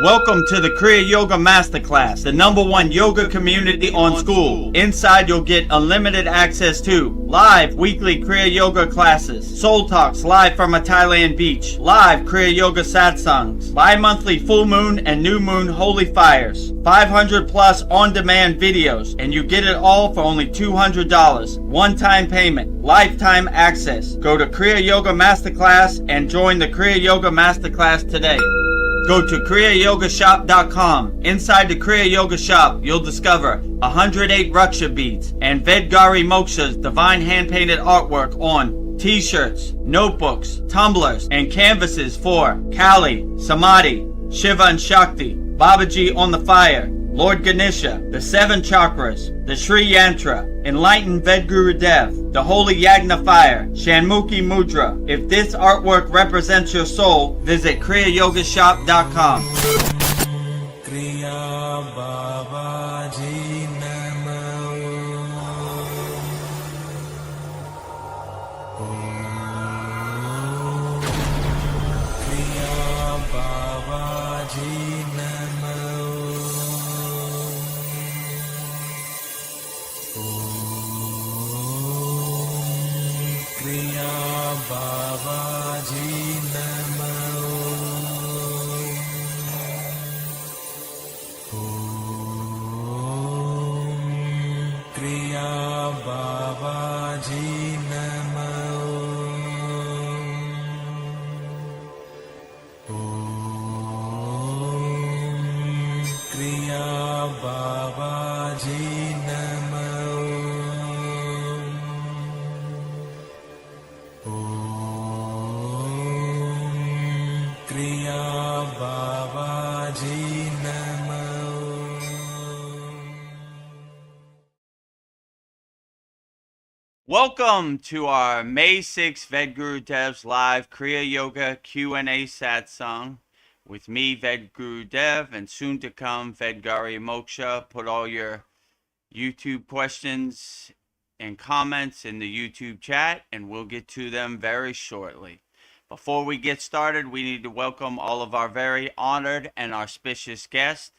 Welcome to the Kriya Yoga Masterclass, the #1 yoga community on SKOOL. Inside you'll get unlimited access to live weekly Kriya Yoga classes, soul talks live from a Thailand beach, live Kriya Yoga Satsangs, bi-monthly full moon and new moon holy fires, 500 plus on-demand videos, and you get it all for only $200. One-time payment, lifetime access. Go to Kriya Yoga Masterclass and join the Kriya Yoga Masterclass today. Go to kriyayogashop.com. Inside the Kriya Yoga shop, you'll discover 108 Raksha beads and Vedagurudev divine hand-painted artwork on t-shirts, notebooks, tumblers, and canvases for Kali, Samadhi, Shiva and Shakti, Babaji on the fire, Lord Ganesha, the 7 chakras, the Sri Yantra, enlightened Vedagurudev, the holy Yagna fire, Shanmukhi Mudra. If this artwork represents your soul, visit kriyayogashop.com. Kriya Babaji Namo. Kriya Babaji Namo. Kriya Babaji Namo. Kriya Babaji Namo. Kriya Babaji Namo. Kriya Babaji Namo. Welcome to our May 6th Vedgurudev's live Kriya Yoga Q&A Satsang with me, Vedagurudev, and soon to come, Vedgari Moksha. Put all your YouTube questions and comments in the YouTube chat, and we'll get to them very shortly. Before we get started, we need to welcome all of our very honored and auspicious guests,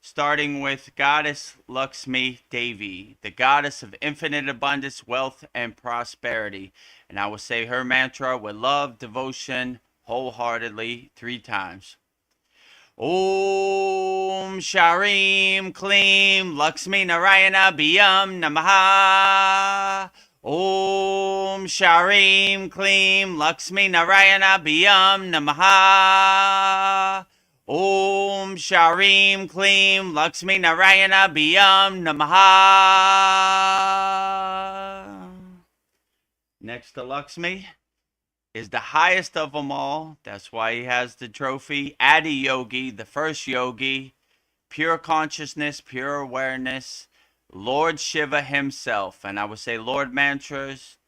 starting with Goddess Lakshmi Devi, the goddess of infinite abundance, wealth, and prosperity. And I will say her mantra with love, devotion, wholeheartedly 3 times. Om Sharim Klim Lakshmi Narayana Biyam Namaha. Om Sharim Klim Lakshmi Narayana Biyam Namaha. Om Sharim Klim Lakshmi Narayana Biyam Namaha. Next to Lakshmi is the highest of them all. That's why he has the trophy. Adi Yogi, the first yogi, pure consciousness, pure awareness, Lord Shiva himself. And I would say Lord mantras,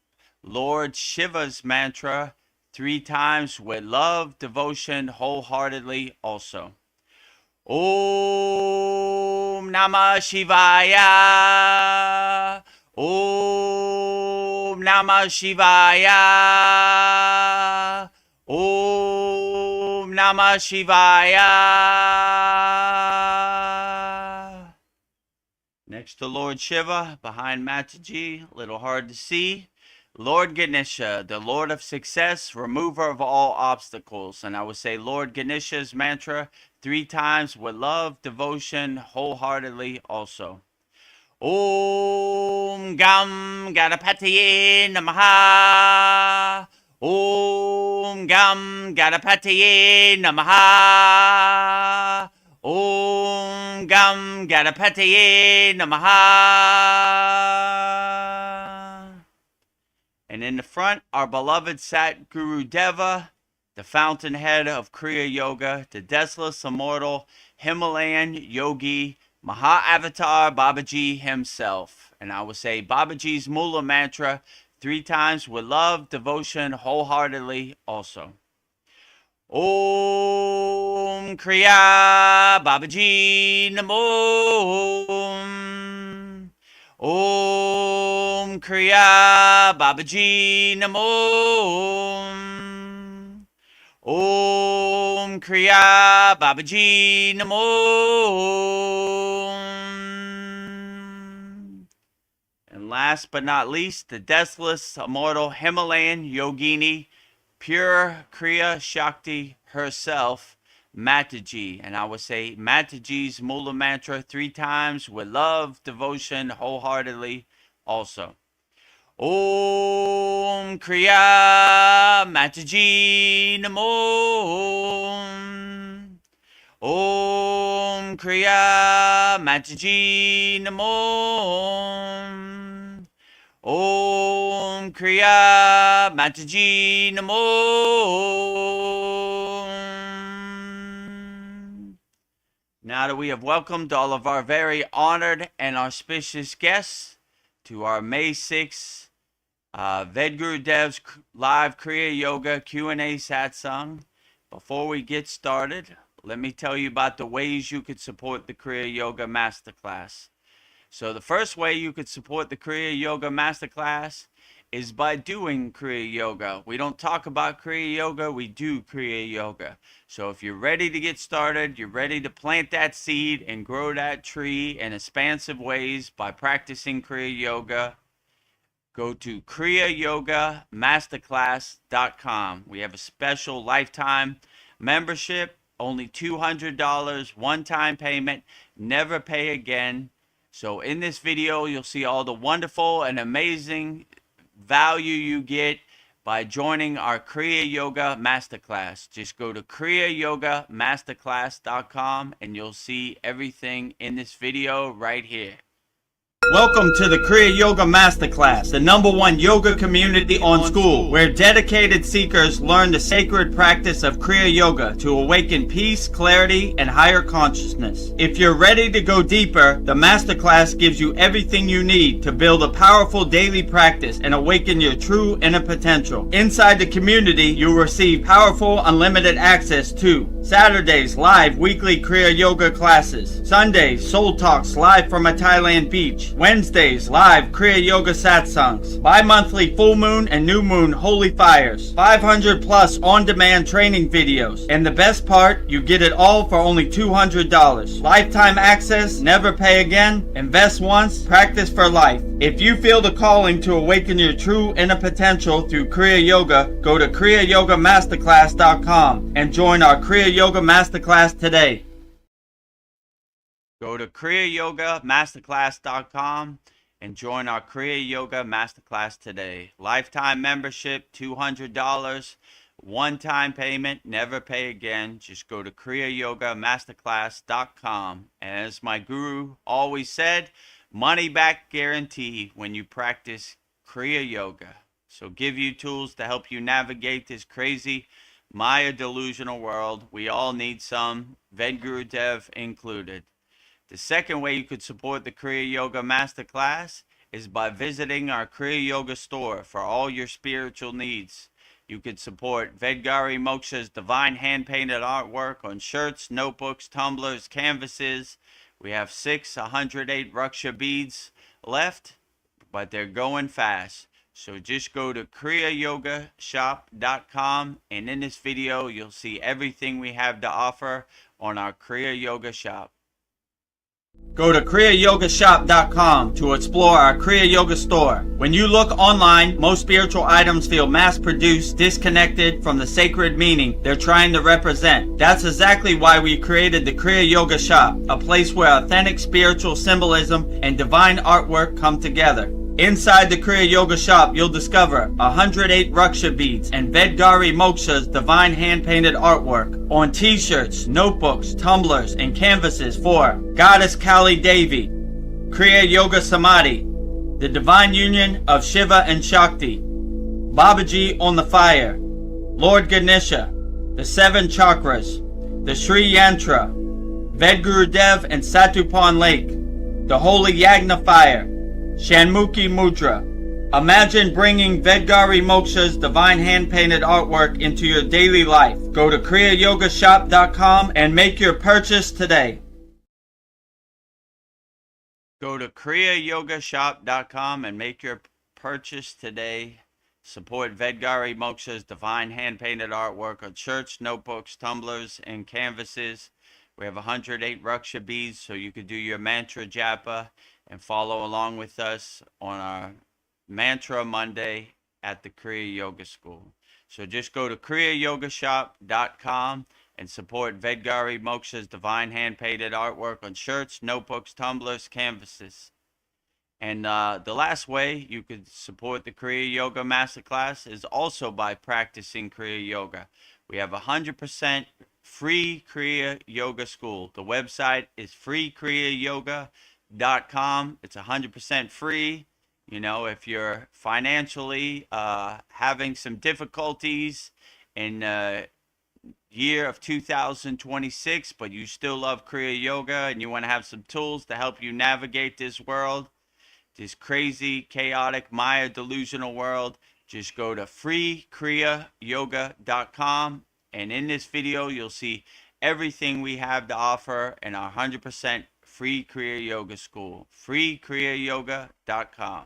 Lord Shiva's mantra 3 times with love, devotion, wholeheartedly also. Om Namah Shivaya. Om Namah Shivaya. Om Namah Shivaya. Next to Lord Shiva, behind Mataji, a little hard to see, Lord Ganesha, the Lord of success, remover of all obstacles. And I would say Lord Ganesha's mantra 3 times with love, devotion, wholeheartedly also. Om Gam Ganapataye Namaha. Om Gam Ganapataye Namaha. Om Gam Ganapataye Namaha. And in the front, our beloved Satgurudeva, the fountainhead of Kriya Yoga, the deathless, immortal, Himalayan yogi, Maha-Avatar Babaji himself. And I would say Babaji's Mula mantra 3 times with love, devotion, wholeheartedly also. Om Kriya Babaji Namo. Om Kriya Babaji Namo. Om Kriya Babaji Namo. And last but not least, the deathless, immortal Himalayan yogini, pure Kriya Shakti herself, Mataji. And I would say Mataji's Mula Mantra 3 times with love, devotion, wholeheartedly also. Om Kriya Mataji Namo. Om Kriya Mataji Namo. Om Kriya Mataji Namo. Now that we have welcomed all of our very honored and auspicious guests to our May 6th Vedgurudev's live Kriya Yoga Q&A Satsang, before we get started, let me tell you about the ways you could support the Kriya Yoga Masterclass. So the first way you could support the Kriya Yoga Masterclass is by doing Kriya Yoga. We don't talk about Kriya Yoga, we do Kriya Yoga. So if you're ready to get started, you're ready to plant that seed and grow that tree in expansive ways by practicing Kriya Yoga, go to kriyayogamasterclass.com. We have a special lifetime membership, only $200, one-time payment, never pay again. So in this video, you'll see all the wonderful and amazing value you get by joining our Kriya Yoga Masterclass. Just go to kriyayogamasterclass.com and you'll see everything in this video right here. Welcome to the Kriya Yoga Masterclass, the #1 yoga community on SKOOL, where dedicated seekers learn the sacred practice of Kriya Yoga to awaken peace, clarity, and higher consciousness. If you're ready to go deeper, the Masterclass gives you everything you need to build a powerful daily practice and awaken your true inner potential. Inside the community, you'll receive powerful, unlimited access to Saturdays, live weekly Kriya Yoga classes. Sundays, Soul Talks live from a Thailand beach. Wednesdays, live Kriya Yoga Satsangs. Bi-monthly full moon and new moon holy fires. 500 plus on-demand training videos. And the best part, you get it all for only $200. Lifetime access, never pay again, invest once, practice for life. If you feel the calling to awaken your true inner potential through Kriya Yoga, go to kriyayogamasterclass.com and join our Kriya Yoga Masterclass today. Go to kriyayogamasterclass.com and join our Kriya Yoga Masterclass today. Lifetime membership, $200. One-time payment, never pay again. Just go to kriyayogamasterclass.com. And as my guru always said, money back guarantee when you practice Kriya Yoga. So give you tools to help you navigate this crazy Maya delusional world. We all need some, Vedagurudev included. The second way you could support the Kriya Yoga Masterclass is by visiting our Kriya Yoga store for all your spiritual needs. You could support Vedgari Moksha's divine hand-painted artwork on shirts, notebooks, tumblers, canvases. We have 108 Raksha beads left, but they're going fast. So just go to kriyayogashop.com, and in this video, you'll see everything we have to offer on our Kriya Yoga shop. Go to kriyayogashop.com to explore our Kriya Yoga store. When you look online, most spiritual items feel mass-produced, disconnected from the sacred meaning they're trying to represent. That's exactly why we created the Kriya Yoga shop, a place where authentic spiritual symbolism and divine artwork come together. Inside the Kriya Yoga shop, you'll discover 108 Raksha beads and Vedgari Moksha's divine hand-painted artwork on t-shirts, notebooks, tumblers, and canvases for Goddess Kali Devi, Kriya Yoga Samadhi, the divine union of Shiva and Shakti, Babaji on the fire, Lord Ganesha, the 7 chakras, the Sri Yantra, Vedagurudev and Satupan Lake, the Holy Yagna fire, Shanmukhi Mudra. Imagine bringing Vedgari Moksha's divine hand-painted artwork into your daily life. Go to kriyayogashop.com and make your purchase today. Go to kriyayogashop.com and make your purchase today. Support Vedgari Moksha's divine hand-painted artwork on shirts, notebooks, tumblers, and canvases. We have 108 Raksha beads, so you could do your mantra japa and follow along with us on our Mantra Monday at the Kriya Yoga School. So just go to kriyayogashop.com and support Vedgari Moksha's divine hand-painted artwork on shirts, notebooks, tumblers, canvases. And the last way you could support the Kriya Yoga Masterclass is also by practicing Kriya Yoga. We have 100% free Kriya Yoga School. The website is freekriyayogashop.com. It's 100% free. You know, if you're financially having some difficulties in year of 2026, but you still love Kriya Yoga and you want to have some tools to help you navigate this world, this crazy, chaotic, Maya delusional world, just go to freekriyayogashop.com, and in this video you'll see everything we have to offer in our 100% free Kriya Yoga School. freekriyayogashop.com.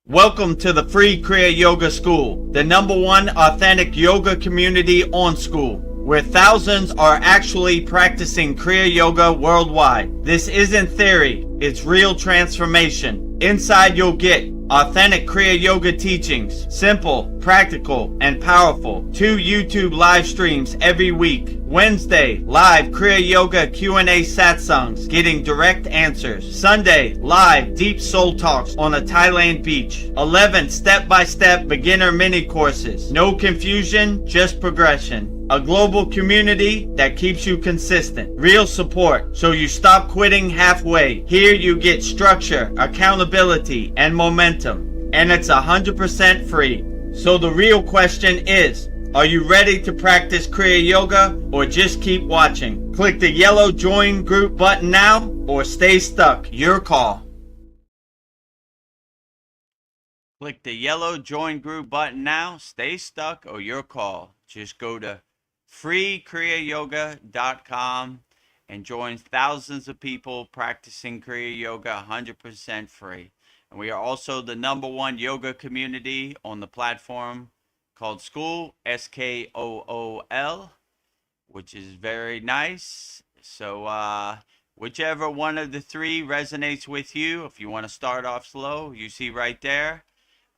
Welcome to the Free Kriya Yoga School, the #1 authentic yoga community on Skool, where thousands are actually practicing Kriya Yoga worldwide. This isn't theory, it's real transformation. Inside you'll get authentic Kriya Yoga teachings, simple, practical, and powerful. 2 YouTube live streams every week. Wednesday, live Kriya Yoga Q&A satsangs, getting direct answers. Sunday, live deep soul talks on a Thailand beach. 11 step-by-step beginner mini courses. No confusion, just progression. A global community that keeps you consistent. Real support, so you stop quitting halfway. Here you get structure, accountability, and momentum. And it's 100% free. So the real question is, are you ready to practice Kriya Yoga or just keep watching? Click the yellow join group button now or stay stuck. Your call. Click the yellow join group button now, stay stuck, or your call. Just go to freekriyayogashop.com and join thousands of people practicing Kriya Yoga 100% free. And we are also the #1 yoga community on the platform called SKOOL, SKOOL, which is very nice. So whichever one of the three resonates with you, if you want to start off slow, you see right there,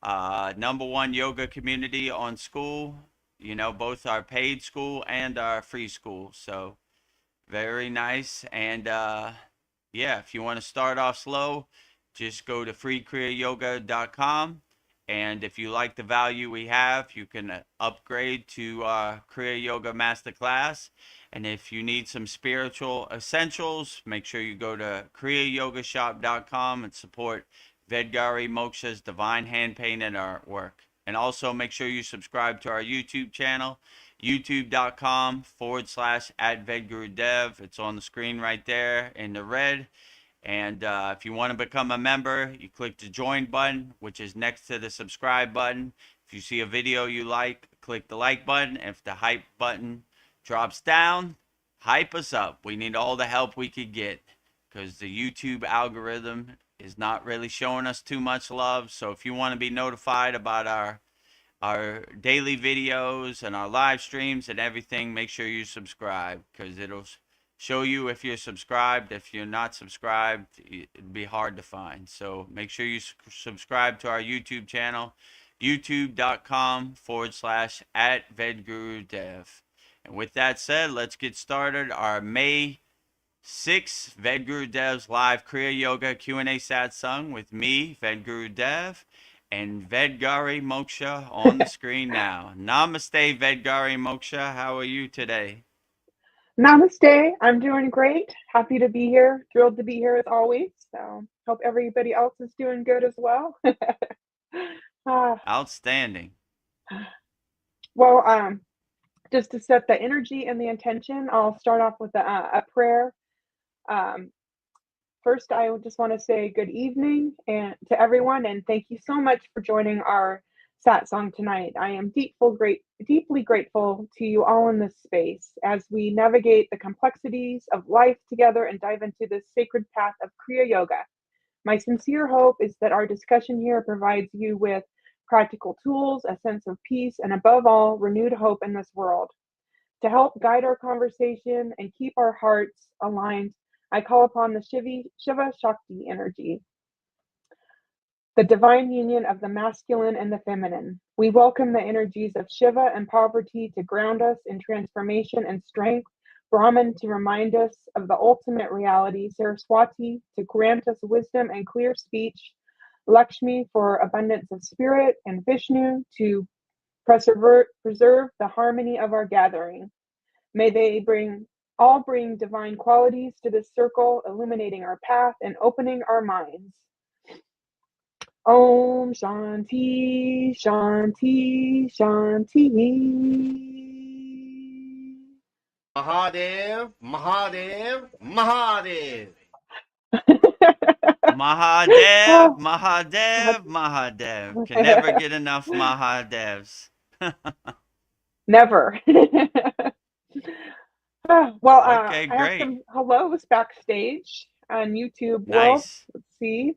#1 yoga community on SKOOL. You know, both our paid school and our free school. So very nice. And yeah, if you want to start off slow, just go to freekriyayogashop.com. And if you like the value we have, you can upgrade to Kriya Yoga Masterclass. And if you need some spiritual essentials, make sure you go to kriyayogashop.com and support Vedgari Moksha's divine hand-painted artwork. And also make sure you subscribe to our YouTube channel, youtube.com/@Vedagurudev. It's on the screen right there in the red. And if you want to become a member, you click the join button, which is next to the subscribe button. If you see a video you like, click the like button. If the hype button drops down, hype us up. We need all the help we could get because the YouTube algorithm is not really showing us too much love. So if you want to be notified about our daily videos and our live streams and everything, make sure you subscribe because it'll show you if you're subscribed. If you're not subscribed, it'd be hard to find. So make sure you subscribe to our YouTube channel, youtube.com/@Vedagurudev. And with that said, let's get started. Our May 6th Vedagurudev's live Kriya Yoga Q&A satsang with me, Vedagurudev, and Vedgari Moksha on the screen now. Namaste, Vedgari Moksha. How are you today? Namaste. I'm doing great. Happy to be here. Thrilled to be here as always. So hope everybody else is doing good as well. Outstanding. Well, just to set the energy and the intention, I'll start off with a prayer. First, I just want to say good evening and to everyone, and thank you so much for joining our satsang tonight. I am deeply grateful to you all in this space as we navigate the complexities of life together and dive into this sacred path of Kriya Yoga. My sincere hope is that our discussion here provides you with practical tools, a sense of peace, and above all, renewed hope in this world. To help guide our conversation and keep our hearts aligned, I call upon the Shiva Shakti energy, the divine union of the masculine and the feminine. We welcome the energies of Shiva and Parvati to ground us in transformation and strength, Brahman to remind us of the ultimate reality, Saraswati to grant us wisdom and clear speech, Lakshmi for abundance of spirit, and Vishnu to preserve the harmony of our gathering. May they all bring divine qualities to this circle, illuminating our path and opening our minds. Om Shanti, Shanti, Shanti. Mahadev, Mahadev, Mahadev. Mahadev, Oh, Mahadev, Mahadev. Can never get enough Mahadevs. never. Well, Okay, I have great. some hellos backstage on YouTube world. Nice. Let's see.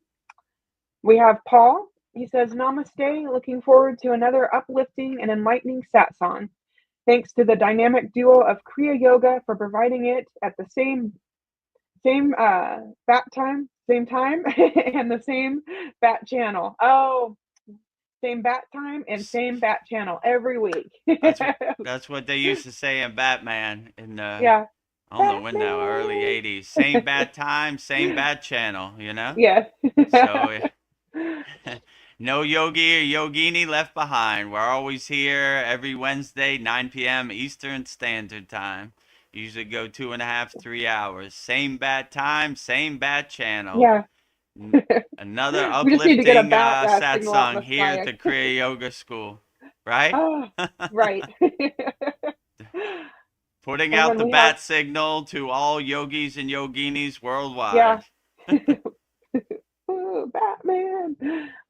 We have Paul. He says, Namaste. Looking forward to another uplifting and enlightening satsang. Thanks to the dynamic duo of Kriya Yoga for providing it at the same bat time, and the same bat channel. Oh, same bat time and same bat channel every week. That's what they used to say in Batman in Yeah. I don't know when now, early Batman. 80s. Same bad time, same bad channel, you know? Yes. So no yogi or yogini left behind. We're always here every Wednesday, 9 p.m. Eastern Standard Time. Usually go 2.5, 3 hours. Same bad time, same bad channel. Yeah. Another We just need to get a uplifting bat signal out in satsang the here sky. at the Kriya Yoga School, right? Oh, right. Putting And out then the we bat have, signal to all yogis and yoginis yeah. worldwide. Ooh, Batman.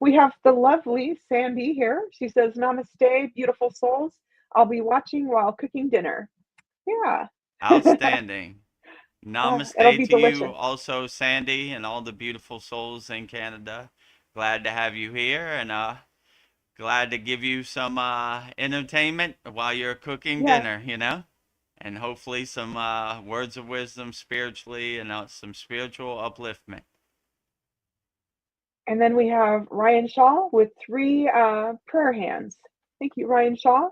We have the lovely Sandy here. She says, Namaste, beautiful souls. I'll be watching while cooking dinner. Yeah. Outstanding. It'll Namaste be to you delicious. also, Sandy, and all the beautiful souls in Canada. Glad to have you here, and glad to give you some entertainment while you're cooking Yeah. dinner, you know? And hopefully some words of wisdom spiritually and some spiritual upliftment. And then we have Ryan Shaw with 3 prayer hands. Thank you, Ryan Shaw.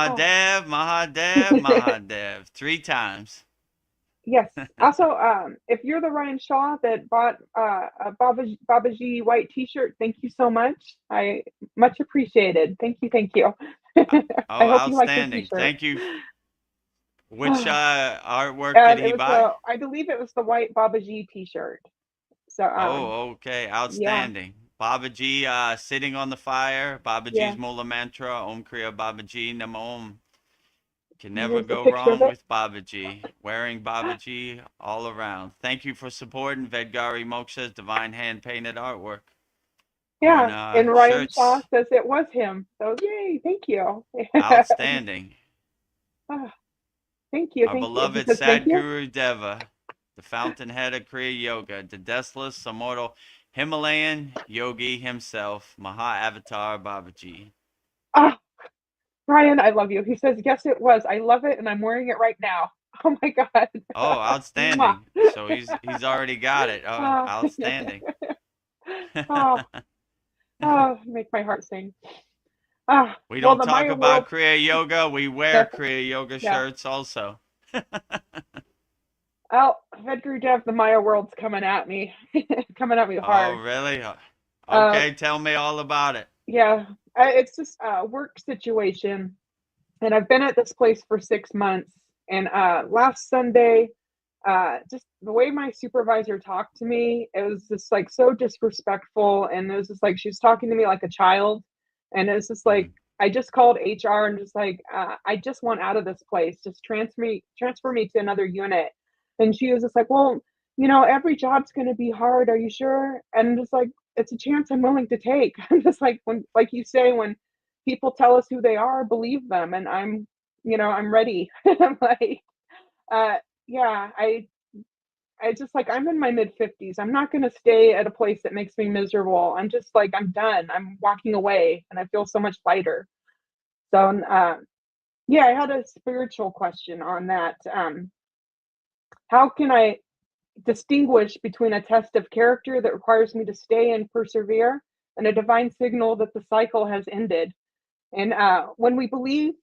Oh. Mahadev, Mahadev, Mahadev. 3 times. Yes. Also, if you're the Ryan Shaw that bought a Babaji white T-shirt, thank you so much. I much appreciated. Thank you. Thank you. Oh, I hope you like the outstanding. T-shirt. Thank you. Which artwork did And he buy? I believe it was the white Babaji T-shirt. So, Oh, okay. yeah, Outstanding. Babaji sitting on the fire. yeah. Babaji's Mula Mantra. Om Kriya Babaji Namo Om. Can never Here's the go picture of wrong it. with Babaji. Wearing Babaji all around. Thank you for supporting Vedgari Moksha's divine hand painted artwork on Yeah, and Ryan Shaw shirts. says it was him. So, yay! Thank you. Outstanding. Ah, thank you. Our Thank you. He beloved says thank you. Sadgurudeva, the fountainhead of Kriya Yoga, the deathless, immortal Himalayan yogi himself, Maha-Avatar Babaji. Ah, Ryan, I love you. He says yes, it was. I love it, and I'm wearing it right now. Oh my God. Oh, Mwah. outstanding. So he's already got it. Oh, Ah, outstanding. oh, oh, make my heart sing. Ah, We well, don't the talk Maya world. about Kriya Yoga. We wear Kriya Yoga Yeah. shirts also. Oh, Vedagurudev, the Maya world's coming at me, coming at me Oh, hard. really? Uh, Okay, tell me all about it. yeah, it's just a work situation, and I've been at this place for 6 months. And last Sunday, just the way my supervisor talked to me, it was just like so disrespectful, and it was just like she was talking to me like a child, and it's just like Mm. I just called HR and just like I just want out of this place. Just transfer me to another unit. And she was just like, well, every job's going to be hard. Are you sure? And I'm just like, it's a chance I'm willing to take. I'm just like, when, like you say, when people tell us who they are, believe them. And I'm ready. I'm like, yeah, I just like, I'm in my mid-50s. I'm not going to stay at a place that makes me miserable. I'm just like, I'm done. I'm walking away and I feel so much lighter. So, yeah, I had a spiritual question on that. How can I distinguish between a test of character that requires me to stay and persevere and a divine signal that the cycle has ended? And when we believe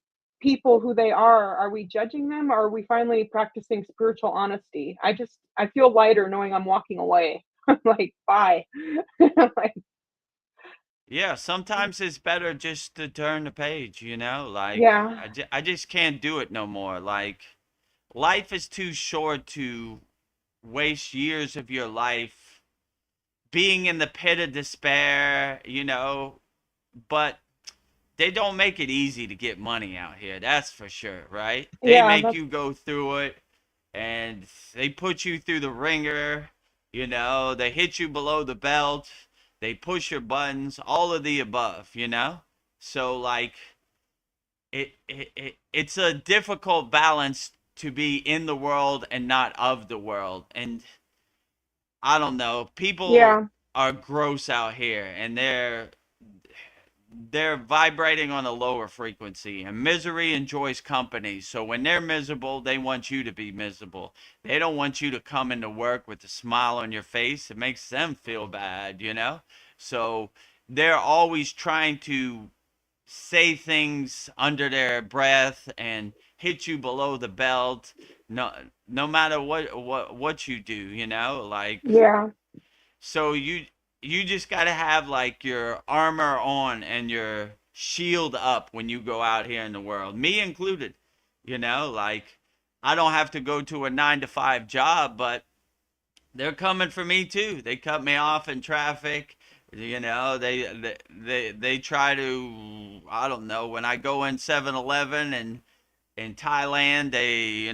people who they are we judging them or are we finally practicing spiritual honesty? I feel lighter knowing I'm walking away. I'm like, bye. Like, Yeah, sometimes it's better just to turn the page, like yeah, I just can't do it no more. Like life is too short to waste years of your life being in the pit of despair, but they don't make it easy to get money out here. That's for sure, right? They yeah, make that's you go through it and they put you through the ringer, they hit you below the belt, they push your buttons, all of the above. So like it's a difficult balance to be in the world and not of the world. And I don't know, people yeah, are gross out here and they're vibrating on a lower frequency, and misery enjoys company. So when they're miserable, they want you to be miserable. They don't want you to come into work with a smile on your face. It makes them feel bad. So they're always trying to say things under their breath and hit you below the belt, no matter what you do. Like, yeah, so you just got to have like your armor on and your shield up when you go out here in the world, me included. Like I don't have to go to a 9 to 5 job, but they're coming for me too. They cut me off in traffic. They try to, I don't know, when I go in 7-Eleven and in Thailand, they,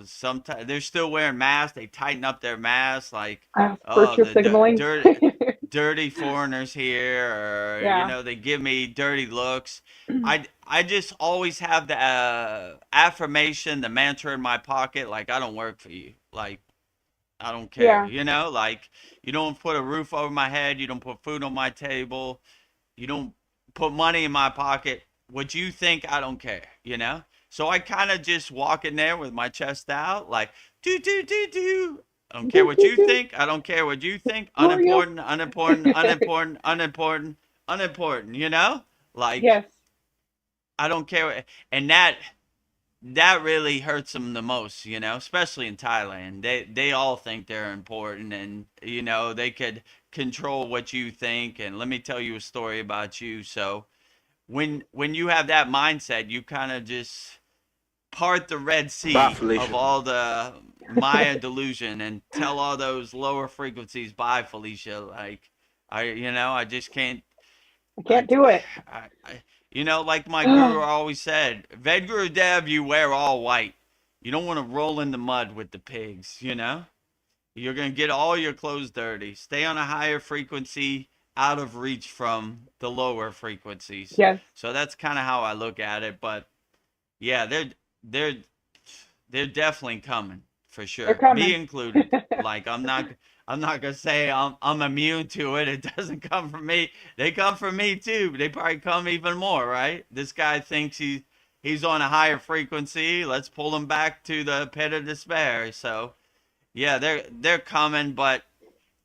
sometimes they're still wearing masks. They tighten up their masks, like, oh, virtue the signaling. dirty foreigners here, or Yeah. they give me dirty looks. I just always have the affirmation, the mantra in my pocket, like I don't work for you, like I don't care, Yeah, like you don't put a roof over my head, you don't put food on my table, you don't put money in my pocket. What you think, I don't care. So I kind of just walk in there with my chest out, like, do, do, do, do. I don't care do, what do, you do. think. I don't care what you think. Who are you? Unimportant, unimportant, unimportant, unimportant, unimportant. Like, Yes. I don't care. And that really hurts them the most, especially in Thailand. They all think they're important, and they could control what you think. And let me tell you a story about you. So when you have that mindset, you kind of just part the Red Bye, Sea of Felicia. all the Maya delusion and tell all those lower frequencies, bye, Felicia. Like I just can't. I I, can't do it. like my guru always said, Vedagurudev, you wear all white. You don't want to roll in the mud with the pigs. You're going to get all your clothes dirty. Stay on a higher frequency, out of reach from the lower frequencies. Yes, So that's kind of how I look at it. But yeah, they're they're definitely coming for they're sure, me coming. included. Like I'm not gonna say I'm immune to it. It doesn't come from me. They come from me too. They probably come even more, right? This guy thinks he's on a higher frequency. Let's pull him back to the pit of despair. So yeah, they're coming, but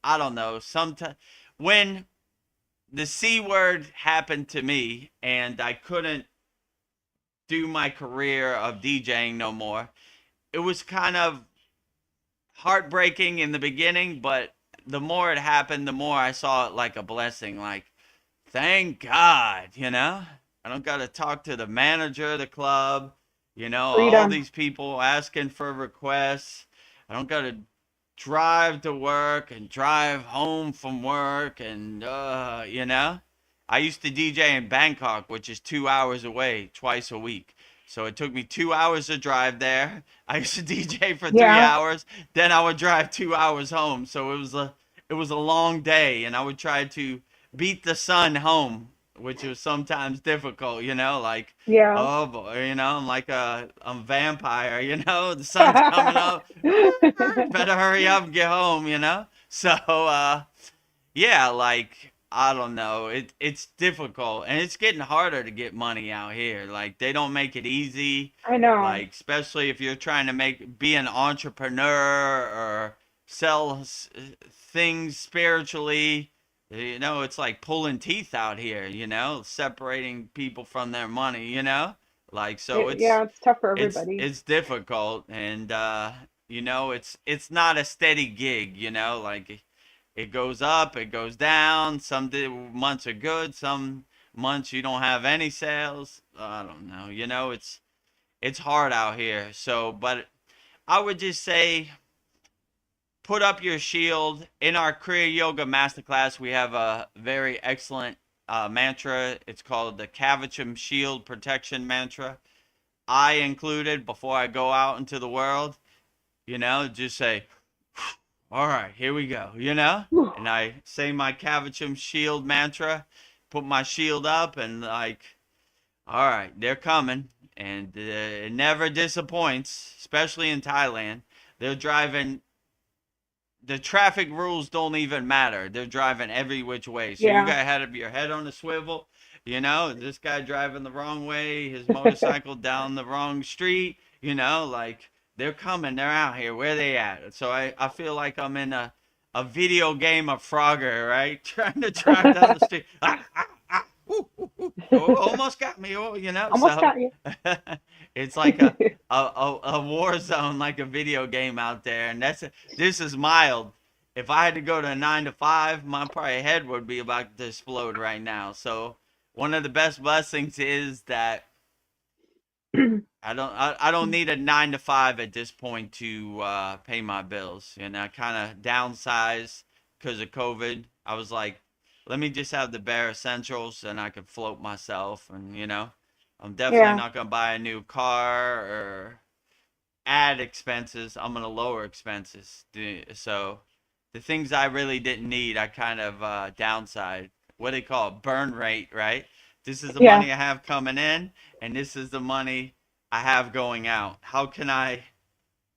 I don't know. Sometimes when the C word happened to me and I couldn't do my career of DJing no more, it was kind of heartbreaking in the beginning, but the more it happened, the more I saw it like a blessing. Like, thank God. I don't got to talk to the manager of the club, all Freedom. these people asking for requests. I don't got to drive to work and drive home from work and. I used to DJ in Bangkok, which is 2 hours away, twice a week. So it took me 2 hours to drive there. I used to DJ for three Yeah. hours. Then I would drive 2 hours home. So it was a long day, and I would try to beat the sun home which was sometimes difficult, you know, like, Yeah. oh boy, you know, I'm like I'm a vampire, you know, the sun's coming up, better hurry up and get home, you know. So yeah, like I don't know, it's difficult and it's getting harder to get money out here. Like they don't make it easy, I know. like especially if you're trying to be an entrepreneur or sell things spiritually. You know, it's like pulling teeth out here, you know, separating people from their money, you know? Like so Yeah, it's tough for everybody. it's difficult and you know, it's not a steady gig, you know, like it goes up, it goes down. Some months are good, some months you don't have any sales. I don't know. You know, it's hard out here. So, but I would just say put up your shield. In our Kriya Yoga Masterclass, we have a very excellent mantra. It's called the Kavacham Shield Protection Mantra. I included before I go out into the world, you know, just say, all right, here we go, you know? Whew. And I say my Kavacham Shield mantra, put my shield up, and like, all right, they're coming. And it never disappoints, especially in Thailand. They're driving, the traffic rules don't even matter. They're driving every which way. So you Yeah. got to have your head on a swivel. You know, this guy driving the wrong way, his motorcycle down the wrong street, you know, like they're coming, they're out here. Where they at? So I feel like I'm in a video game of Frogger, right? Trying to drive down the street. Oh, almost got me. Oh, you know, Almost so got you. it's like a war zone, like a video game out there. And this is mild. If I had to go to a 9 to 5, my probably head would be about to explode right now. So one of the best blessings is that I don't need a 9 to 5 at this point to pay my bills. And I kind of downsized because of COVID. I was like, let me just have the bare essentials and I could float myself. And you know, I'm definitely Yeah. not gonna buy a new car or add expenses. I'm gonna lower expenses. So the things I really didn't need, I kind of downside. What they call it, burn rate, right? This is the Yeah. money I have coming in, and this is the money I have going out. How can I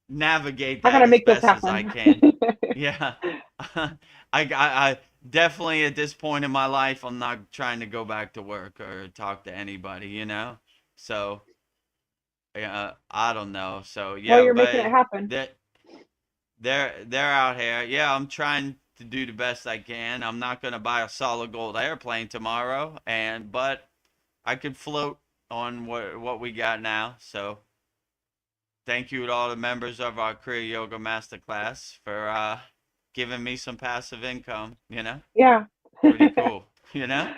navigate How that can I as make this best as I happen? can? Yeah, I definitely at this point in my life, I'm not trying to go back to work or talk to anybody, you know. So yeah, I don't know. So Well, yeah, you're making but it happen. that they're out here. Yeah, I'm trying to do the best I can. I'm not gonna buy a solid gold airplane tomorrow, but I could float on what we got now. So thank you to all the members of our Kriya Yoga Masterclass for giving me some passive income. You know, Yeah. pretty cool. You know,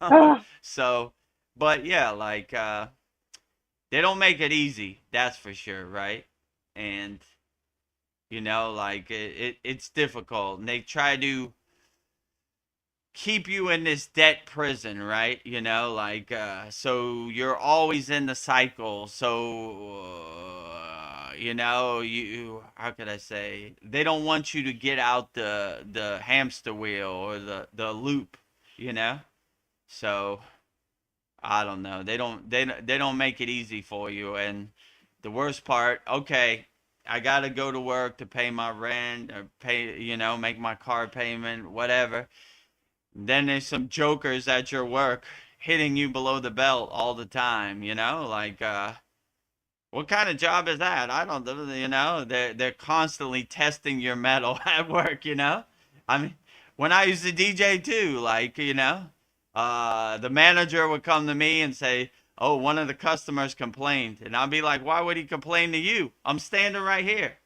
Ah, so but yeah, like they don't make it easy. That's for sure, right? And you know, like it's difficult, and they try to keep you in this debt prison, right? You know, like so you're always in the cycle. So you know, you how could I say? They don't want you to get out the hamster wheel or the loop, you know? So I don't know. They don't make it easy for you. And the worst part, okay, I got to go to work to pay my rent or pay, you know, make my car payment, whatever. Then there's some jokers at your work hitting you below the belt all the time, you know? Like what kind of job is that? I don't know, you know. They're constantly testing your metal at work, you know? I mean, when I used to DJ too, like, you know, the manager would come to me and say, "Oh, one of the customers complained." And I'd be like, "Why would he complain to you? I'm standing right here."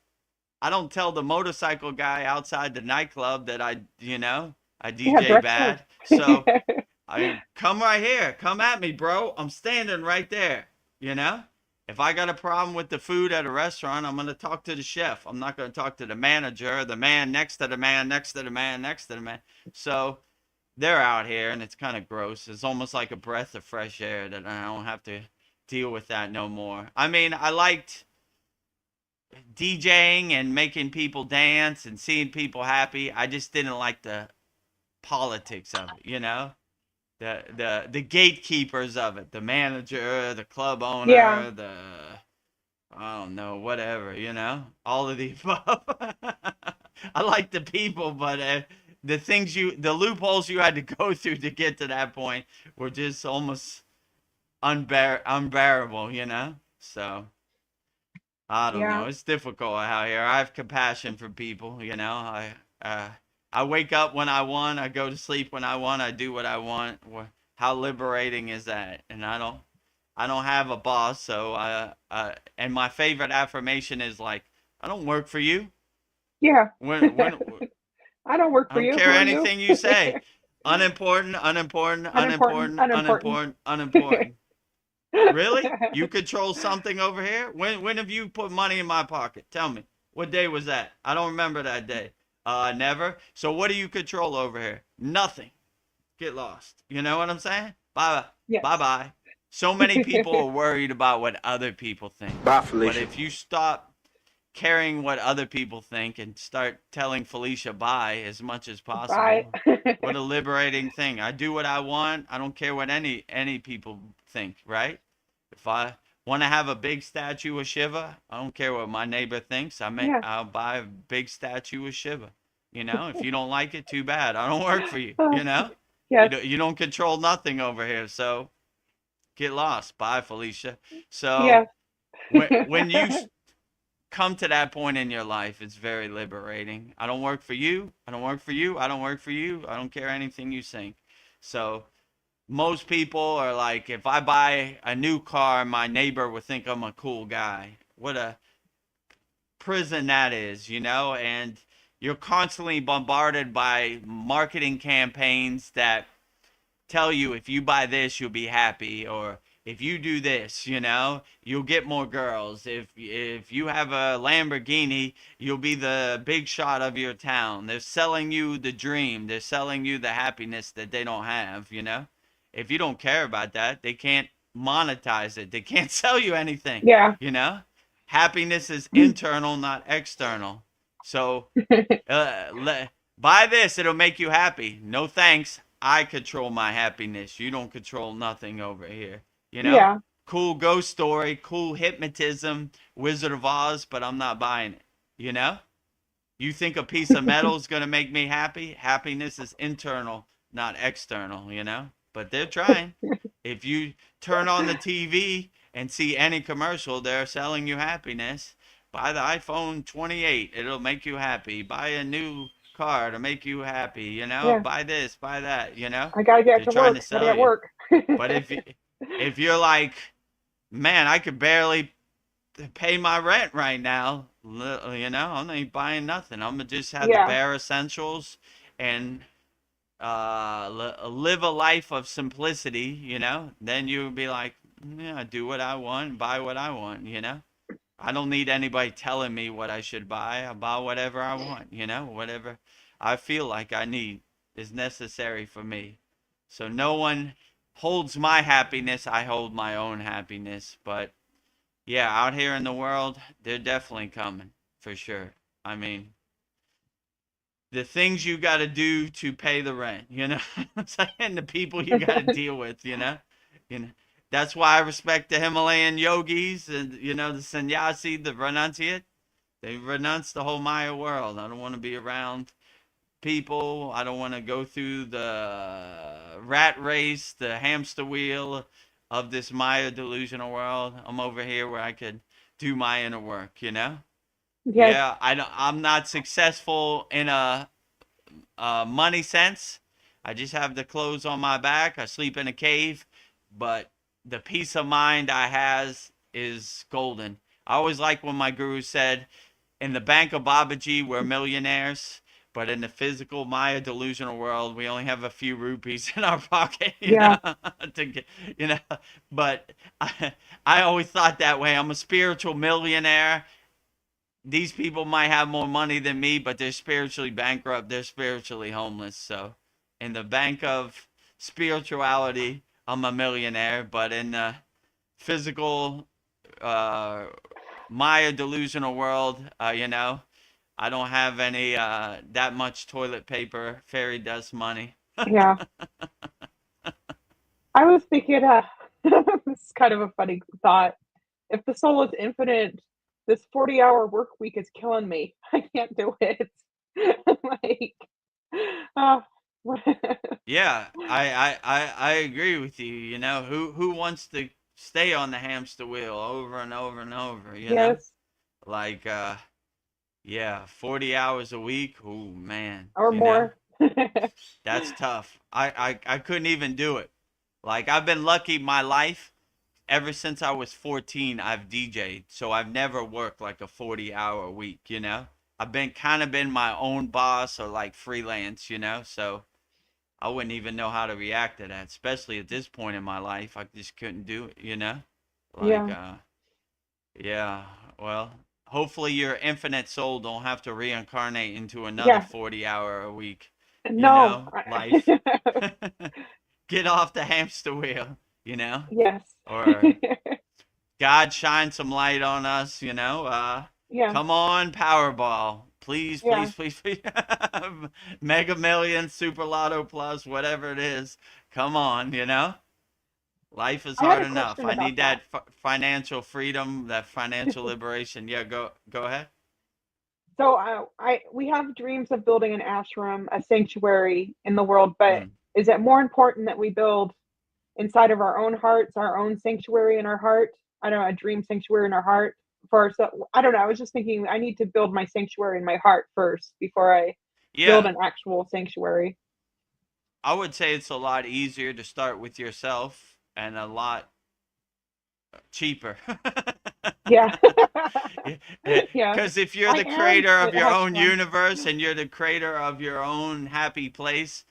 I don't tell the motorcycle guy outside the nightclub that you know, I yeah, DJ direct serve. bad. So I come right here, come at me, bro. I'm standing right there. You know, if I got a problem with the food at a restaurant, I'm gonna talk to the chef. I'm not gonna talk to the manager, the man next to the man next to the man next to the man. So they're out here, and it's kind of gross. It's almost like a breath of fresh air that I don't have to deal with that no more. I mean, I liked DJing and making people dance and seeing people happy. I just didn't like the politics of it, you know? the gatekeepers of it, the manager, the club Yeah. owner, I don't know, whatever, all of the above. I like the people, but the loopholes you had to go through to get to that point were just almost unbearable. So I don't Yeah. know. It's difficult out here. I have compassion for people. I wake up when I want. I go to sleep when I want. I do what I want. How liberating is that? And I don't have a boss, so and my favorite affirmation is like, I don't work for you. Yeah. When I don't work I for don't you. care Who are you? anything you say. Unimportant, unimportant, Unimportant. unimportant, Unimportant. unimportant, unimportant. Really? You control something over here? When have you put money in my pocket? Tell me. What day was that? I don't remember that day. Never. So what do you control over here? Nothing. Get lost. You know what I'm saying? Bye Yes. bye bye. So many people are worried about what other people think. Bye, But Felicia. if you stop caring what other people think and start telling Felicia bye as much as Bye. possible, what a liberating thing. I do what I want. I don't care what any people think, right? If I want to have a big statue of Shiva, I don't care what my neighbor thinks. Yeah. I'll buy a big statue of Shiva. If you don't like it, too bad. I don't work for you. Yes. You don't control nothing over here. So get lost. Bye, Felicia. So Yes. when you come to that point in your life, it's very liberating. I don't work for you. I don't work for you. I don't work for you. I don't care anything you think. So most people are like, if I buy a new car, my neighbor would think I'm a cool guy. What a prison that is. And you're constantly bombarded by marketing campaigns that tell you if you buy this, you'll be happy, or if you do this, you'll get more girls. If you have a Lamborghini, you'll be the big shot of your town. They're selling you the dream. They're selling you the happiness that they don't have. If you don't care about that, they can't monetize it. They can't sell you anything. Yeah. Happiness is internal, not external. So buy this, it'll make you happy. No thanks. I control my happiness. You don't control nothing over here. Yeah. Cool ghost story, cool hypnotism, Wizard of Oz, but I'm not buying it. You think a piece of metal is going to make me happy? Happiness is internal, not external. But they're trying. If you turn on the TV and see any commercial, they're selling you happiness. Buy the iPhone 28. It'll make you happy. Buy a new car to make you happy. Yeah. Buy this, buy that. I gotta get They're to trying work. to sell Gotta get you. work. But if you're like, man, I could barely pay my rent right now, I'm not buying nothing. I'm gonna just have the bare essentials and live a life of simplicity. Then you'll be like, yeah, do what I want, buy what I want. I don't need anybody telling me what I should buy. I buy whatever I want. Whatever I feel like I need is necessary for me. So no one holds my happiness. I hold my own happiness. But yeah, out here in the world, they're definitely coming for sure. I mean, the things you got to do to pay the rent, and the people you got to deal with. That's why I respect the Himalayan yogis and the sannyasi, the renunciate. They renounce the whole Maya world. I don't want to be around people. I don't want to go through the rat race, the hamster wheel of this Maya delusional world. I'm over here where I could do my inner work. Yes. Yeah, I'm not successful in a money sense. I just have the clothes on my back. I sleep in a cave, but the peace of mind I has is golden. I always like when my guru said, in the bank of Babaji, we're millionaires, but in the physical Maya delusional world, we only have a few rupees in our pocket, to get. But I always thought that way. I'm a spiritual millionaire. These people might have more money than me, but they're spiritually bankrupt. They're spiritually homeless. So in the bank of spirituality, I'm a millionaire, but in the physical Maya delusional world, I don't have any that much toilet paper, fairy dust money. Yeah. I was thinking, this is kind of a funny thought. If the soul is infinite, this 40-hour work week is killing me. I can't do it. Like, uh, Yeah, I agree with you. You know, who wants to stay on the hamster wheel over and over and over, you know? yes, Like yeah, 40 hours a week. Oh man, or you know? more. That's tough. I couldn't even do it. Like I've been lucky my life ever since I was 14, I've DJ'd. So I've never worked like a 40-hour week, you know? I've been kind of been my own boss or like freelance, you know? So I wouldn't even know how to react to that, especially at this point in my life. I just couldn't do it, you know? Like, Yeah, yeah, well, hopefully your infinite soul don't have to reincarnate into another yeah. 40-hour a week, you No. know, life. Get off the hamster wheel, you know? Yes. Or God shine some light on us, you know? Yeah, Come on, Powerball. Please, yeah. please, please, please. Mega Millions, Super Lotto Plus, whatever it is. Come on, you know? Life is I had hard a enough. question I about need that. that financial freedom, that financial liberation. Yeah, go ahead. So we have dreams of building an ashram, a sanctuary in the world, but Mm. is it more important that we build inside of our own hearts, our own sanctuary in our heart? I don't know, a dream sanctuary in our heart for ourselves. I don't know. I was just thinking I need to build my sanctuary in my heart first before I build Yeah, an actual sanctuary. I would say it's a lot easier to start with yourself and a lot cheaper. Yeah. Yeah. Because if you're I the am. creator of It your has own fun. universe and you're the creator of your own happy place,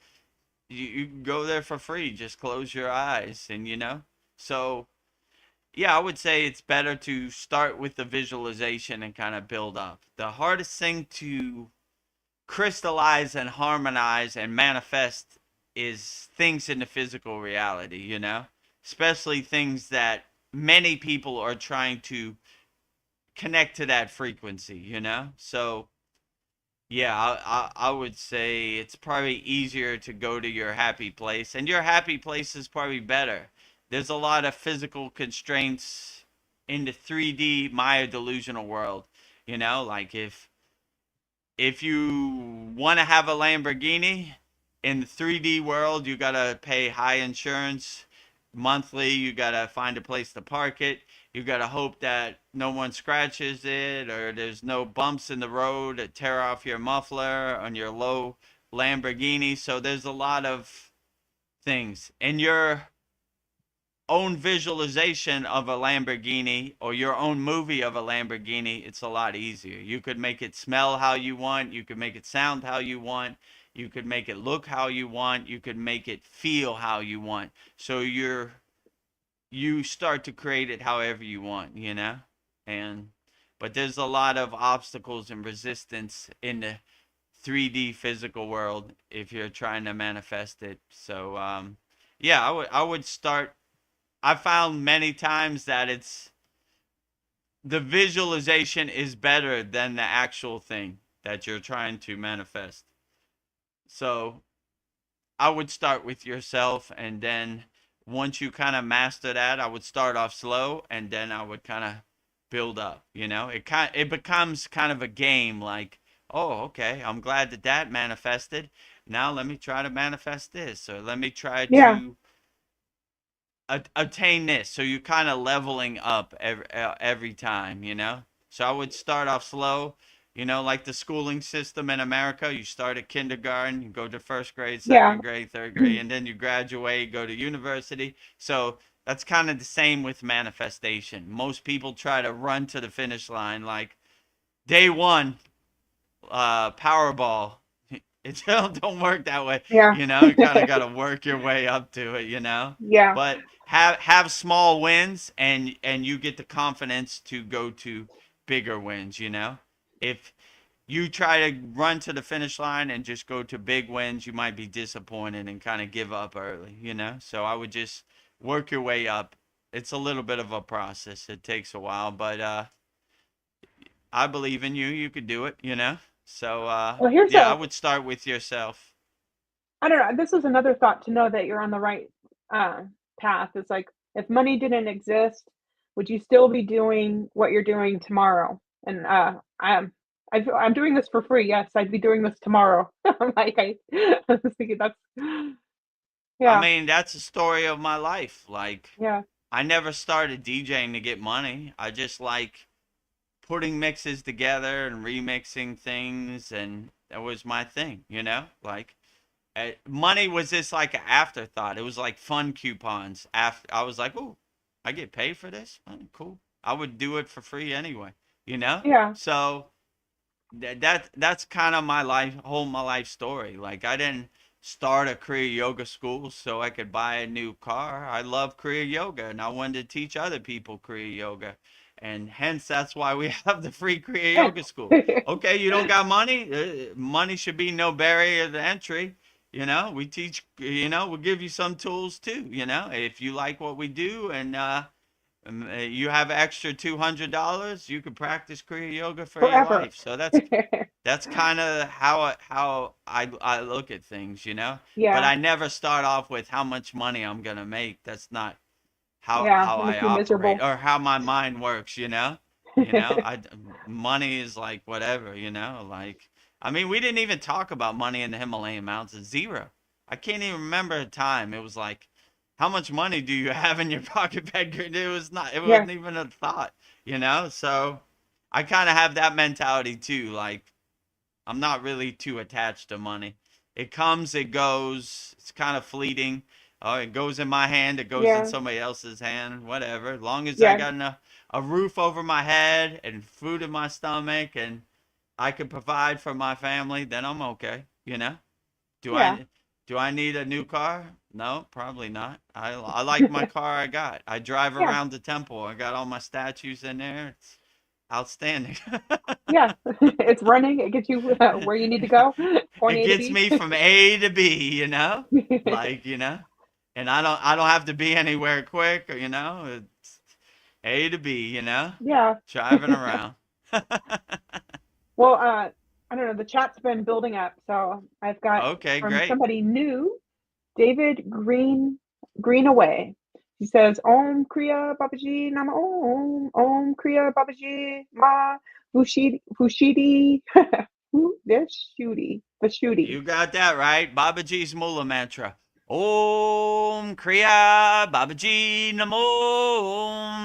you can go there for free. Just close your eyes and you know. So yeah, I would say it's better to start with the visualization and kind of build up. The hardest thing to crystallize and harmonize and manifest is things in the physical reality, you know? Especially things that many people are trying to connect to that frequency, you know? So, yeah, I would say it's probably easier to go to your happy place, and your happy place is probably better. There's a lot of physical constraints in the 3D Maya delusional world, you know? Like if you want to have a Lamborghini in the 3D world, you got to pay high insurance monthly. You got to find a place to park it. You got to hope that no one scratches it or there's no bumps in the road that tear off your muffler on your low Lamborghini. So there's a lot of things. And your own visualization of a Lamborghini or your own movie of a Lamborghini, it's a lot easier. You could make it smell how you want, you could make it sound how you want, you could make it look how you want, you could make it feel how you want. So you start to create it however you want, you know? And but there's a lot of obstacles and resistance in the 3D physical world if you're trying to manifest it. So yeah, I would start. I found many times that it's the visualization is better than the actual thing that you're trying to manifest. So I would start with yourself, and then once you kind of master that, I would start off slow, and then I would kind of build up. You know, it becomes kind of a game. Like, oh, okay, I'm glad that that manifested. Now let me try to manifest this, or let me try Yeah. to attain this. So you're kind of leveling up every time, you know? So I would start off slow, you know, like the schooling system in America. You start at kindergarten, you go to first grade, Yeah. second grade, third grade, and then you graduate, go to university. So that's kind of the same with manifestation. Most people try to run to the finish line like day one, Powerball. It don't work that way, Yeah. you know. You kind of got to work your way up to it, you know. Yeah. But have small wins, and you get the confidence to go to bigger wins, you know. If you try to run to the finish line and just go to big wins, you might be disappointed and kind of give up early, you know. So I would just work your way up. It's a little bit of a process. It takes a while, but I believe in you. You could do it, you know. So Well, here's yeah, I a would start with yourself. I don't know. This is another thought to know that you're on the right uh, path. It's like, if money didn't exist, would you still be doing what you're doing tomorrow? And I'm doing this for free. Yes, I'd be doing this tomorrow. I'm like, I was thinking that's, I yeah, mean, that's the story of my life. Like, yeah, I never started DJing to get money. I just like putting mixes together and remixing things, and that was my thing, you know? Like, money was just like an afterthought. It was like fun coupons. After I was like, "Oh, I get paid for this? Oh, cool." I would do it for free anyway, you know? yeah, So that's kind of my life story. Like, I didn't start a Kriya yoga school so I could buy a new car. I love Kriya yoga, and I wanted to teach other people Kriya yoga, and hence that's why we have the free Kriya yoga school. Okay, you don't got money? Money should be no barrier to entry. You know, we teach. You know, we'll give you some tools too. You know, if you like what we do, and you have extra $200, you can practice Kriya yoga for your forever. life. So that's kind of how I look at things, you know. But Yeah, I never start off with how much money I'm gonna make. That's not yeah, how that I makes you operate miserable. or how my mind works, you know. You know, I money is like whatever, you know. Like, I mean, we didn't even talk about money in the Himalayan mountains. Zero. I can't even remember a time. It was like, how much money do you have in your pocket, Bedgrid? It was not. It Yeah, wasn't even a thought, you know. So I kind of have that mentality too. Like, I'm not really too attached to money. It comes, it goes. It's kind of fleeting. Oh, it goes in my hand, it goes in yeah, somebody else's hand, whatever. As long as I yeah, got a roof over my head and food in my stomach and I can provide for my family, then I'm okay, you know? Do yeah. I do I need a new car? No, probably not. I like my car I got. I drive Yeah, around the temple. I got all my statues in there. It's outstanding. yeah. It's running. It gets you where you need to go, point It A to gets B. me from A to B, you know? Like, you know? And I don't have to be anywhere quick, you know? It's A to B, you know? Yeah. Driving around. Well, I don't know. The chat's been building up, so I've got Okay, from great. somebody new, David Greenaway. He says, Om Kriya Babaji Nama Om Kriya Babaji Ma Vushidi Vashuti. You got that right. Babaji's Mula mantra. Om Kriya Babaji Namo.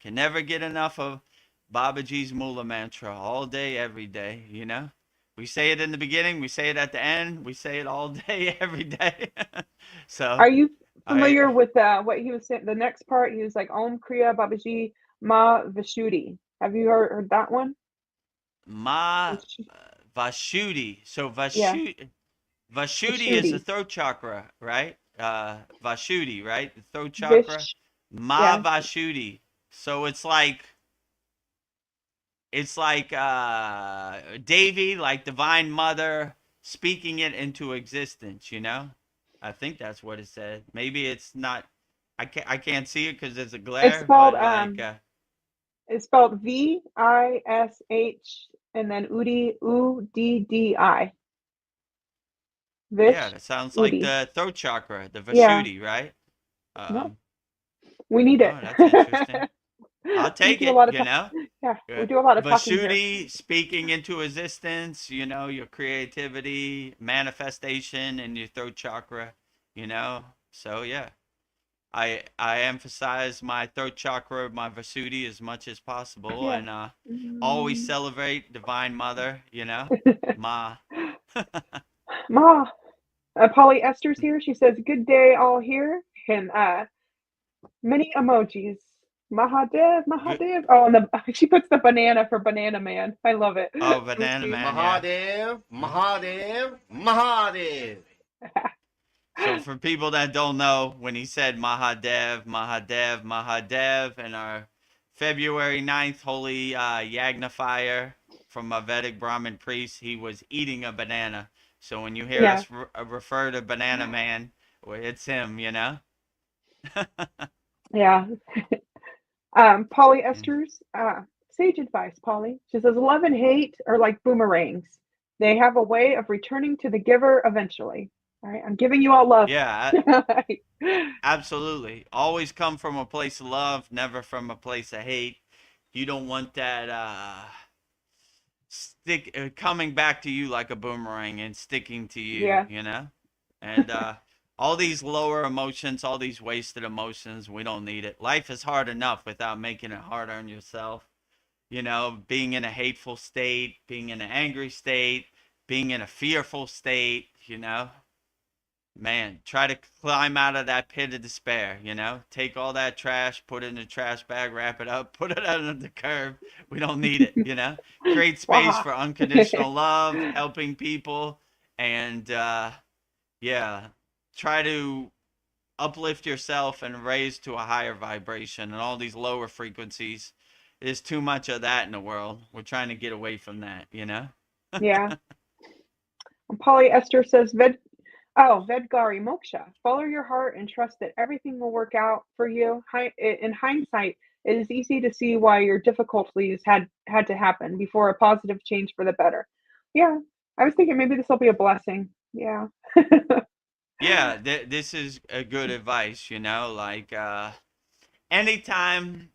Can never get enough of Babaji's Mula mantra all day, every day, you know? We say it in the beginning, we say it at the end, we say it all day, every day. So, Are you I, familiar with what he was saying? The next part, he was like, Om Kriya Babaji Ma Vashuti. Have you heard that one? Ma Vashuti. So, Yeah, Vashuti is the Vashuti. throat chakra, right? Vashuti, right? The throat chakra. Vish, Ma yeah. Vashuti. So it's like Devi, like Divine Mother, speaking it into existence. You know, I think that's what it said. Maybe it's not. I can't see it because there's a It's glare. spelled But like, Vish and then Uddi. yeah, Vish that sounds like Udi. the throat chakra, the Yeah. Vashuti, right? No, Um, we need it. oh, that's interesting. I'll We take do a it. lot of You know. yeah, we do a lot of talking here. Vashuti, speaking into existence, you know, your creativity, manifestation, and your throat chakra, you know. So yeah, I emphasize my throat chakra, my Vashuti as much as possible, Yeah. and always Mm. celebrate Divine Mother, you know, Ma. Ma, Polly Esther's here. She says, "Good day, all here," and many emojis. Mahadev, Good. Mahadev. Oh, and she puts the banana for Banana Man. I love it. Oh, So Banana cute. Man, yeah. Mahadev, Mahadev, Mahadev. So for people that don't know, when he said Mahadev, Mahadev, Mahadev, in our February 9th holy Yagna fire from a Vedic Brahmin priest, he was eating a banana. So when you hear Yeah, us refer to Banana Man, well, it's him, you know? yeah. Polly Esther's sage advice, Polly. She says, "Love and hate are like boomerangs. They have a way of returning to the giver eventually." All right, I'm giving you all love. Yeah, absolutely. Always come from a place of love, never from a place of hate. You don't want that stick coming back to you like a boomerang and sticking to you, Yeah. you know? And all these lower emotions, all these wasted emotions, we don't need it. Life is hard enough without making it harder on yourself. You know, being in a hateful state, being in an angry state, being in a fearful state, you know? Man, try to climb out of that pit of despair, you know? Take all that trash, put it in a trash bag, wrap it up, put it under the curb. We don't need it, you know? Create space Wow. for unconditional love, helping people, and yeah, try to uplift yourself and raise to a higher vibration. And all these lower frequencies, there's too much of that in the world. We're trying to get away from that, you know? Yeah. Polyester says, Vedgari Moksha, follow your heart and trust that everything will work out for you. In hindsight, it is easy to see why your difficulties had to happen before a positive change for the better. Yeah, I was thinking maybe this will be a blessing. Yeah. Yeah, this is a good advice, you know, like anytime,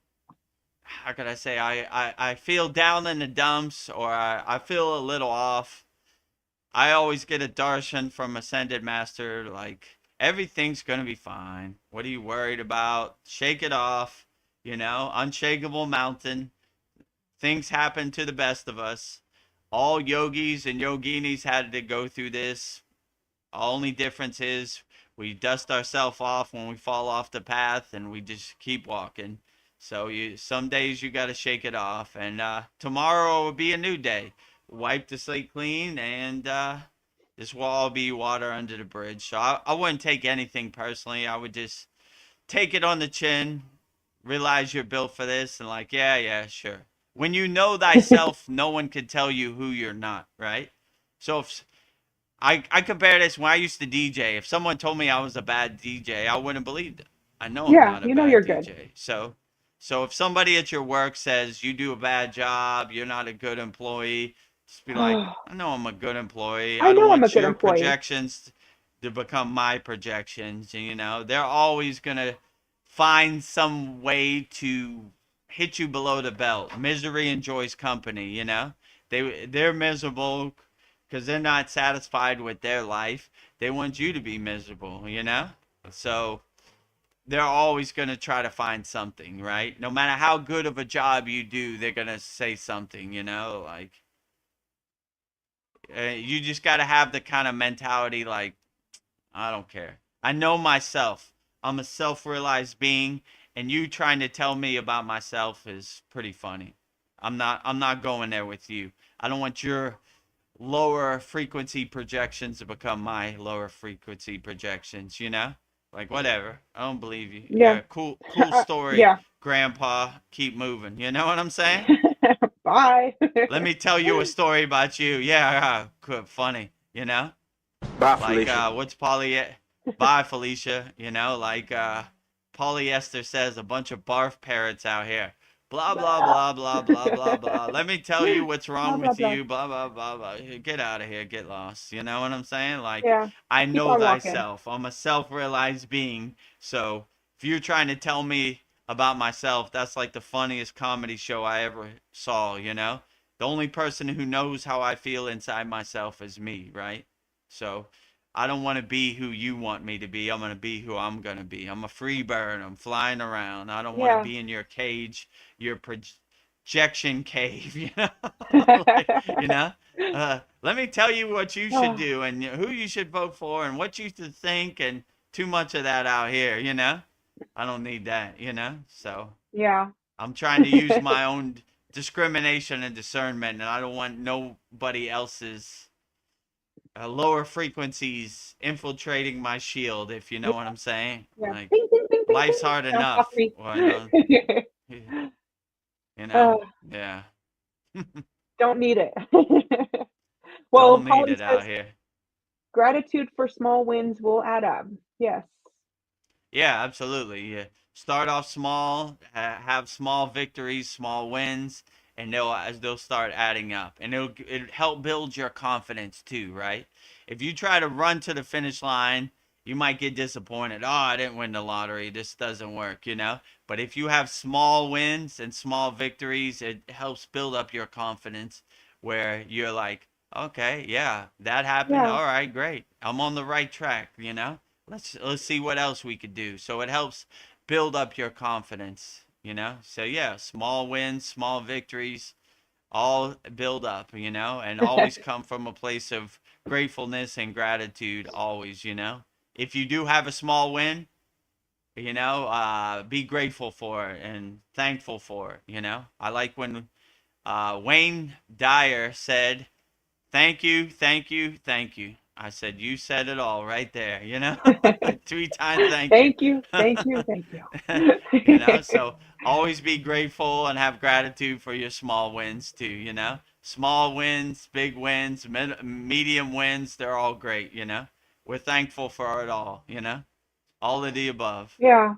how could I say, I feel down in the dumps or I feel a little off, I always get a darshan from Ascended Master, like, everything's going to be fine. What are you worried about? Shake it off, you know, unshakable mountain. Things happen to the best of us. All yogis and yoginis had to go through this. Only difference is we dust ourselves off when we fall off the path and we just keep walking. So some days you got to shake it off, and tomorrow will be a new day. Wipe the slate clean, and this will all be water under the bridge. So I wouldn't take anything personally. I would just take it on the chin, realize you're built for this, and like, yeah, sure. When you know thyself, no one can tell you who you're not, right? So if I compare this when I used to DJ. If someone told me I was a bad DJ, I wouldn't believe it. I know I'm Yeah, not a you know bad you're good. DJ. So if somebody at your work says you do a bad job, you're not a good employee, just be like, I know I'm a good employee. I I don't know I'm a want good your employee. projections to become my projections. And, you know, they're always gonna find some way to hit you below the belt. Misery enjoys company. You know, they're miserable because they're not satisfied with their life. They want you to be miserable, you know? So they're always going to try to find something, right? No matter how good of a job you do, they're going to say something, you know? Like, you just got to have the kind of mentality like, I don't care. I know myself. I'm a self realized being, and you trying to tell me about myself is pretty funny. I'm not going there with you. I don't want your lower frequency projections to become my lower frequency projections, you know? Like, whatever. I don't believe you. Yeah. Yeah, cool story, Yeah. grandpa. Keep moving. You know what I'm saying? Bye. Let me tell you a story about you. Yeah, funny, you know? Bye, Like, Felicia. what's bye, Felicia, you know? Like, polyester says a bunch of barf parrots out here. Blah, blah, blah, blah, blah, blah, blah. Let me tell you what's Blah wrong blah with blah. you. Blah, blah, blah, blah. Get out of here. Get lost. You know what I'm saying? Like, Yeah. I Keep know on walking. thyself. I'm a self realized being. So if you're trying to tell me about myself, that's like the funniest comedy show I ever saw, you know? The only person who knows how I feel inside myself is me, right? So I don't want to be who you want me to be. I'm going to be who I'm going to be. I'm a free bird. I'm flying around. I don't want to Yeah. be in your cage, your projection cave, you know? Like, you know? Let me tell you what you should Oh, do and who you should vote for and what you should think and too much of that out here, you know? I don't need that, you know? So yeah. I'm trying to use my own discrimination and discernment, and I don't want nobody else's lower frequencies infiltrating my shield, if you know what I'm saying. Yeah. Like, Bing, bing, bing, bing, life's bing. hard No, enough. coffee. Why don't, you know? uh, Yeah. don't need it. Don't Well, need Polly it out says here. gratitude for small wins will add up. Yes. Yeah, absolutely. Yeah. Start off small, have small victories, small wins, and they'll start adding up, and it'll help build your confidence too, right? If you try to run to the finish line, you might get disappointed. Oh, I didn't win the lottery. This doesn't work, you know? But if you have small wins and small victories, it helps build up your confidence where you're like, okay, yeah, that happened. Yeah. All right, great. I'm on the right track, you know? Let's see what else we could do. So it helps build up your confidence, you know? So yeah, small wins, small victories, all build up, you know, and always come from a place of gratefulness and gratitude always, you know. If you do have a small win, you know, be grateful for it and thankful for it, you know. I like when Wayne Dyer said, thank you, thank you, thank you. I said, you said it all right there, you know. 3 times thank you. Thank you, thank you, thank You know, you. so always be grateful and have gratitude for your small wins too, you know. Small wins, big wins, medium wins, they're all great, you know. We're thankful for it all, you know. All of the above. Yeah.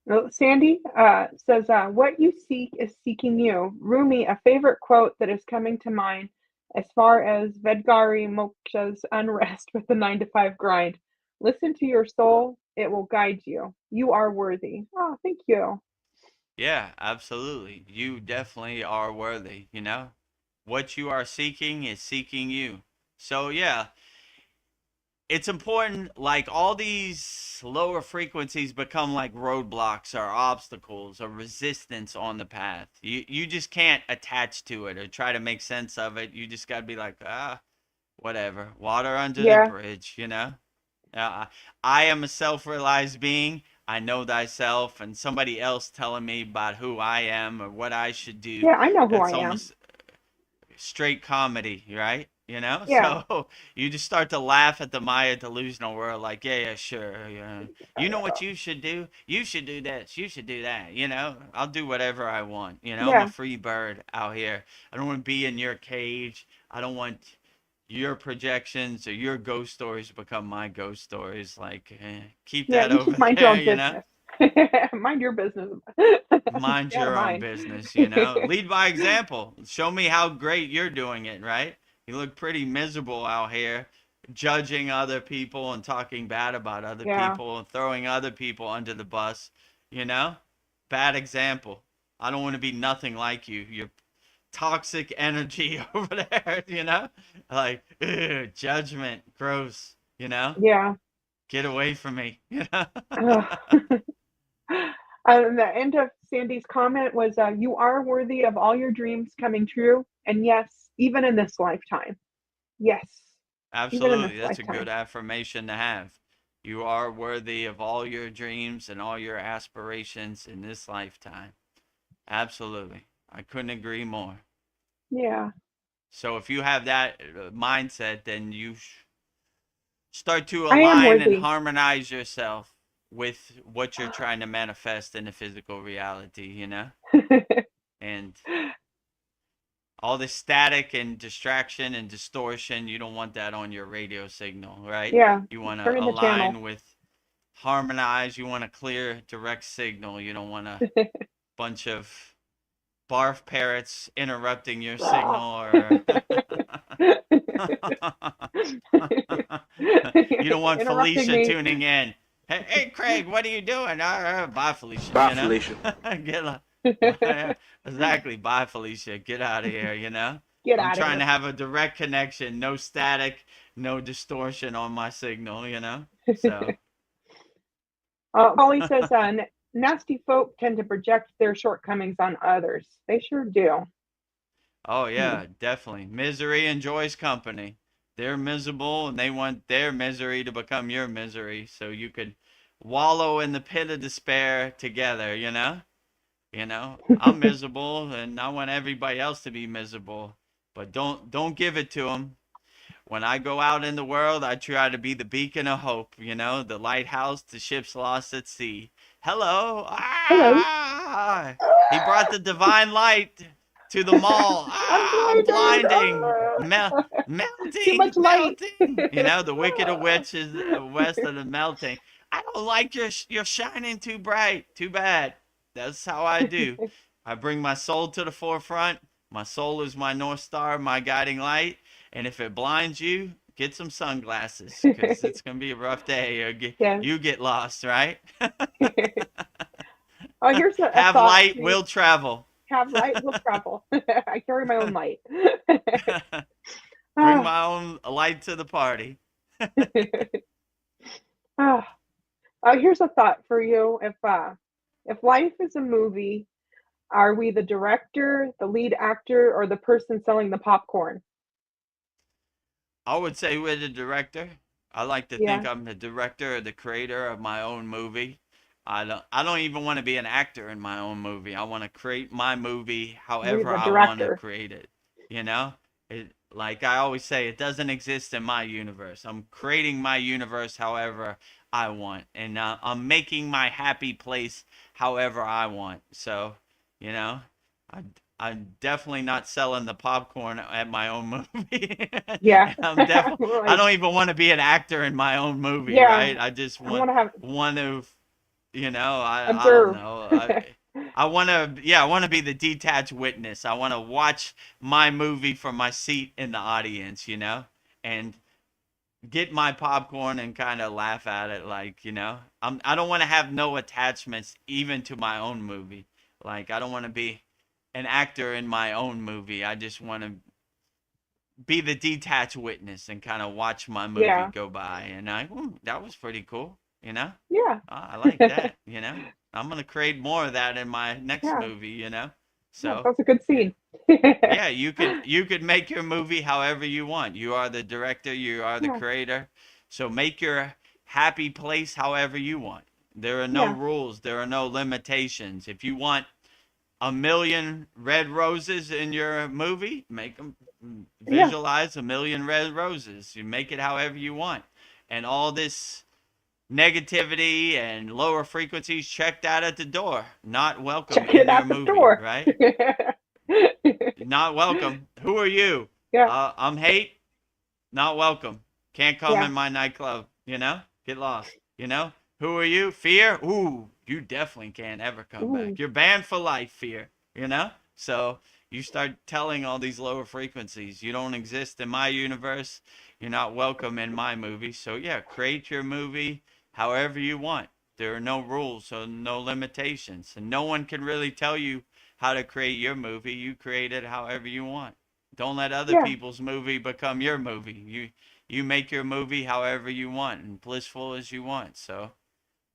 Well, Sandy says, what you seek is seeking you. Rumi, a favorite quote that is coming to mind as far as Vedgari Moksha's unrest with the 9 to 5 grind. Listen to your soul, it will guide you. You are worthy. Oh, thank you. Yeah, absolutely. You definitely are worthy, you know. What you are seeking is seeking you. So, yeah, it's important, like all these lower frequencies become like roadblocks or obstacles or resistance on the path. You just can't attach to it or try to make sense of it. You just got to be like, whatever, water under the Yeah, bridge, you know. I am a self-realized being. I know thyself, and somebody else telling me about who I am or what I should do. yeah, I know who I That's am. almost straight comedy, right? You know, Yeah, so you just start to laugh at the Maya delusional world, like, yeah, yeah, sure, yeah. You know what you should do? You should do this. You should do that. You know, I'll do whatever I want. You know, I'm a yeah, free bird out here. I don't want to be in your cage. I don't want your projections or your ghost stories to become my ghost stories. Like, keep yeah. that You just over mind your there. own You know, business. Mind your business. mind Stay out of your own mine. business, you know. Lead by example. Show me how great you're doing it, right? You look pretty miserable out here judging other people and talking bad about other Yeah, people and throwing other people under the bus, you know? Bad example. I don't want to be nothing like you. You're toxic energy over there, you know? Like, ugh, judgment, gross, you know? yeah. Get away from me, you know? Ugh. The end of Sandy's comment was, you are worthy of all your dreams coming true. And yes, even in this lifetime. Yes, even in this Absolutely. That's a good lifetime. affirmation to have. You are worthy of all your dreams and all your aspirations in this lifetime. Absolutely. I couldn't agree more. Yeah, So if you have that mindset, then you start to I am align and worthy. harmonize yourself with what you're trying to manifest in the physical reality, you know? And all the static and distraction and distortion, you don't want that on your radio signal, right? Yeah, You want to turning the channel. align with harmonize, you want a clear direct signal. You don't want a bunch of barf parrots interrupting your signal or you don't want Interrupting Felicia me. tuning in. Hey, Craig, what are you doing? Bye, Felicia. Bye, You know, Felicia. get exactly. Bye, Felicia. Get out of here. You know, Get I'm out of trying to here. have a direct connection, no static, no distortion on my signal. You know, so Polly says, nasty folk tend to project their shortcomings on others. They sure do. oh Hmm. yeah, definitely. Misery enjoys company. They're miserable and they want their misery to become your misery, so you could wallow in the pit of despair together. You know. You know, I'm miserable and I want everybody else to be miserable, but don't give it to them. When I go out in the world, I try to be the beacon of hope, you know, the lighthouse to ships lost at sea. Hello. Hello. Ah! He brought the divine light to the mall. I'm Ah, blinded. blinding. Too Melting, much light. melting. You know, the wicked witch is west of the melting. I don't like your shining too bright. Too bad. That's how I do. I bring my soul to the forefront. My soul is my North Star, my guiding light. And if it blinds you, get some sunglasses because it's going to be a rough day or Yes. you get lost, right? Oh, here's a Have thought light, too. will travel. Have light, will travel. I carry my own light. Bring Ah, my own light to the party. ah. Here's a thought for you. If life is a movie, are we the director, the lead actor, or the person selling the popcorn? I would say we're the director. I like to think Yeah, I'm the director or the creator of my own movie. I don't even want to be an actor in my own movie. I want to create my movie we're however the I want to director. create it. You know? Like I always say, it doesn't exist in my universe. I'm creating my universe however I want. And I'm making my happy place however I want. So, you know, I, I'm definitely not selling the popcorn at my own movie. Yeah. I Like, don't even want to be an actor in my own movie, yeah, right? I just I want to have want to, I don't observe. know. I want to, yeah, I want to be the detached witness. I want to watch my movie from my seat in the audience, and get my popcorn and kind of laugh at it, like, I don't want to have no attachments even to my own movie. Like, I don't want to be an actor in my own movie. I just want to be the detached witness and kind of watch my movie Yeah, go by. And that was pretty cool, you know? yeah, I like that. I'm gonna create more of that in my next yeah, movie. yeah. So That's a good yeah, scene. yeah, you could make your movie however you want. You are the director, you are the Yeah, creator. So make your happy place however you want. There are no yeah, rules, there are no limitations. If you want a million red roses in your movie, make them yeah, visualize a million red roses. You make it however you want. And all this negativity and lower frequencies, check that at the door. Not welcome check in it your out the movie, door. right? Not welcome. Who are you? Yeah, I'm hate. Not welcome. Can't come yeah, in my nightclub. Get lost. Who are you? Fear? Ooh, you definitely can't ever come back. ooh, You're banned for life, fear. So you start telling all these lower frequencies, you don't exist in my universe. You're not welcome in my movie. So yeah, create your movie however you want. There are no rules, so no limitations. And no one can really tell you how to create your movie. You create it however you want. Don't let other yeah, people's movie become your movie. You make your movie however you want and blissful as you want. So,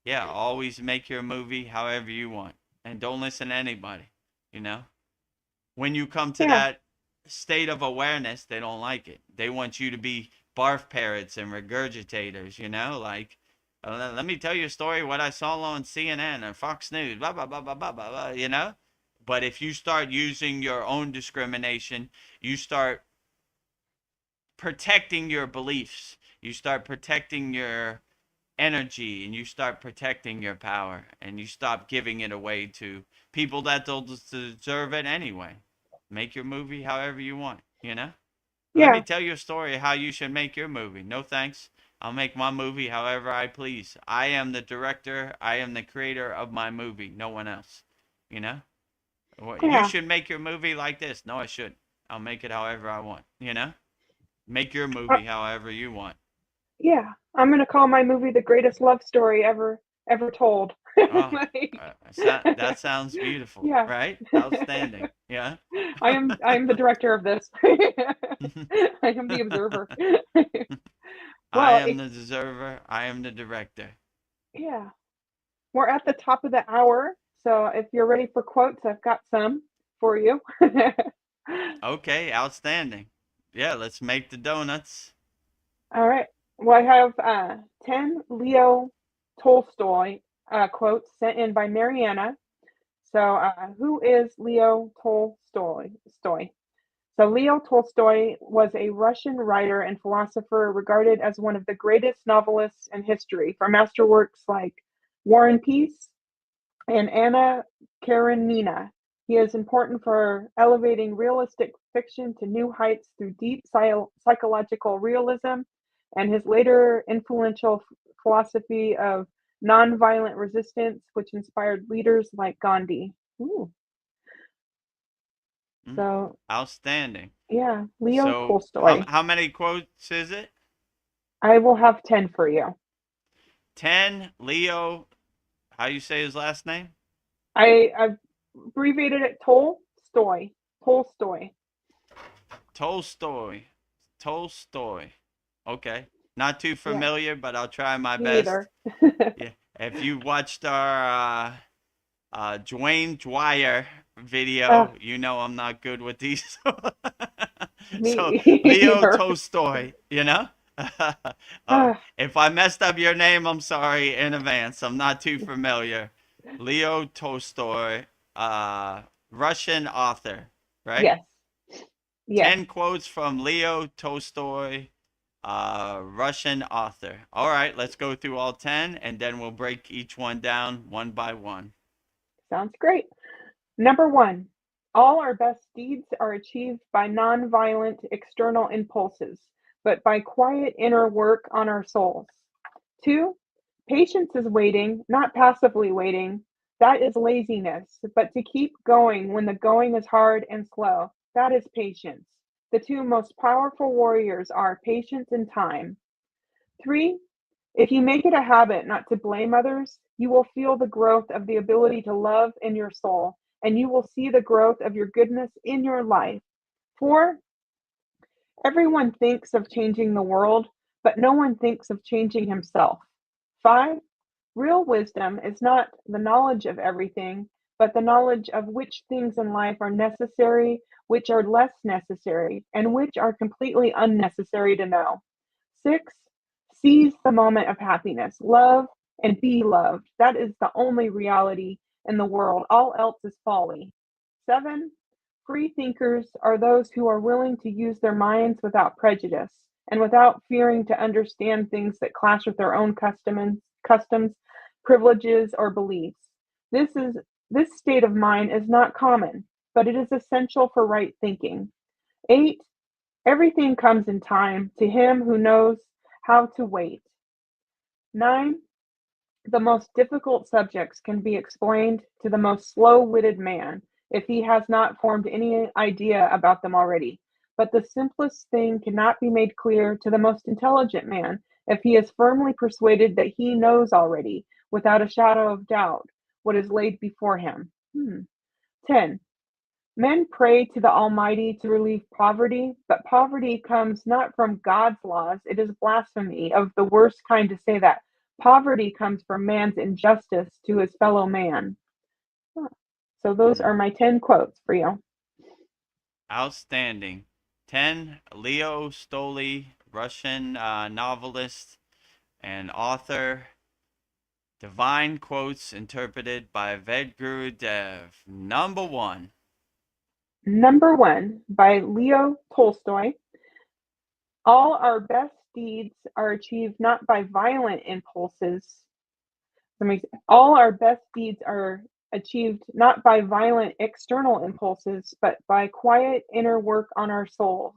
yeah, always make your movie however you want and don't listen to anybody, you know? When you come to yeah, that state of awareness, they don't like it. They want you to be barf parrots and regurgitators. Like, let me tell you a story what I saw on CNN and Fox News, blah, blah, blah, blah, blah, blah, blah. But if you start using your own discrimination, you start protecting your beliefs, you start protecting your energy, and you start protecting your power, and you stop giving it away to people that don't deserve it anyway. Make your movie however you want. Let me yeah, tell you a story of how you should make your movie. No thanks. I'll make my movie however I please. I am the director, I am the creator of my movie, no one else. You know? You yeah, should make your movie like this. No, I shouldn't. I'll make it however I want. Make your uh, movie however you want. yeah. I'm gonna call my movie the greatest love story ever told. Oh, Like, that sounds beautiful, yeah. right? Outstanding. Yeah. I am the director of this. I am the observer. I Well, am the deserver. I am the director. yeah, we're at the top of the hour, so if you're ready for quotes, I've got some for you. Okay, outstanding. Yeah, let's make the donuts. All right. Well, I have 10 Leo Tolstoy quotes sent in by Mariana. So, who is Leo Tolstoy? So, Leo Tolstoy was a Russian writer and philosopher regarded as one of the greatest novelists in history for masterworks like War and Peace and Anna Karenina. He is important for elevating realistic fiction to new heights through deep psychological realism and his later influential philosophy of nonviolent resistance, which inspired leaders like Gandhi. Ooh. So, Outstanding. yeah, Leo So Tolstoy. how many quotes is it? I will have 10 for you. 10. Leo, how you say his last name? I abbreviated it Tolstoy. Tolstoy. Tolstoy. Tolstoy. Okay. Not too Yeah, familiar, but I'll try my me best. either. Yeah. If you watched our Dwayne Dwyer uh, video, you know I'm not good with these. So me Leo either. Tolstoy, you know? Uh, If I messed up your name, I'm sorry in advance. I'm not too familiar. Leo Tolstoy, Russian author, right? yes, yes. 10 quotes from Leo Tolstoy, Russian author. All right, let's go through all 10 and then we'll break each one down one by one. Sounds great. Number one, all our best deeds are achieved by nonviolent external impulses, but by quiet inner work on our souls. Two, patience is waiting, not passively waiting. That is laziness, but to keep going when the going is hard and slow, that is patience. The two most powerful warriors are patience and time. Three, if you make it a habit not to blame others, you will feel the growth of the ability to love in your soul, and you will see the growth of your goodness in your life. Four, everyone thinks of changing the world, but no one thinks of changing himself. Five, real wisdom is not the knowledge of everything, but the knowledge of which things in life are necessary, which are less necessary, and which are completely unnecessary to know. Six, seize the moment of happiness, love, and be loved. That is the only reality in the world. All else is folly. Seven, free thinkers are those who are willing to use their minds without prejudice and without fearing to understand things that clash with their own customs, privileges, or beliefs. This is this state of mind is not common, but it is essential for right thinking. Eight, everything comes in time to him who knows how to wait. Nine, the most difficult subjects can be explained to the most slow-witted man if he has not formed any idea about them already. But the simplest thing cannot be made clear to the most intelligent man if he is firmly persuaded that he knows already, without a shadow of doubt, what is laid before him. 10. Men pray to the Almighty to relieve poverty, but poverty comes not from God's laws. It is blasphemy of the worst kind to say that. Poverty comes from man's injustice to his fellow man. Huh. So those Hmm. are my 10 quotes for you. Outstanding. 10. Leo Tolstoy, Russian novelist and author. Divine quotes interpreted by Vedagurudev. Number one. Number one, by Leo Tolstoy. All our best deeds are achieved not by violent impulses. All our best deeds are achieved not by violent external impulses, but by quiet inner work on our souls.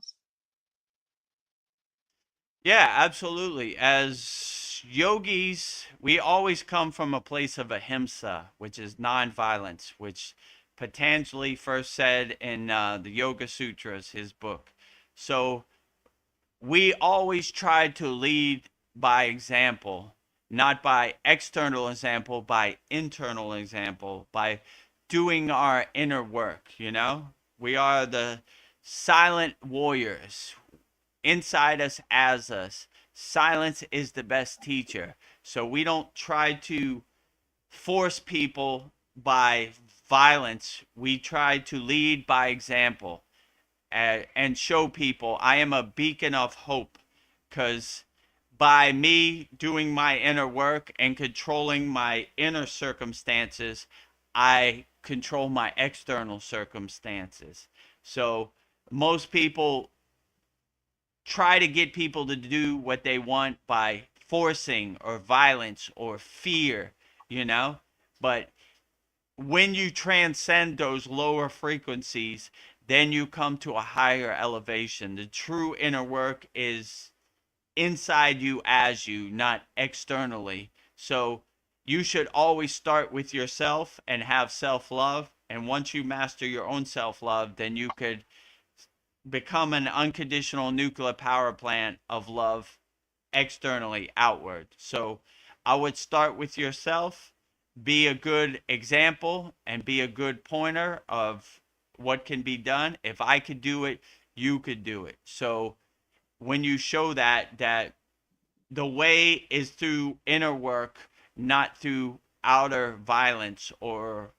Yeah, absolutely. As yogis, we always come from a place of ahimsa, which is nonviolence, which Patanjali first said in the Yoga Sutras, his book. So we always try to lead by example, not by external example, by internal example, by doing our inner work, you know? We are the silent warriors inside us as us. Silence is the best teacher. So we don't try to force people by violence. We try to lead by example and show people I am a beacon of hope because by me doing my inner work and controlling my inner circumstances, I control my external circumstances. So most people try to get people to do what they want by forcing or violence or fear, you know? But when you transcend those lower frequencies, then you come to a higher elevation. The true inner work is inside you as you, not externally. So you should always start with yourself and have self love. And once you master your own self-love, then you could become an unconditional nuclear power plant of love externally outward. So I would start with yourself, be a good example and be a good pointer of what can be done. If I could do it, you could do it. So when you show that the way is through inner work, not through outer violence or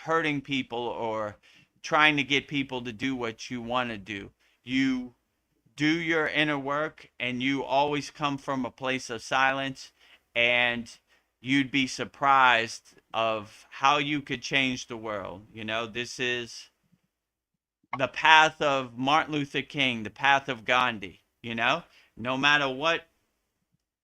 hurting people or trying to get people to do what you want to do. You do your inner work and you always come from a place of silence, and you'd be surprised of how you could change the world. You know, this is the path of Martin Luther King, the path of Gandhi. You know, no matter what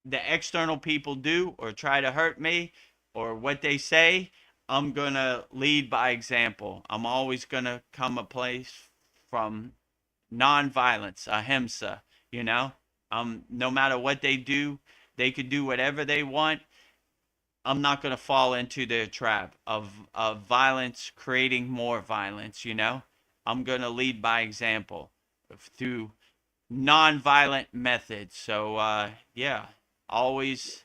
the external people do or try to hurt me or what they say, I'm going to lead by example. I'm always going to come a place from non-violence, ahimsa, you know? No matter what they do, they could do whatever they want. I'm not going to fall into their trap of violence, creating more violence, you know? I'm going to lead by example through non-violent methods. So, yeah, always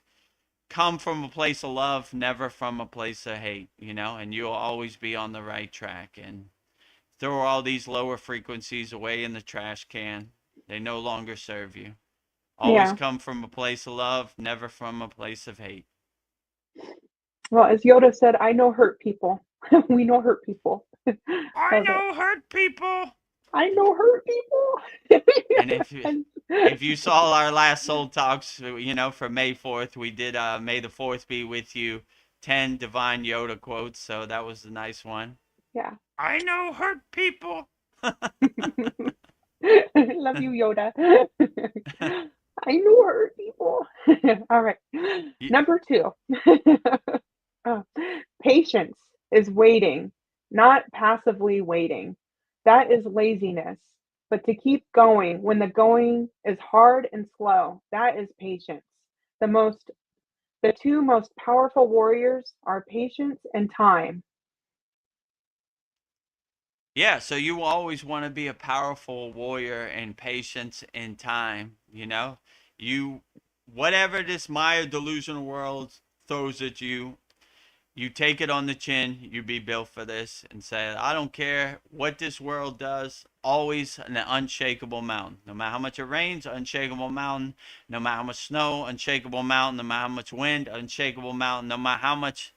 come from a place of love, never from a place of hate, you know, and you'll always be on the right track. And throw all these lower frequencies away in the trash can. They no longer serve you. Always Yeah. come from a place of love, never from a place of hate. Well, as Yoda said, I know hurt people. We know hurt people. I Love it. know hurt people. I know hurt people. And if you saw our last Soul Talks, you know, for May 4th, we did May the 4th be with you, 10 divine Yoda quotes. So that was a nice one. Yeah. I know hurt people. Love you, Yoda. I know hurt people. All right. Number 2. Uh, Patience is waiting, not passively waiting. That is laziness. But to keep going when the going is hard and slow, that is patience. The two most powerful warriors are patience and time. Yeah, so you always want to be a powerful warrior in patience and time, you know? You whatever this Maya delusional world throws at you, you take it on the chin, you be built for this and say, I don't care what this world does, always an unshakable mountain. No matter how much it rains, unshakable mountain. No matter how much snow, unshakable mountain. No matter how much wind, unshakable mountain. No matter how much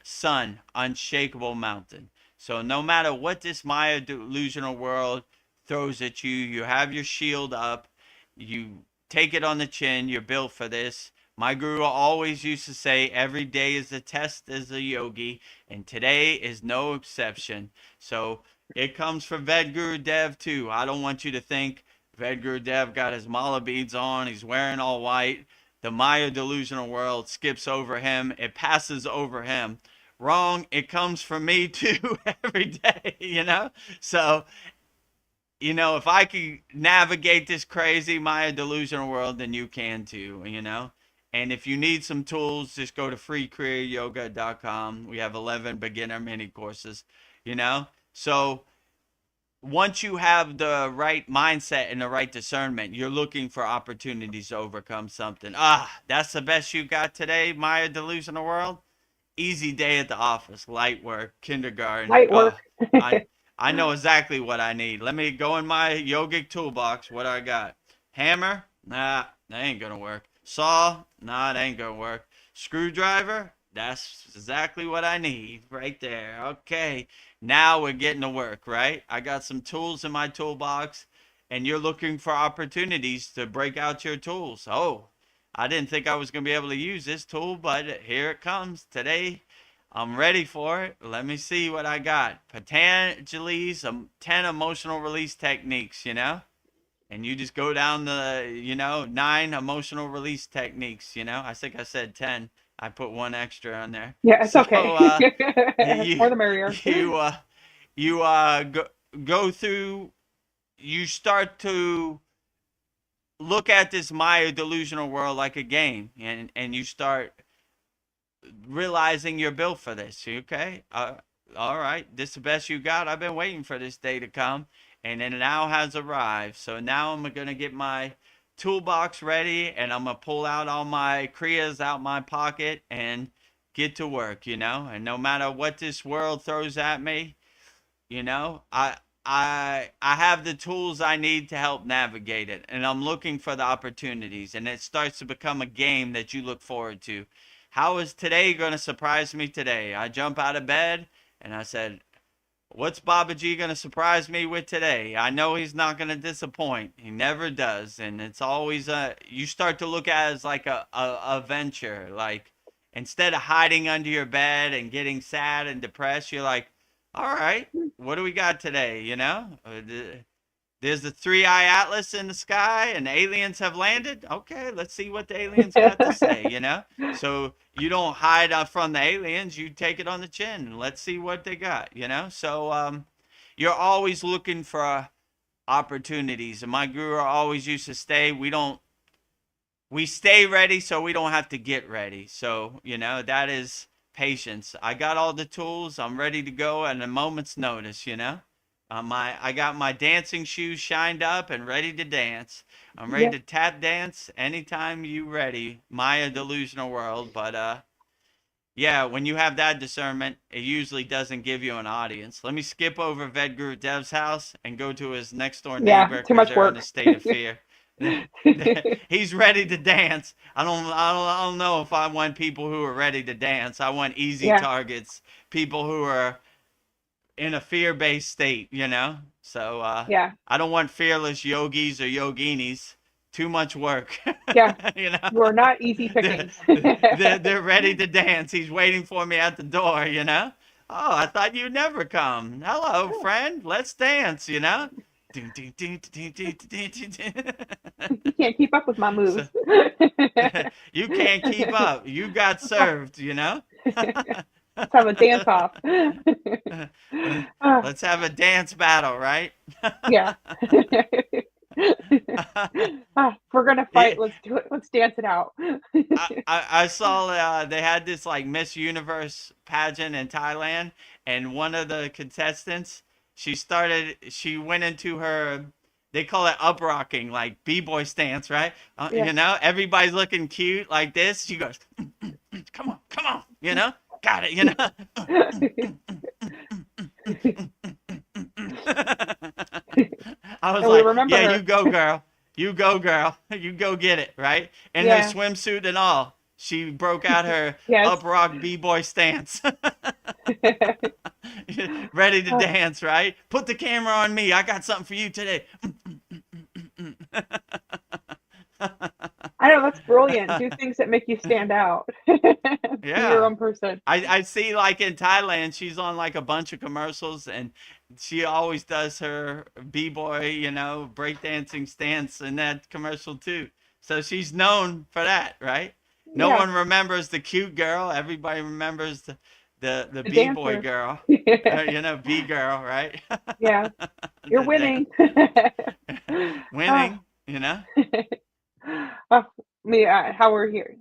sun, unshakable mountain. So no matter what this Maya delusional world throws at you, you have your shield up, you take it on the chin, you're built for this. My guru always used to say, every day is a test as a yogi, and today is no exception. So it comes from Vedagurudev too. I don't want you to think Vedagurudev got his mala beads on, he's wearing all white. The Maya delusional world skips over him, it passes over him. Wrong, it comes from me too every day, you know? So, you know, if I can navigate this crazy Maya delusional world, then you can too, you know? And if you need some tools, just go to kriyayogashop.com. We have 11 beginner mini courses, you know? So once you have the right mindset and the right discernment, you're looking for opportunities to overcome something. That's the best you got today, Maya delusional world? Easy day at the office, light work, kindergarten. Light work. I know exactly what I need. Let me go in my yogic toolbox. What I got? Hammer? Nah, that ain't gonna work. Saw? Nah, that ain't gonna work. Screwdriver? That's exactly what I need right there. Okay, now we're getting to work, right? I got some tools in my toolbox, and you're looking for opportunities to break out your tools. Oh, I didn't think I was going to be able to use this tool, but here it comes today. I'm ready for it. Let me see what I got. Patanjali's 10 emotional release techniques, you know? And you just go down the, 9 emotional release techniques, you know? I think I said 10. I put one extra on there. Yeah, it's So, okay. you, More the merrier. go through, you start to look at this Maya delusional world like a game, and you start realizing you're built for this. Okay, all right, this is the best you got. I've been waiting for this day to come, and it now has arrived. So now I'm gonna get my toolbox ready, and I'm gonna pull out all my kriyas out my pocket and get to work. And no matter what this world throws at me, I have the tools I need to help navigate it, and I'm looking for the opportunities, and it starts to become a game that you look forward to. How is today going to surprise me today? I jump out of bed and I said, what's Baba G going to surprise me with today? I know he's not going to disappoint. He never does. And it's always you start to look at it as like a venture. Like, instead of hiding under your bed and getting sad and depressed, you're like, all right, what do we got today? There's the three-eye atlas in the sky and aliens have landed. Okay, let's see what the aliens got to say. So you don't hide from the aliens, you take it on the chin and let's see what they got. So you're always looking for opportunities. And my guru always used to say, we stay ready so we don't have to get ready. So, that is patience. I got all the tools. I'm ready to go at a moment's notice. I got my dancing shoes shined up and ready to dance. I'm ready to tap dance anytime you ready. Maya delusional world. But yeah, when you have that discernment, it usually doesn't give you an audience. Let me skip over Vedgurudev's house and go to his next door neighbor too because much they're in work. a state of fear. He's ready to dance. I don't know if I want people who are ready to dance. I want easy targets, people who are in a fear-based state, So I don't want fearless yogis or yoginis. Too much work. Yeah. You are not easy pickings. They're ready to dance. He's waiting for me at the door, Oh, I thought you'd never come. Hello, friend. Let's dance, You can't keep up with my moves. You can't keep up. You got served, Let's have a dance off. Let's have a dance battle, right? Yeah. If we're gonna fight, let's do it. Let's dance it out. I saw they had this like Miss Universe pageant in Thailand, and one of the contestants, she went into her, they call it up rocking, like b-boy stance, right? Everybody's looking cute like this. She goes, come on, got it, I was like, yeah, her. You go, girl. You go, girl. You go get it, right? And the swimsuit and all. She broke out her up rock b-boy stance. Ready to dance, right? Put the camera on me. I got something for you today. I know, that's brilliant. Do things that make you stand out. Be your own person. I see, like in Thailand, she's on like a bunch of commercials, and she always does her b-boy, breakdancing stance in that commercial too. So she's known for that, right? No one remembers the cute girl. Everybody remembers the b-boy girl. B girl, right? Yeah. You're winning. Winning, how we're here.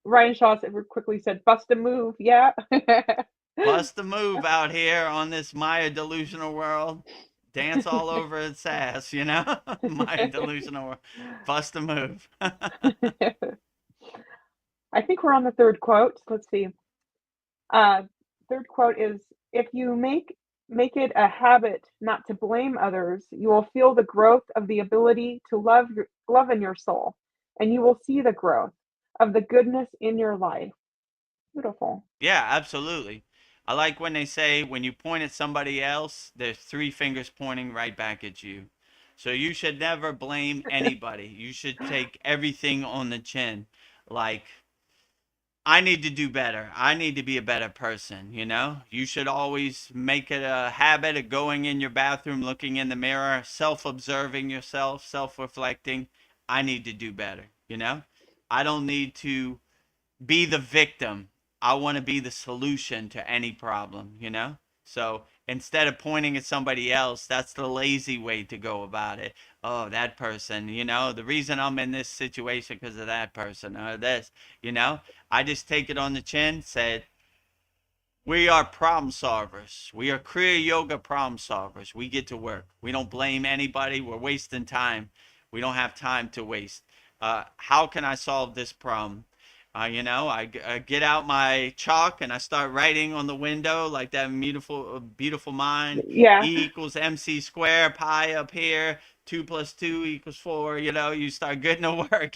Ryan Shaw quickly said, "Bust a move." Yeah. Bust a move out here on this Maya delusional world. Dance all over its ass, Maya delusional world. Bust a move. I think we're on the third quote. Let's see. Third quote is, if you make it a habit not to blame others, you will feel the growth of the ability to love in your soul, and you will see the growth of the goodness in your life. Beautiful. Yeah, absolutely. I like when they say, when you point at somebody else, there's three fingers pointing right back at you. So you should never blame anybody. You should take everything on the chin. Like, I need to do better. I need to be a better person, You should always make it a habit of going in your bathroom, looking in the mirror, self-observing yourself, self-reflecting. I need to do better, I don't need to be the victim. I want to be the solution to any problem, So instead of pointing at somebody else, that's the lazy way to go about it. Oh, that person, the reason I'm in this situation because of that person or this, I just take it on the chin, said, we are problem solvers. We are Kriya Yoga problem solvers. We get to work. We don't blame anybody. We're wasting time. We don't have time to waste. How can I solve this problem? I get out my chalk and I start writing on the window like that beautiful mind. Yeah. E equals MC square, pi up here. 2 plus 2 equals 4. You start getting to work.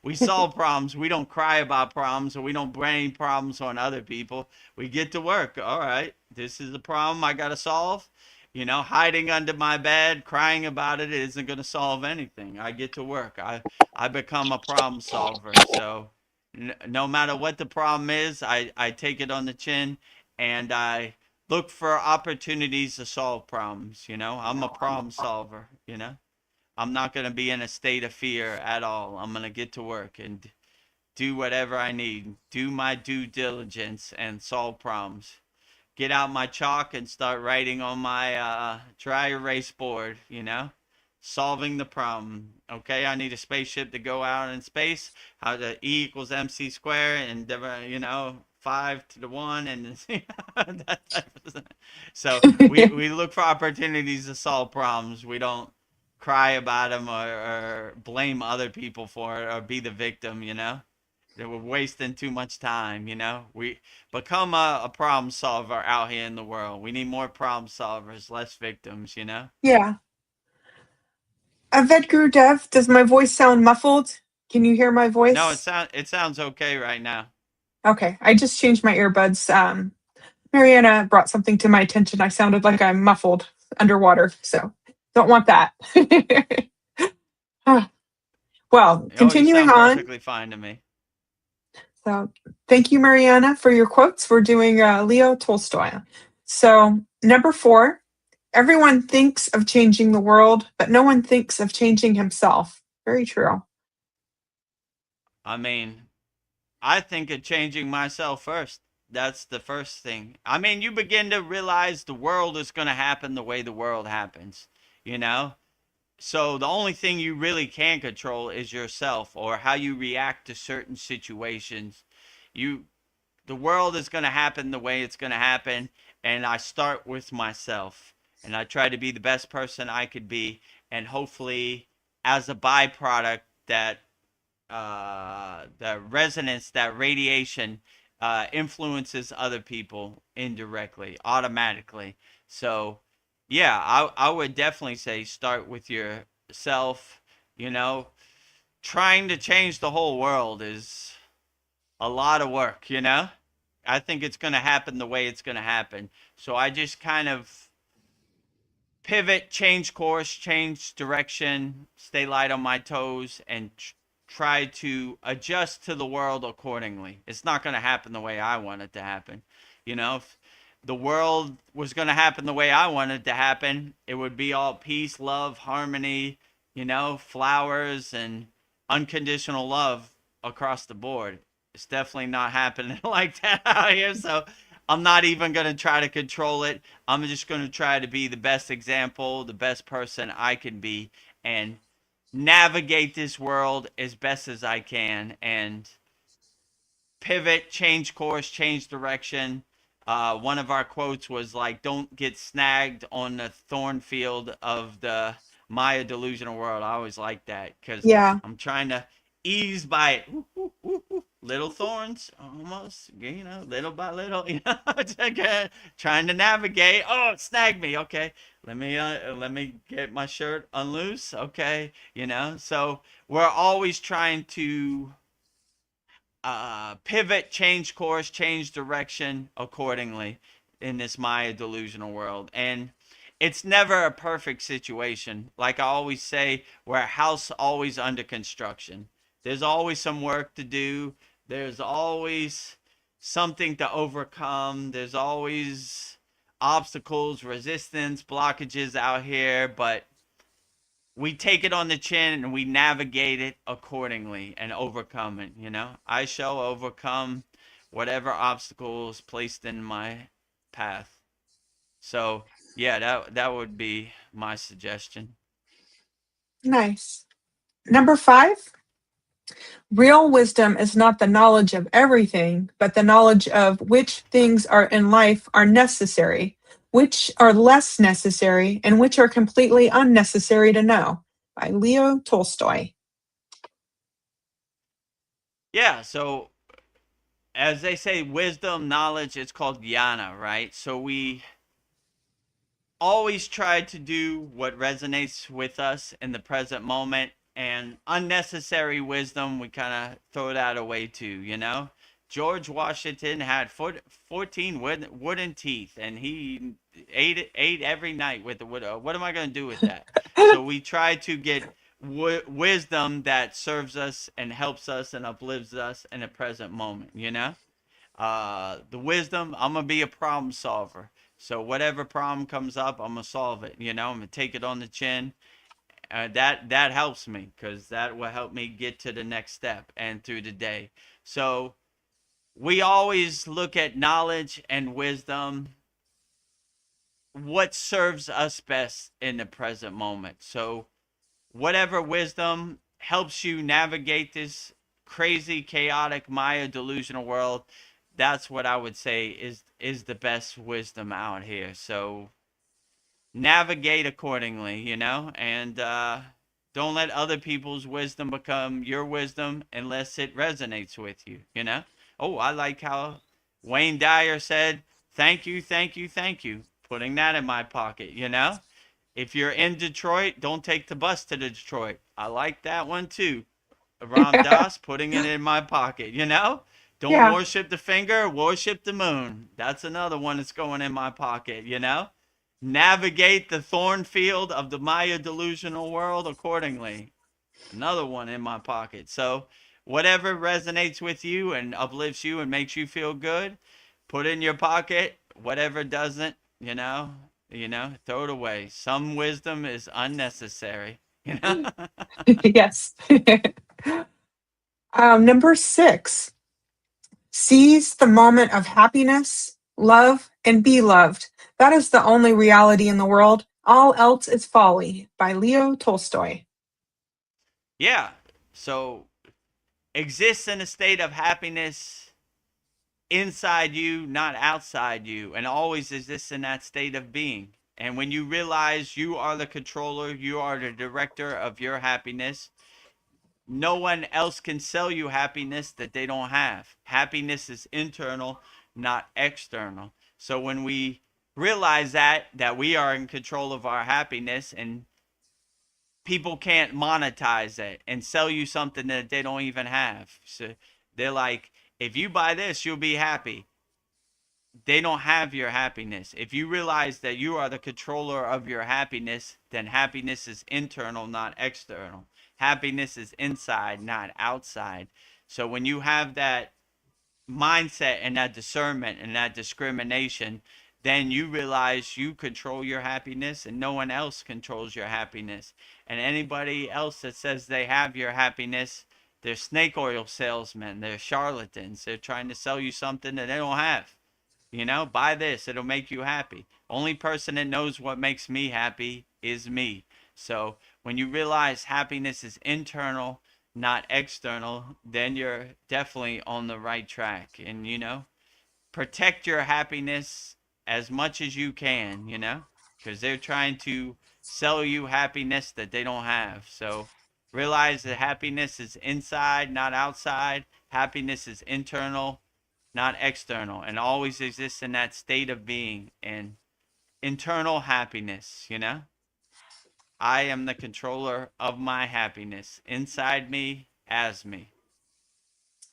We solve problems. We don't cry about problems, or we don't blame problems on other people. We get to work. All right, this is a problem I got to solve. Hiding under my bed, crying about it isn't going to solve anything. I get to work. I become a problem solver. So no matter what the problem is, I take it on the chin and I look for opportunities to solve problems. I'm a problem solver. I'm not going to be in a state of fear at all. I'm going to get to work and do whatever I need, do my due diligence and solve problems. Get out my chalk and start writing on my dry erase board, solving the problem. Okay, I need a spaceship to go out in space. How the E equals MC square and, 5 to the 1 and so we look for opportunities to solve problems. We don't cry about them or blame other people for it or be the victim, That we're wasting too much time, We become a problem solver out here in the world. We need more problem solvers, less victims, Yeah. Vedagurudev, does my voice sound muffled? Can you hear my No, voice? it sounds okay right now. Okay, I just changed my earbuds. Mariana brought something to my attention. I sounded like I'm muffled underwater, so don't want that. Ah, well, Oh, you continuing sound on. perfectly fine to me. So, thank you, Mariana, for your quotes. We're doing Leo Tolstoy. So, number 4, everyone thinks of changing the world, but no one thinks of changing himself. Very true. I mean, I think of changing myself first. That's the first thing. I mean, you begin to realize the world is going to happen the way the world happens, you know? So the only thing you really can control is yourself or how you react to certain situations. You the world is going to happen the way it's going to happen, and I start with myself and I try to be the best person I could be, and hopefully as a byproduct that the resonance, that radiation influences other people indirectly, automatically. So, yeah, I would definitely say start with yourself. You know, trying to change the whole world is a lot of work, I think it's going to happen the way it's going to happen. So I just kind of pivot, change course, change direction, stay light on my toes, and try to adjust to the world accordingly. It's not going to happen the way I want it to happen. If the world was going to happen the way I wanted it to happen, it would be all peace, love, harmony, flowers and unconditional love across the board. It's definitely not happening like that out here. So I'm not even going to try to control it. I'm just going to try to be the best example, the best person I can be, and navigate this world as best as I can and pivot, change course, change direction. One of our quotes was like, don't get snagged on the thorn field of the Maya delusional world. I always like that because Yeah. I'm trying to ease by it. Ooh, ooh, ooh, ooh. Little thorns, almost, little by little, trying to navigate. Oh, it snagged me. Okay, let me get my shirt unloose. Okay, so we're always trying to pivot, change course, change direction accordingly in this Maya delusional world. And it's never a perfect situation. Like I always say, we're a house always under construction. There's always some work to do. There's always something to overcome. There's always obstacles, resistance, blockages out here, but we take it on the chin and we navigate it accordingly and overcome it. I shall overcome whatever obstacles placed in my path. So yeah, that would be my suggestion. Nice. Number 5, real wisdom is not the knowledge of everything, but the knowledge of which things are in life are necessary, which are less necessary, and which are completely unnecessary to know. By Leo Tolstoy. Yeah, so as they say, wisdom, knowledge, it's called jnana, right? So we always try to do what resonates with us in the present moment, and unnecessary wisdom, we kind of throw that away too, you know? George Washington had 14 wooden teeth, and he ate every night with the wood. What am I going to do with that? So we try to get wisdom that serves us and helps us and uplifts us in the present moment, you know? The wisdom, I'm gonna be a problem solver. So whatever problem comes up, I'm gonna solve it. You know, I'm gonna take it on the chin. That helps me because that will help me get to the next step and through the day. So we always look at knowledge and wisdom, what serves us best in the present moment. So whatever wisdom helps you navigate this crazy, chaotic, Maya delusional world, that's what I would say is the best wisdom out here. So navigate accordingly, you know, and don't let other people's wisdom become your wisdom unless it resonates with you, you know. Oh, I like how Wayne Dyer said, "Thank you, thank you, thank you," putting that in my pocket, you know. If you're in Detroit, don't take the bus to Detroit. I like that one too. Ram Dass putting it in my pocket, you know? Don't Yeah. worship the finger, worship the moon. That's another one that's going in my pocket, you know? Navigate the thorn field of the Maya delusional world accordingly. Another one in my pocket. So, whatever resonates with you and uplifts you and makes you feel good, put in your pocket. Whatever doesn't, throw it away. Some wisdom is unnecessary, you know? Yes. Number 6, seize the moment of happiness, love, and be loved. That is the only reality in the world. All else is folly. By Leo Tolstoy. Yeah. So, exist in a state of happiness inside you, not outside you, and always exist in that state of being. And when you realize you are the controller, you are the director of your happiness, no one else can sell you happiness that they don't have. Happiness is internal, not external. So when we realize that we are in control of our happiness, and people can't monetize it and sell you something that they don't even have. So they're like, if you buy this, you'll be happy. They don't have your happiness. If you realize that you are the controller of your happiness, then happiness is internal, not external. Happiness is inside, not outside. So when you have that mindset and that discernment and that discrimination, then you realize you control your happiness and no one else controls your happiness. And anybody else that says they have your happiness, they're snake oil salesmen, they're charlatans, they're trying to sell you something that they don't have. You know, buy this, it'll make you happy. Only person that knows what makes me happy is me. So when you realize happiness is internal, not external, then you're definitely on the right track. And, protect your happiness as much as you can, because they're trying to sell you happiness that they don't have. So realize that happiness is inside, not outside. Happiness is internal, not external, and always exists in that state of being and internal happiness. I am the controller of my happiness inside me as me.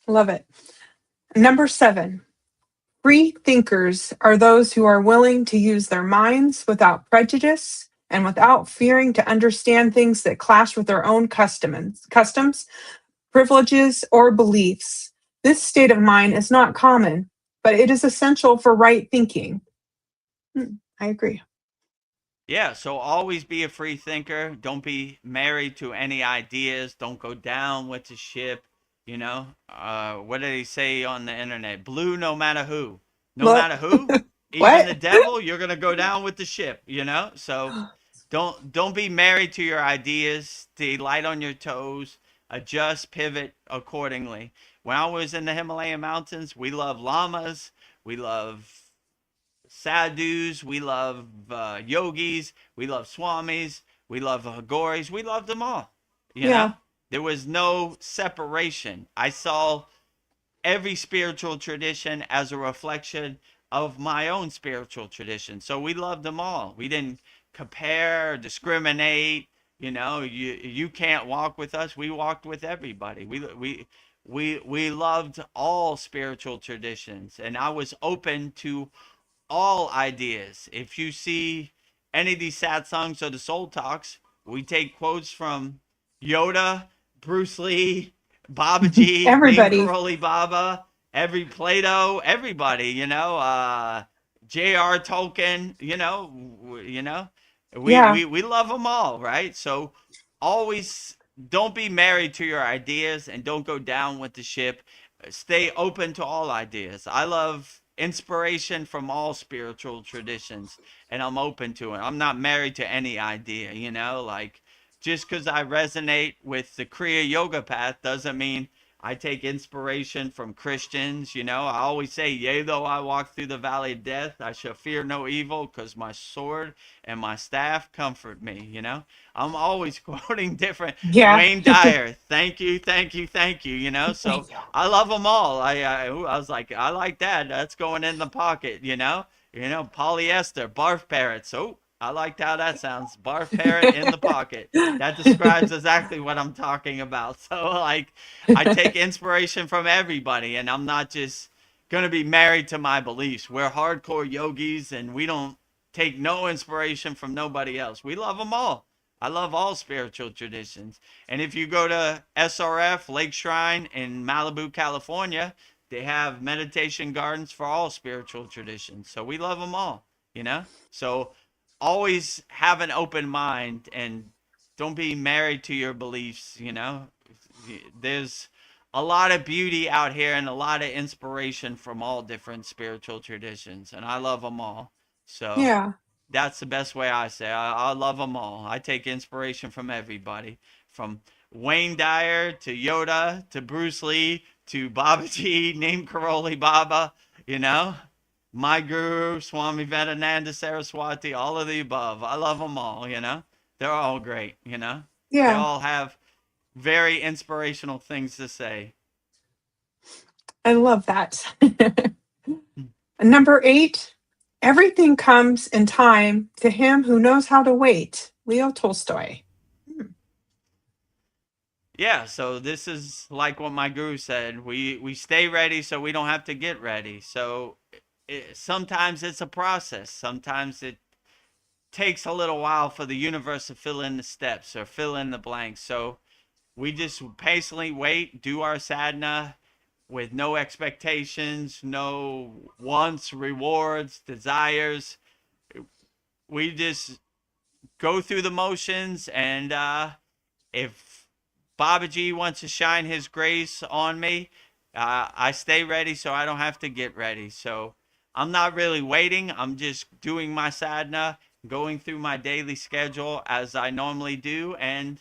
Love it. Number 7, free thinkers are those who are willing to use their minds without prejudice and without fearing to understand things that clash with their own customs, privileges, or beliefs. This state of mind is not common, but it is essential for right thinking. I agree. Yeah, so always be a free thinker. Don't be married to any ideas. Don't go down with the ship. What did he say on the internet? Blue no matter who. No Look, matter who? even the What? devil, you're gonna go down with the ship, you know. So don't be married to your ideas. Stay light on your toes. Adjust, pivot accordingly. When I was in the Himalayan mountains, we love llamas. We love sadhus. We love yogis. We love swamis. We love agoris. We loved them all. You Yeah. know, there was no separation. I saw every spiritual tradition as a reflection of my own spiritual tradition. So we loved them all. We didn't compare, discriminate. You know, you can't walk with us. We walked with everybody. We loved all spiritual traditions, and I was open to all ideas. If you see any of these satsangs or the soul talks, we take quotes from Yoda, Bruce Lee, Babaji, Neem Everybody. Karoli Baba, every Plato, everybody, you know, J.R. Tolkien, you know, Yeah. we love them all, right? So always don't be married to your ideas and don't go down with the ship. Stay open to all ideas. I love inspiration from all spiritual traditions, and I'm open to it. I'm not married to any idea, you know, like just because I resonate with the Kriya yoga path doesn't mean I take inspiration from Christians. You know, I always say, yea, though I walk through the valley of death, I shall fear no evil because my sword and my staff comfort me. You know, I'm always quoting different Yeah. Wayne Dyer. Thank you, thank you, thank you. You know, so Thank you. I love them all. I was like, I like that. That's going in the pocket. You know, polyester, barf parrots. Oh, I liked how that sounds. Barf parrot in the pocket. That describes exactly what I'm talking about. So, like, I take inspiration from everybody, and I'm not just going to be married to my beliefs. We're hardcore yogis, and we don't take no inspiration from nobody else. We love them all. I love all spiritual traditions. And if you go to SRF Lake Shrine in Malibu, California, they have meditation gardens for all spiritual traditions. So we love them all, you know? So always have an open mind and don't be married to your beliefs, you know? There's a lot of beauty out here and a lot of inspiration from all different spiritual traditions, and I love them all. So Yeah. that's the best way I say. I love them all. I take inspiration from everybody, from Wayne Dyer to Yoda to Bruce Lee to Babaji, Neem Karoli Baba, you know, my guru, Swami Vedananda Saraswati, all of the above. I love them all, you know. They're all great, you know. They Yeah. all have very inspirational things to say. I love that. Number 8, everything comes in time to him who knows how to wait. Leo Tolstoy. Yeah, so this is like what my guru said. We stay ready so we don't have to get ready. So sometimes it's a process. Sometimes it takes a little while for the universe to fill in the steps or fill in the blanks. So we just patiently wait, do our sadhana with no expectations, no wants, rewards, desires. We just go through the motions, and if Babaji wants to shine his grace on me, I stay ready so I don't have to get ready. So I'm not really waiting. I'm just doing my sadhana, going through my daily schedule as I normally do, and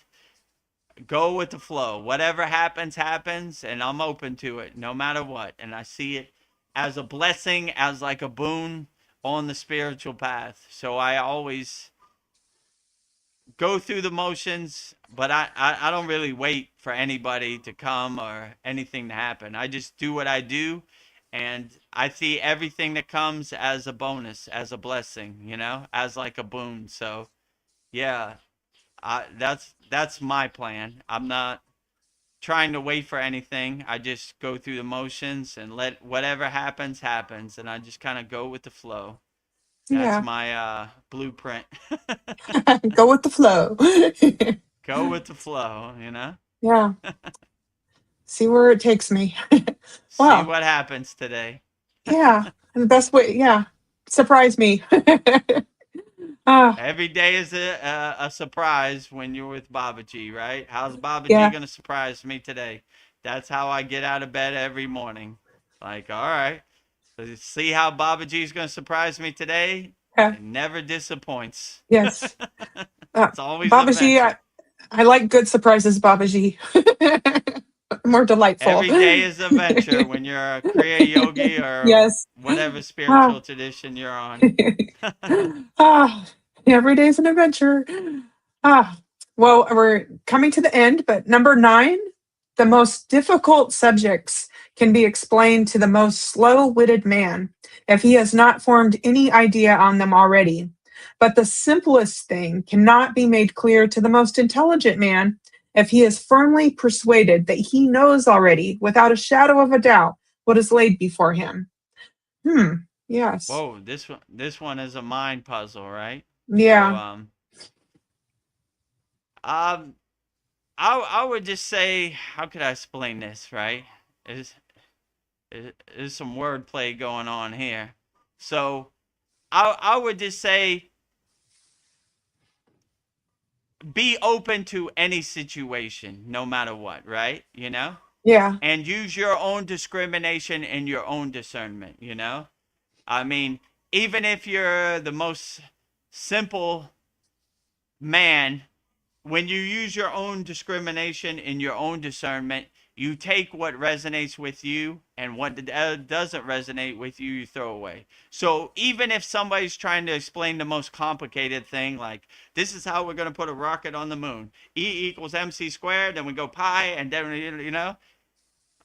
go with the flow. Whatever happens, happens, and I'm open to it no matter what. And I see it as a blessing, as like a boon on the spiritual path. So I always go through the motions, but I don't really wait for anybody to come or anything to happen. I just do what I do, and I see everything that comes as a bonus, as a blessing, you know, as like a boon. So yeah, that's my plan. I'm not trying to wait for anything. I just go through the motions and let whatever happens happens, and I just kind of go with the flow. That's Yeah. my blueprint. Go with the flow. Go with the flow, you know? Yeah. See where it takes me. See Wow. what happens today. Yeah. And the best way, yeah. Surprise me. Ah, Every day is a surprise when you're with Babaji, right? How's Babaji yeah. going to surprise me today? That's how I get out of bed every morning. Like, all right, So see how Babaji's going to surprise me today? Yeah. It never disappoints. Yes. It's always Babaji, adventure. I like good surprises, Babaji. More delightful. Every day is an adventure when you're a Kriya yogi or Yes. whatever Ah. spiritual tradition you're on. Every day is an adventure. Well, we're coming to the end, but number 9, the most difficult subjects can be explained to the most slow-witted man if he has not formed any idea on them already. But the simplest thing cannot be made clear to the most intelligent man if he is firmly persuaded that he knows already, without a shadow of a doubt, what is laid before him. Yes. Whoa, this one is a mind puzzle, right? Yeah. So, I would just say, how could I explain this, right? There's some wordplay going on here. So, I would just say, be open to any situation, no matter what, right? You know? Yeah. And use your own discrimination and your own discernment, you know? I mean, even if you're the most simple man, when you use your own discrimination and your own discernment, you take what resonates with you, and what doesn't resonate with you, you throw away. So even if somebody's trying to explain the most complicated thing, like this is how we're going to put a rocket on the moon, E equals mc squared, then we go pi, and then, you know,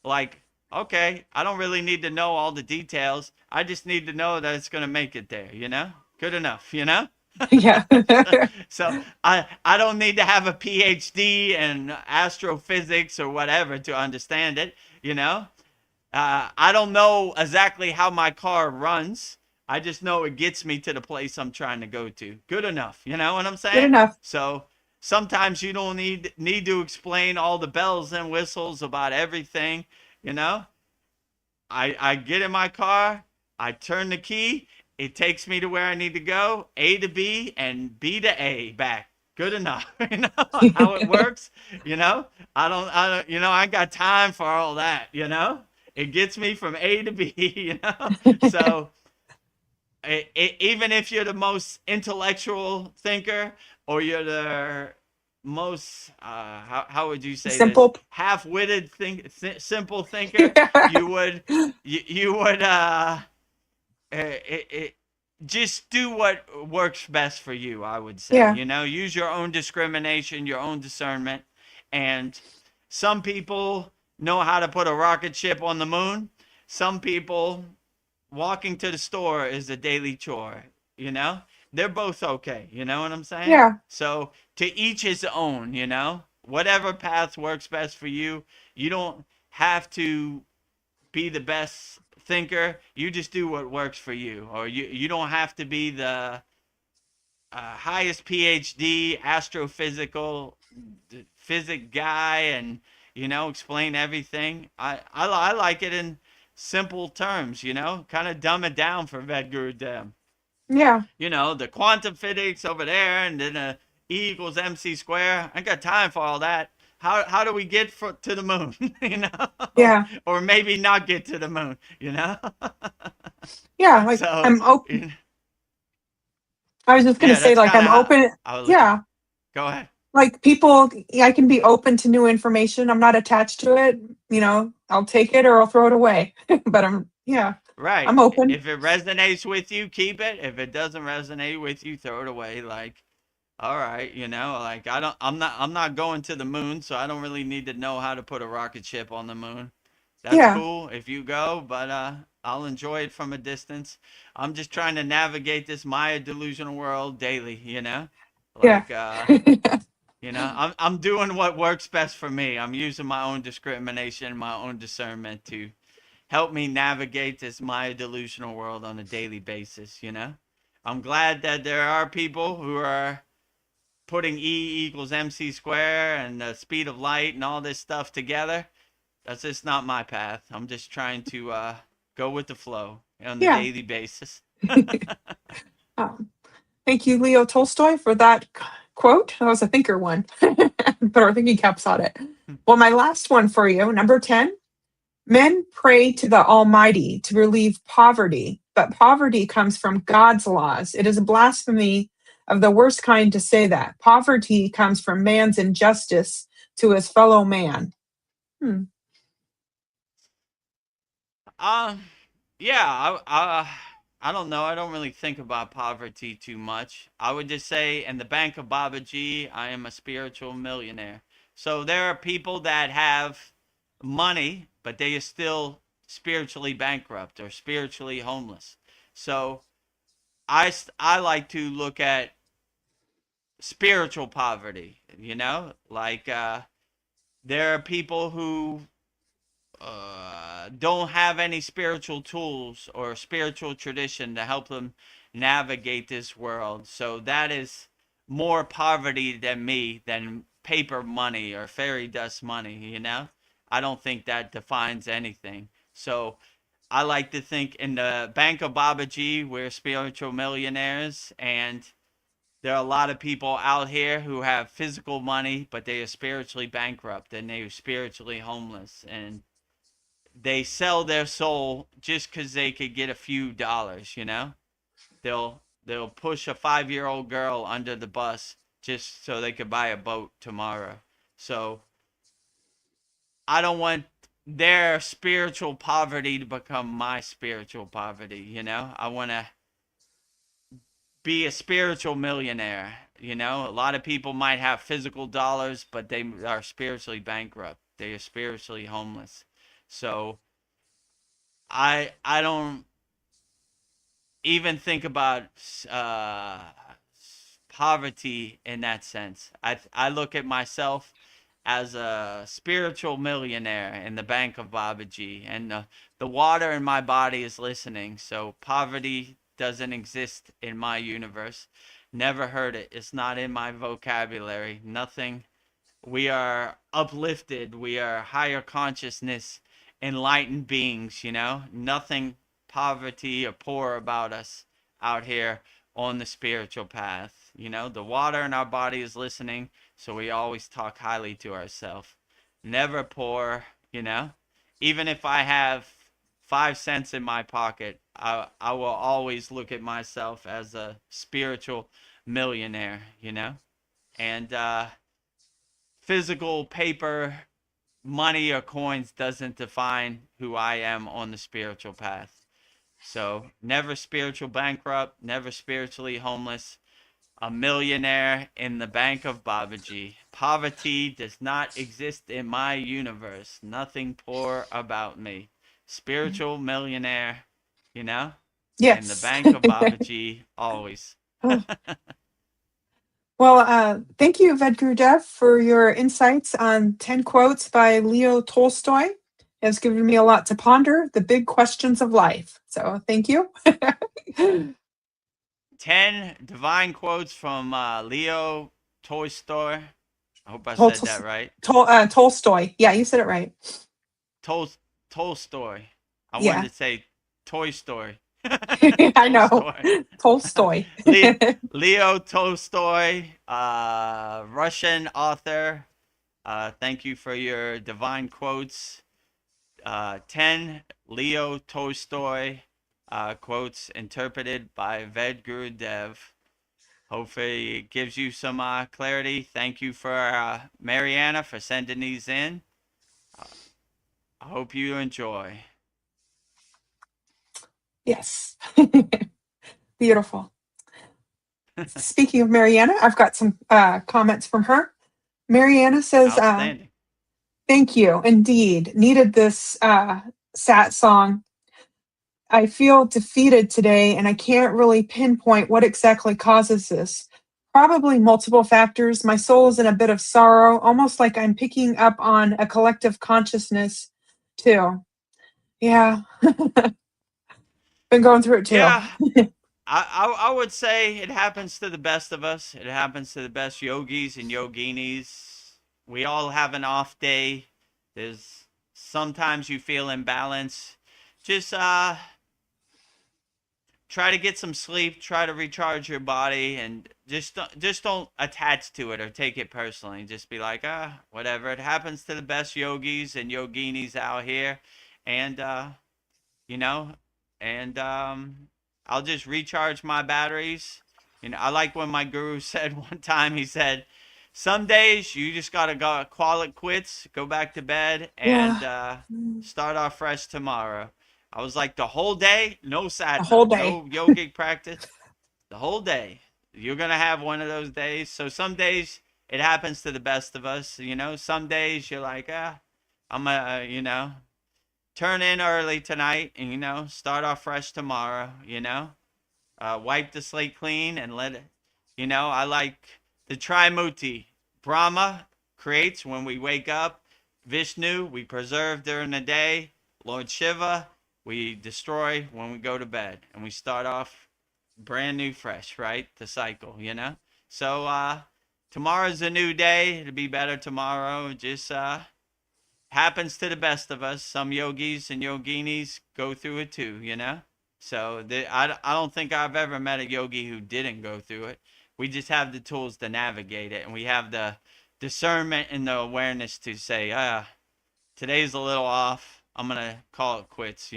like, okay, I don't really need to know all the details. I just need to know that it's going to make it there, you know? Good enough, you know? Yeah. So I don't need to have a PhD in astrophysics or whatever to understand it, you know? I don't know exactly how my car runs. I just know it gets me to the place I'm trying to go to. Good enough, you know what I'm saying? Good enough. So sometimes you don't need to explain all the bells and whistles about everything, you know? I get in my car, I turn the key, it takes me to where I need to go, A to B and B to A back. Good enough. You know how it works, you know? I don't, you know, I got time for all that, you know? It gets me from A to B, you know? So even if you're the most intellectual thinker, or you're the most how would you say Simple. this, half-witted simple thinker, you would just do what works best for you, I would say. Yeah. You know, use your own discrimination, your own discernment. And some people know how to put a rocket ship on the moon. Some people, walking to the store is a daily chore, you know? They're both okay, you know what I'm saying? Yeah. So to each his own, you know? Whatever path works best for you. You don't have to be the best thinker. You just do what works for you. Or you don't have to be the highest PhD astrophysical physics guy and, you know, explain everything. I like it in simple terms, you know, kind of dumb it down for Vedagurudev. Yeah. You know, the quantum physics over there, and then E equals mc squared. I ain't got time for all that. How do we get to the moon? You know? Yeah. Or maybe not get to the moon, you know? Yeah. Like, So, I'm open. I was just going to say, that's like, I'm kinda open. how I look at Yeah. it. Go ahead. Like, people, I can be open to new information. I'm not attached to it. You know, I'll take it or I'll throw it away. But Right. I'm open. If it resonates with you, keep it. If it doesn't resonate with you, throw it away. Like, all right, you know, like I'm not going to the moon, so I don't really need to know how to put a rocket ship on the moon. That's Yeah. cool if you go, but I'll enjoy it from a distance. I'm just trying to navigate this Maya delusional world daily, you know? Like Yeah. you know, I'm doing what works best for me. I'm using my own discrimination, my own discernment to help me navigate this Maya delusional world on a daily basis, you know? I'm glad that there are people who are putting E equals mc squared and the speed of light and all this stuff together. That's just not my path. I'm just trying to go with the flow on a Yeah. daily basis. Thank you, Leo Tolstoy, for that quote. That was a thinker one. Put our thinking caps on it. Well, my last one for you, number 10. Men pray to the Almighty to relieve poverty, but poverty comes from God's laws. It is a blasphemy of the worst kind to say that. Poverty comes from man's injustice to his fellow man. Hmm. Um, yeah, I don't know. I don't really think about poverty too much. I would just say, in the Bank of Babaji, I am a spiritual millionaire. So there are people that have money, but they are still spiritually bankrupt or spiritually homeless. So I like to look at spiritual poverty, like there are people who don't have any spiritual tools or spiritual tradition to help them navigate this world. So that is more poverty than me, than paper money or fairy dust money. I don't think that defines anything. So I like to think in the Bank of Babaji, we're spiritual millionaires, and there are a lot of people out here who have physical money, but they are spiritually bankrupt and they are spiritually homeless. And they sell their soul just because they could get a few dollars. They'll push a 5-year-old girl under the bus just so they could buy a boat tomorrow. So I don't want their spiritual poverty to become my spiritual poverty. I want to be a spiritual millionaire. A lot of people might have physical dollars, but they are spiritually bankrupt. They are spiritually homeless. So I don't even think about uh, poverty in that sense. I look at myself as a spiritual millionaire in the Bank of Babaji, and the water in my body is listening. So poverty doesn't exist in my universe. Never heard it. It's not in my vocabulary. Nothing. We are uplifted. We are higher consciousness, enlightened beings. Nothing poverty or poor about us out here on the spiritual path. The water in our body is listening, so we always talk highly to ourselves. Never poor. Even if I have 5 cents in my pocket, I will always look at myself as a spiritual millionaire. And physical paper, money, or coins doesn't define who I am on the spiritual path. So never spiritual bankrupt, never spiritually homeless, a millionaire in the Bank of Babaji. Poverty does not exist in my universe. Nothing poor about me. Spiritual millionaire, you know, in the Yes. Bank of Babaji always. Oh. Well, thank you, Vedagurudev, for your insights on 10 quotes by Leo Tolstoy. It has given me a lot to ponder, the big questions of life. So thank you. 10 divine quotes from Leo Tolstoy. I hope I said that right. Tolstoy. Yeah, you said it right. Tolstoy. I wanted Yeah, to say Toy Story. I know. Tolstoy. Tolstoy. Leo Tolstoy, Russian author. Thank you for your divine quotes. 10 Leo Tolstoy quotes interpreted by Vedagurudev. Hopefully it gives you some clarity. Thank you for Mariana for sending these in. I hope you enjoy. Yes. Beautiful. Speaking of Mariana, I've got some comments from her. Mariana says, Outstanding. thank you. Indeed. Needed this sat song. I feel defeated today, and I can't really pinpoint what exactly causes this. Probably multiple factors. My soul is in a bit of sorrow, almost like I'm picking up on a collective consciousness, too. Yeah. Been going through it, too. Yeah. I would say it happens to the best of us. It happens to the best yogis and yoginis. We all have an off day. There's sometimes you feel imbalance. Just try to get some sleep, try to recharge your body, and just don't attach to it or take it personally. Just be like, whatever. It happens to the best yogis and yoginis out here, and you know, and I'll just recharge my batteries. I like when my guru said one time, he said, some days you just gotta go call it quits, go back to bed, and Yeah. start off fresh tomorrow. I was like, the whole day, no The whole sadhana, day. no yogic practice, the whole day. You're gonna have one of those days. So some days it happens to the best of us. Some days you're like, I'm gonna, turn in early tonight and, start off fresh tomorrow, wipe the slate clean and let it, I like the Trimuti. Brahma creates when we wake up. Vishnu, we preserve during the day. Lord Shiva, we destroy when we go to bed. And we start off brand new, fresh, right? The cycle, So, tomorrow's a new day. It'll be better tomorrow. Just, happens to the best of us. Some yogis and yoginis go through it too, So I don't think I've ever met a yogi who didn't go through it. We just have the tools to navigate it, and we have the discernment and the awareness to say, today's a little off. I'm going to call it quits,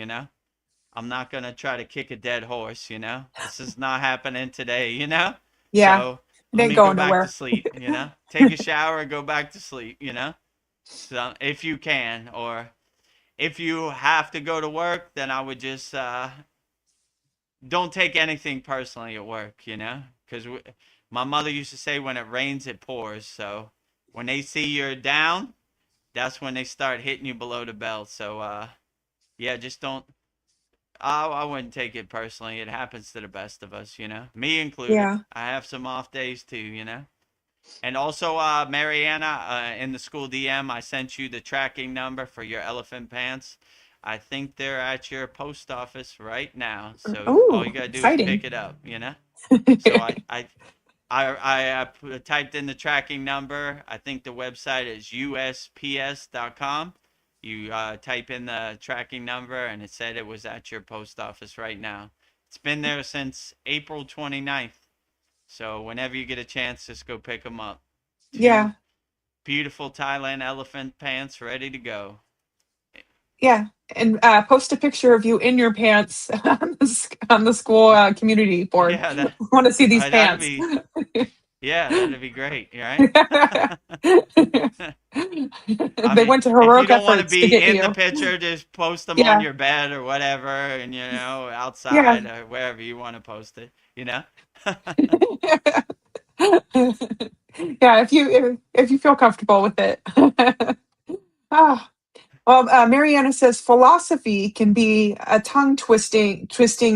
I'm not going to try to kick a dead horse, This is not happening today, Yeah. So It let ain't me go going back to nowhere. sleep, Take a shower and go back to sleep, So if you can, or if you have to go to work, then I would just don't take anything personally at work, because my mother used to say, when it rains, it pours. So when they see you're down, that's when they start hitting you below the belt. So yeah, just don't. I wouldn't take it personally. It happens to the best of us, me included. Yeah. I have some off days too. And also, Mariana, in the school DM, I sent you the tracking number for your elephant pants. I think they're at your post office right now. So all you Oh, gotta do is exciting. pick it up, So I typed in the tracking number. I think the website is usps.com. You type in the tracking number, and it said it was at your post office right now. It's been there since April 29th. So whenever you get a chance, just go pick them up. Two Yeah. beautiful Thailand elephant pants ready to go. Yeah. And post a picture of you in your pants on the school community board. Yeah, I want to see these that'd pants. be that'd be great, right? I They mean, went to if you heroic don't want to efforts to be get in the you. picture, just post them on Yeah. your bed or whatever, and Yeah. outside or wherever you want to post it. Yeah, if you feel comfortable with it. Ah, well, Mariana says philosophy can be a tongue twisting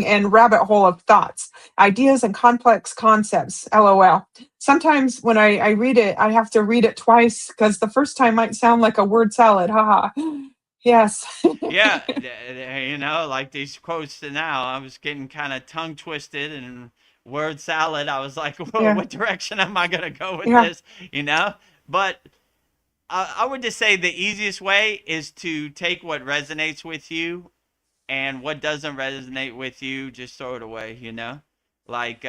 and rabbit hole of thoughts, ideas, and complex concepts. LOL. Sometimes when I read it, I have to read it twice because the first time might sound like a word salad. Haha. Yes. Yeah, like these quotes to now, I was getting kind of tongue twisted and word salad. I was like, whoa, Yeah. what direction am I gonna go with Yeah. this? But I would just say the easiest way is to take what resonates with you, and what doesn't resonate with you, just throw it away. Like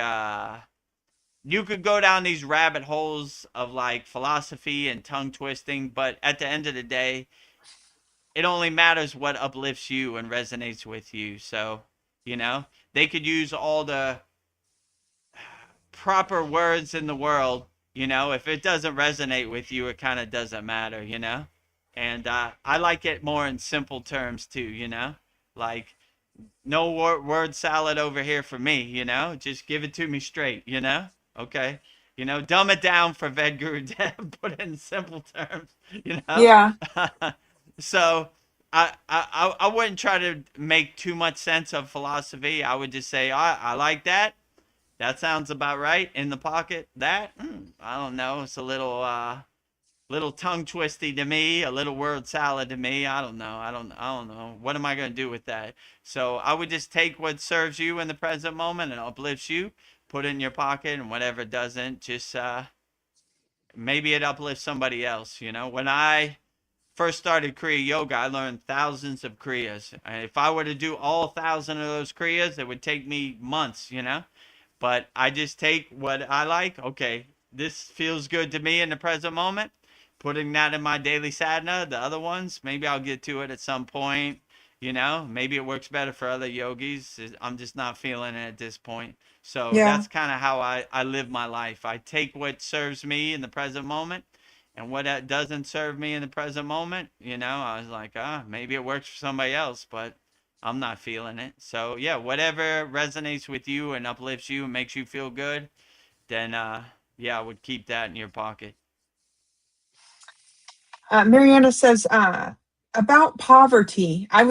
you could go down these rabbit holes of like philosophy and tongue twisting, but at the end of the day, it only matters what uplifts you and resonates with you. So, you know, they could use all the proper words in the world. If it doesn't resonate with you, it kind of doesn't matter. And I like it more in simple terms too, like no word salad over here for me. Just give it to me straight. Okay. Dumb it down for Vedagurudev, put it in simple terms, you know. Yeah. So I wouldn't try to make too much sense of philosophy. I would just say, I like that. That sounds about right. In the pocket. That I don't know. It's a little tongue twisty to me. A little word salad to me. I don't know. I don't know. What am I gonna do with that? So I would just take what serves you in the present moment and uplifts you. Put it in your pocket, and whatever doesn't, just maybe it uplifts somebody else. When I first started Kriya Yoga, I learned thousands of Kriyas. And if I were to do all 1,000 of those Kriyas, it would take me months. But I just take what I like. Okay, this feels good to me in the present moment. Putting that in my daily sadhana. The other ones, maybe I'll get to it at some point. You know, maybe it works better for other yogis. I'm just not feeling it at this point. So Yeah. that's kind of how I live my life. I take what serves me in the present moment, and what that doesn't serve me in the present moment, you know, I was like, maybe it works for somebody else, but I'm not feeling it. So yeah, whatever resonates with you and uplifts you and makes you feel good, then yeah, I would keep that in your pocket. Mariana says about poverty. I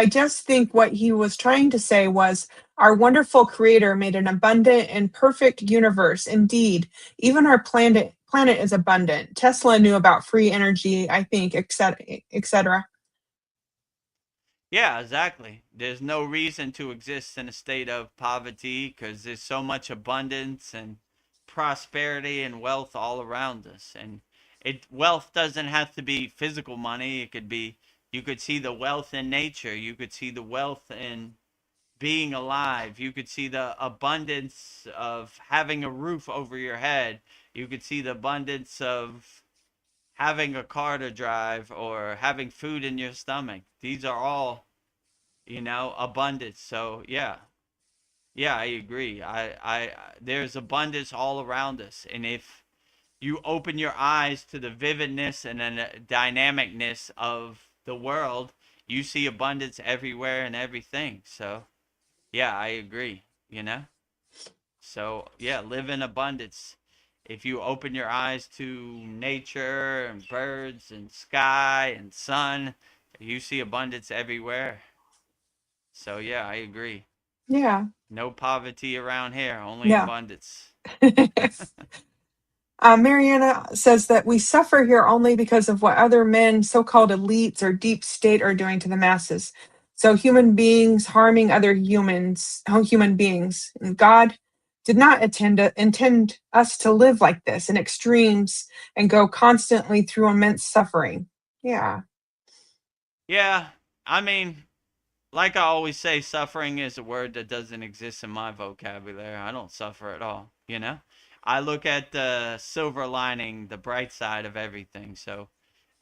just think what he was trying to say was our wonderful creator made an abundant and perfect universe. Indeed, even our planet is abundant. Tesla knew about free energy, I think, etc., etc. Yeah, exactly. There's no reason to exist in a state of poverty because there's so much abundance and prosperity and wealth all around us. And wealth doesn't have to be physical money. It could be, you could see the wealth in nature. You could see the wealth in being alive. You could see the abundance of having a roof over your head. You could see the abundance of having a car to drive or having food in your stomach. These are all, abundance. So yeah, I agree. There's abundance all around us, and if you open your eyes to the vividness and then the dynamicness of the world, you see abundance everywhere and everything. So yeah, I agree. So yeah, live in abundance. If you open your eyes to nature and birds and sky and sun, you see abundance everywhere. So yeah, I agree. Yeah. No poverty around here, only Yeah. abundance. Mariana says that we suffer here only because of what other men, so called elites or deep state, are doing to the masses. So human beings harming other human beings. And God did not intend us to live like this in extremes and go constantly through immense suffering. Yeah. Yeah, I mean, like I always say, suffering is a word that doesn't exist in my vocabulary. I don't suffer at all. I look at the silver lining, the bright side of everything. So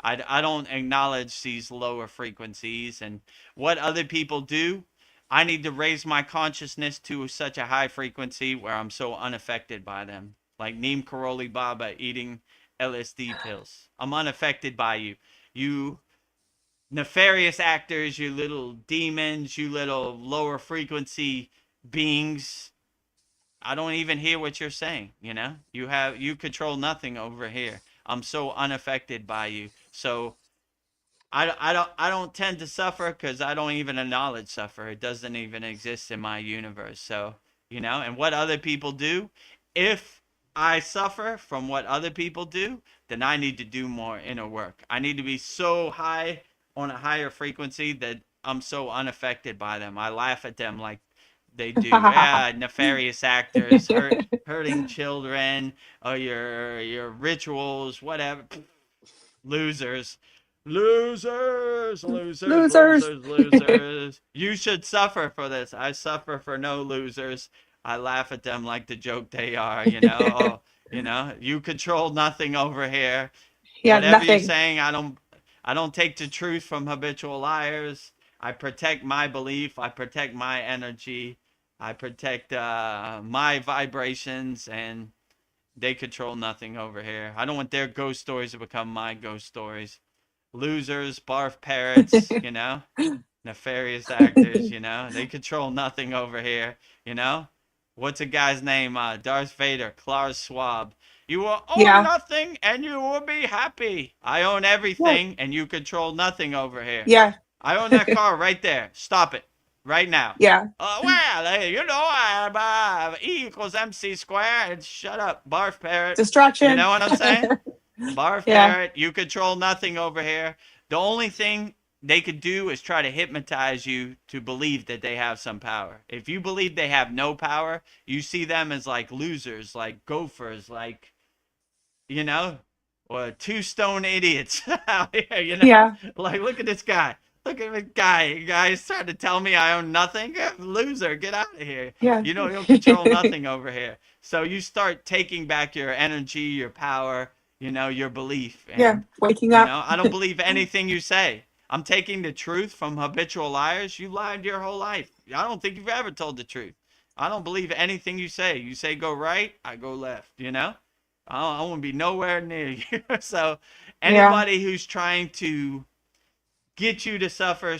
I don't acknowledge these lower frequencies and what other people do. I need to raise my consciousness to such a high frequency where I'm so unaffected by them. Like Neem Karoli Baba eating LSD pills. I'm unaffected by you. You nefarious actors, you little demons, you little lower frequency beings. I don't even hear what you're saying. You control nothing over here. I'm so unaffected by you. So I don't tend to suffer because I don't even acknowledge suffer. It doesn't even exist in my universe. So, and what other people do, if I suffer from what other people do, then I need to do more inner work. I need to be so high on a higher frequency that I'm so unaffected by them. I laugh at them like they do. Yeah, nefarious actors, hurting children, or your rituals, whatever. Losers. Losers, losers, Losers. losers, losers. You should suffer for this. I suffer for no losers. I laugh at them like the joke they are. Oh, you control nothing over here. Yeah, Whatever you're nothing. saying, I don't take the truth from habitual liars. I protect my belief. I protect my energy. I protect my vibrations, and they control nothing over here. I don't want their ghost stories to become my ghost stories. Losers, barf parrots. Nefarious actors. They control nothing over here. What's a guy's name? Darth Vader, Klaus Schwab. You will own Yeah. nothing and you will be happy. I own Yeah. everything and you control nothing over here. Yeah. I own that car right there. Stop it. Right now. Yeah. E equals MC squared. Shut up, barf parrot. You Distraction. know what I'm saying? Barf Yeah. parrot, you control nothing over here. The only thing they could do is try to hypnotize you to believe that they have some power. If you believe they have no power, you see them as like losers, like gophers, like, you know, or two stone idiots out here. Yeah. Like, look at this guy. Look at this guy. You guys trying to tell me I own nothing? Loser, get out of here. Yeah. You don't control nothing over here. So you start taking back your energy, your power, your belief. Yeah. And, Waking up. I don't believe anything you say. I'm taking the truth from habitual liars. You lied your whole life. I don't think you've ever told the truth. I don't believe anything you say. You say go right, I go left, you know? I want to be nowhere near you. So Yeah. anybody who's trying to get you to suffer,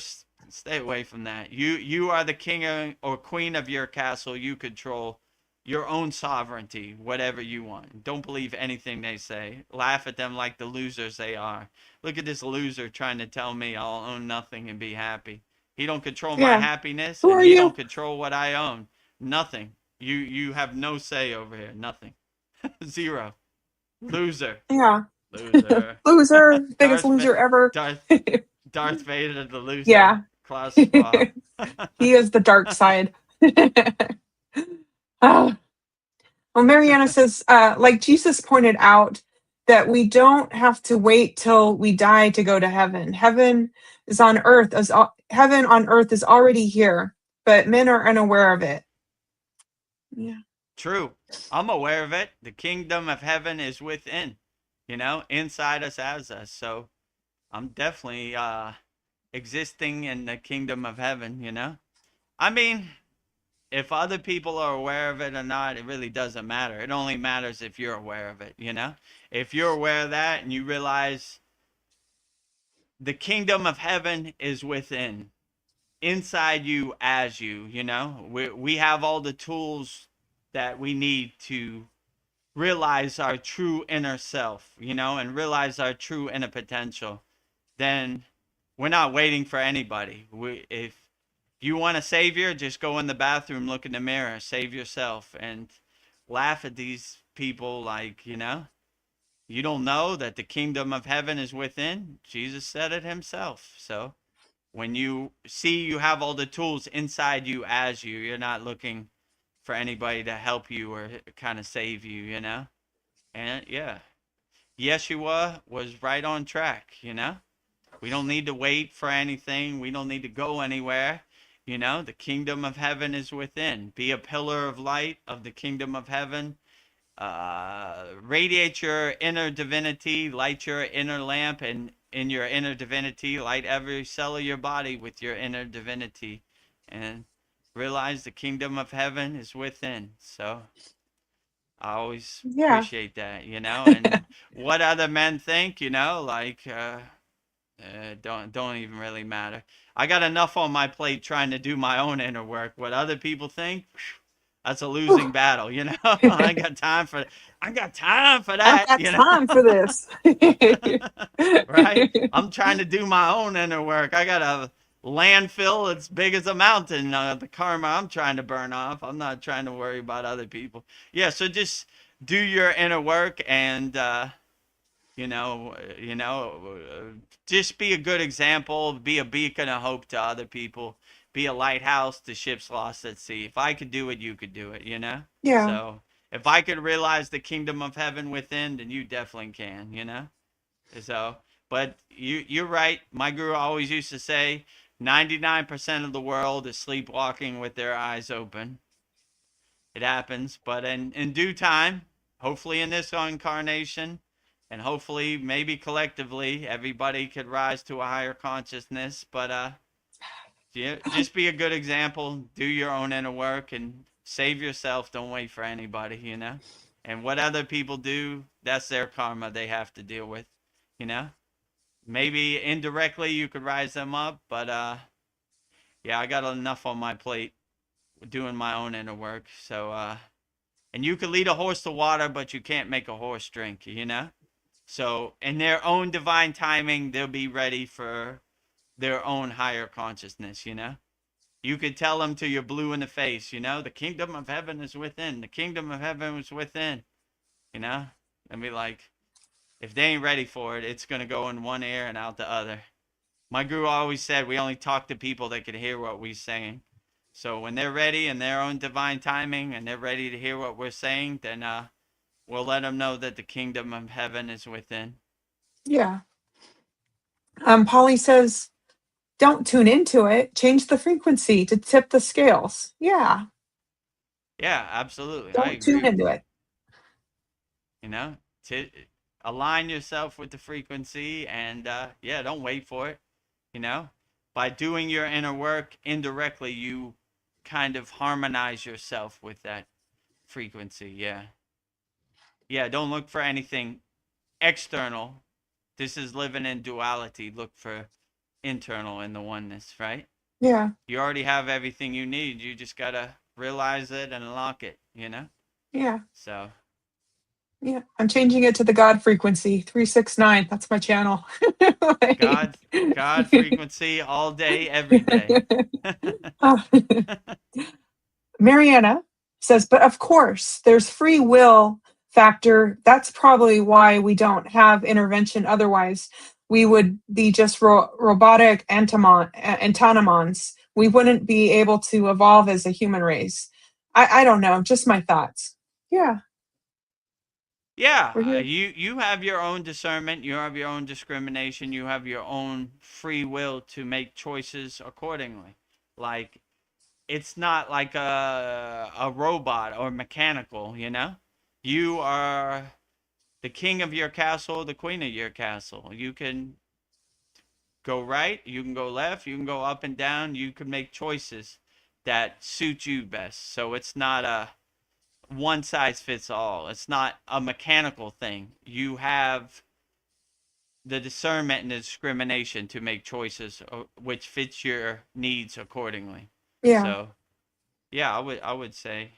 stay away from that. You are the king or queen of your castle. You control your own sovereignty, whatever you want. Don't believe anything they say. Laugh at them like the losers they are. Look at this loser trying to tell me I'll own nothing and be happy. He don't control my Yeah. happiness, Who and are he don't you? control what I own. Nothing. You have no say over here. Nothing. Zero. Loser. Yeah. Loser. Loser. Biggest Darth, loser ever. Darth, Darth Vader, the loser. Yeah. Klaus Schwab. He is the dark side. Oh. Well, Mariana says, like Jesus pointed out, that we don't have to wait till we die to go to heaven. Heaven on earth is already here, but men are unaware of it. Yeah. True. I'm aware of it. The kingdom of heaven is within, inside us, as us. So I'm definitely existing in the kingdom of heaven. I mean, if other people are aware of it or not, it really doesn't matter. It only matters if you're aware of it. If you're aware of that and you realize the kingdom of heaven is within, inside you, as you, we have all the tools that we need to realize our true inner self, and realize our true inner potential. Then we're not waiting for anybody. If you want a savior, just go in the bathroom, look in the mirror, save yourself, and laugh at these people like, you don't know that the kingdom of heaven is within. Jesus said it himself. So when you see you have all the tools inside you, as you're not looking for anybody to help you or kind of save you. And yeah, Yeshua was right on track. We don't need to wait for anything. We don't need to go anywhere. The kingdom of heaven is within. Be a pillar of light of the kingdom of heaven. Radiate your inner divinity, light your inner lamp, and in your inner divinity, light every cell of your body with your inner divinity. And realize the kingdom of heaven is within. So I always Yeah. appreciate that, and what other men think, don't even really matter. I got enough on my plate trying to do my own inner work. What other people think, that's a losing battle, I got time for I've that, got time for this. right? I'm trying to do my own inner work. I got a landfill as big as a mountain. The karma I'm trying to burn off. I'm not trying to worry about other people. Yeah, so just do your inner work and just be a good example, be a beacon of hope to other people, be a lighthouse to ships lost at sea. If I could do it, you could do it, Yeah. So if I could realize the kingdom of heaven within, then you definitely can. So, but you're right. My guru always used to say 99% of the world is sleepwalking with their eyes open. It happens, but in due time, hopefully in this incarnation, and hopefully maybe collectively, everybody could rise to a higher consciousness. But just be a good example, do your own inner work, and save yourself. Don't wait for anybody, And what other people do, that's their karma they have to deal with, Maybe indirectly you could rise them up, but yeah, I got enough on my plate doing my own inner work. So and you could lead a horse to water, but you can't make a horse drink, So in their own divine timing, they'll be ready for their own higher consciousness, You could tell them till you're blue in the face, the kingdom of heaven is within. The kingdom of heaven is within, And be like, if they ain't ready for it, it's going to go in one ear and out the other. My guru always said we only talk to people that can hear what we're saying. So when they're ready in their own divine timing and they're ready to hear what we're saying, then we'll let them know that the kingdom of heaven is within. Yeah. Polly says, don't tune into it. Change the frequency to tip the scales. Yeah. Yeah, absolutely. I Don't agree tune with into it. To align yourself with the frequency and yeah, don't wait for it. you know? By doing your inner work indirectly, you kind of harmonize yourself with that frequency. Yeah. Yeah, don't look for anything external. This is living in duality. Look for internal in the oneness, right? Yeah. You already have everything you need. You just got to realize it and unlock it, you know? Yeah. So, Yeah. I'm changing it to the God frequency 369. That's my channel. Like- God frequency all day, every day. Ah. Mariana says, but of course, there's free will factor. That's probably why we don't have intervention. Otherwise, we would be just robotic autonomons. We wouldn't be able to evolve as a human race. I don't know, just my thoughts. Yeah, Yeah, we're here. you have your own discernment, you have your own discrimination, you have your own free will to make choices accordingly. Like it's not like a robot or mechanical, you know? You are the king of your castle, the queen of your castle. You can go right, you can go left, you can go up and down, you can make choices that suit you best. So it's not a one size fits all. It's not a mechanical thing. You have the discernment and the discrimination to make choices which fits your needs accordingly. Yeah. So, yeah, I would say,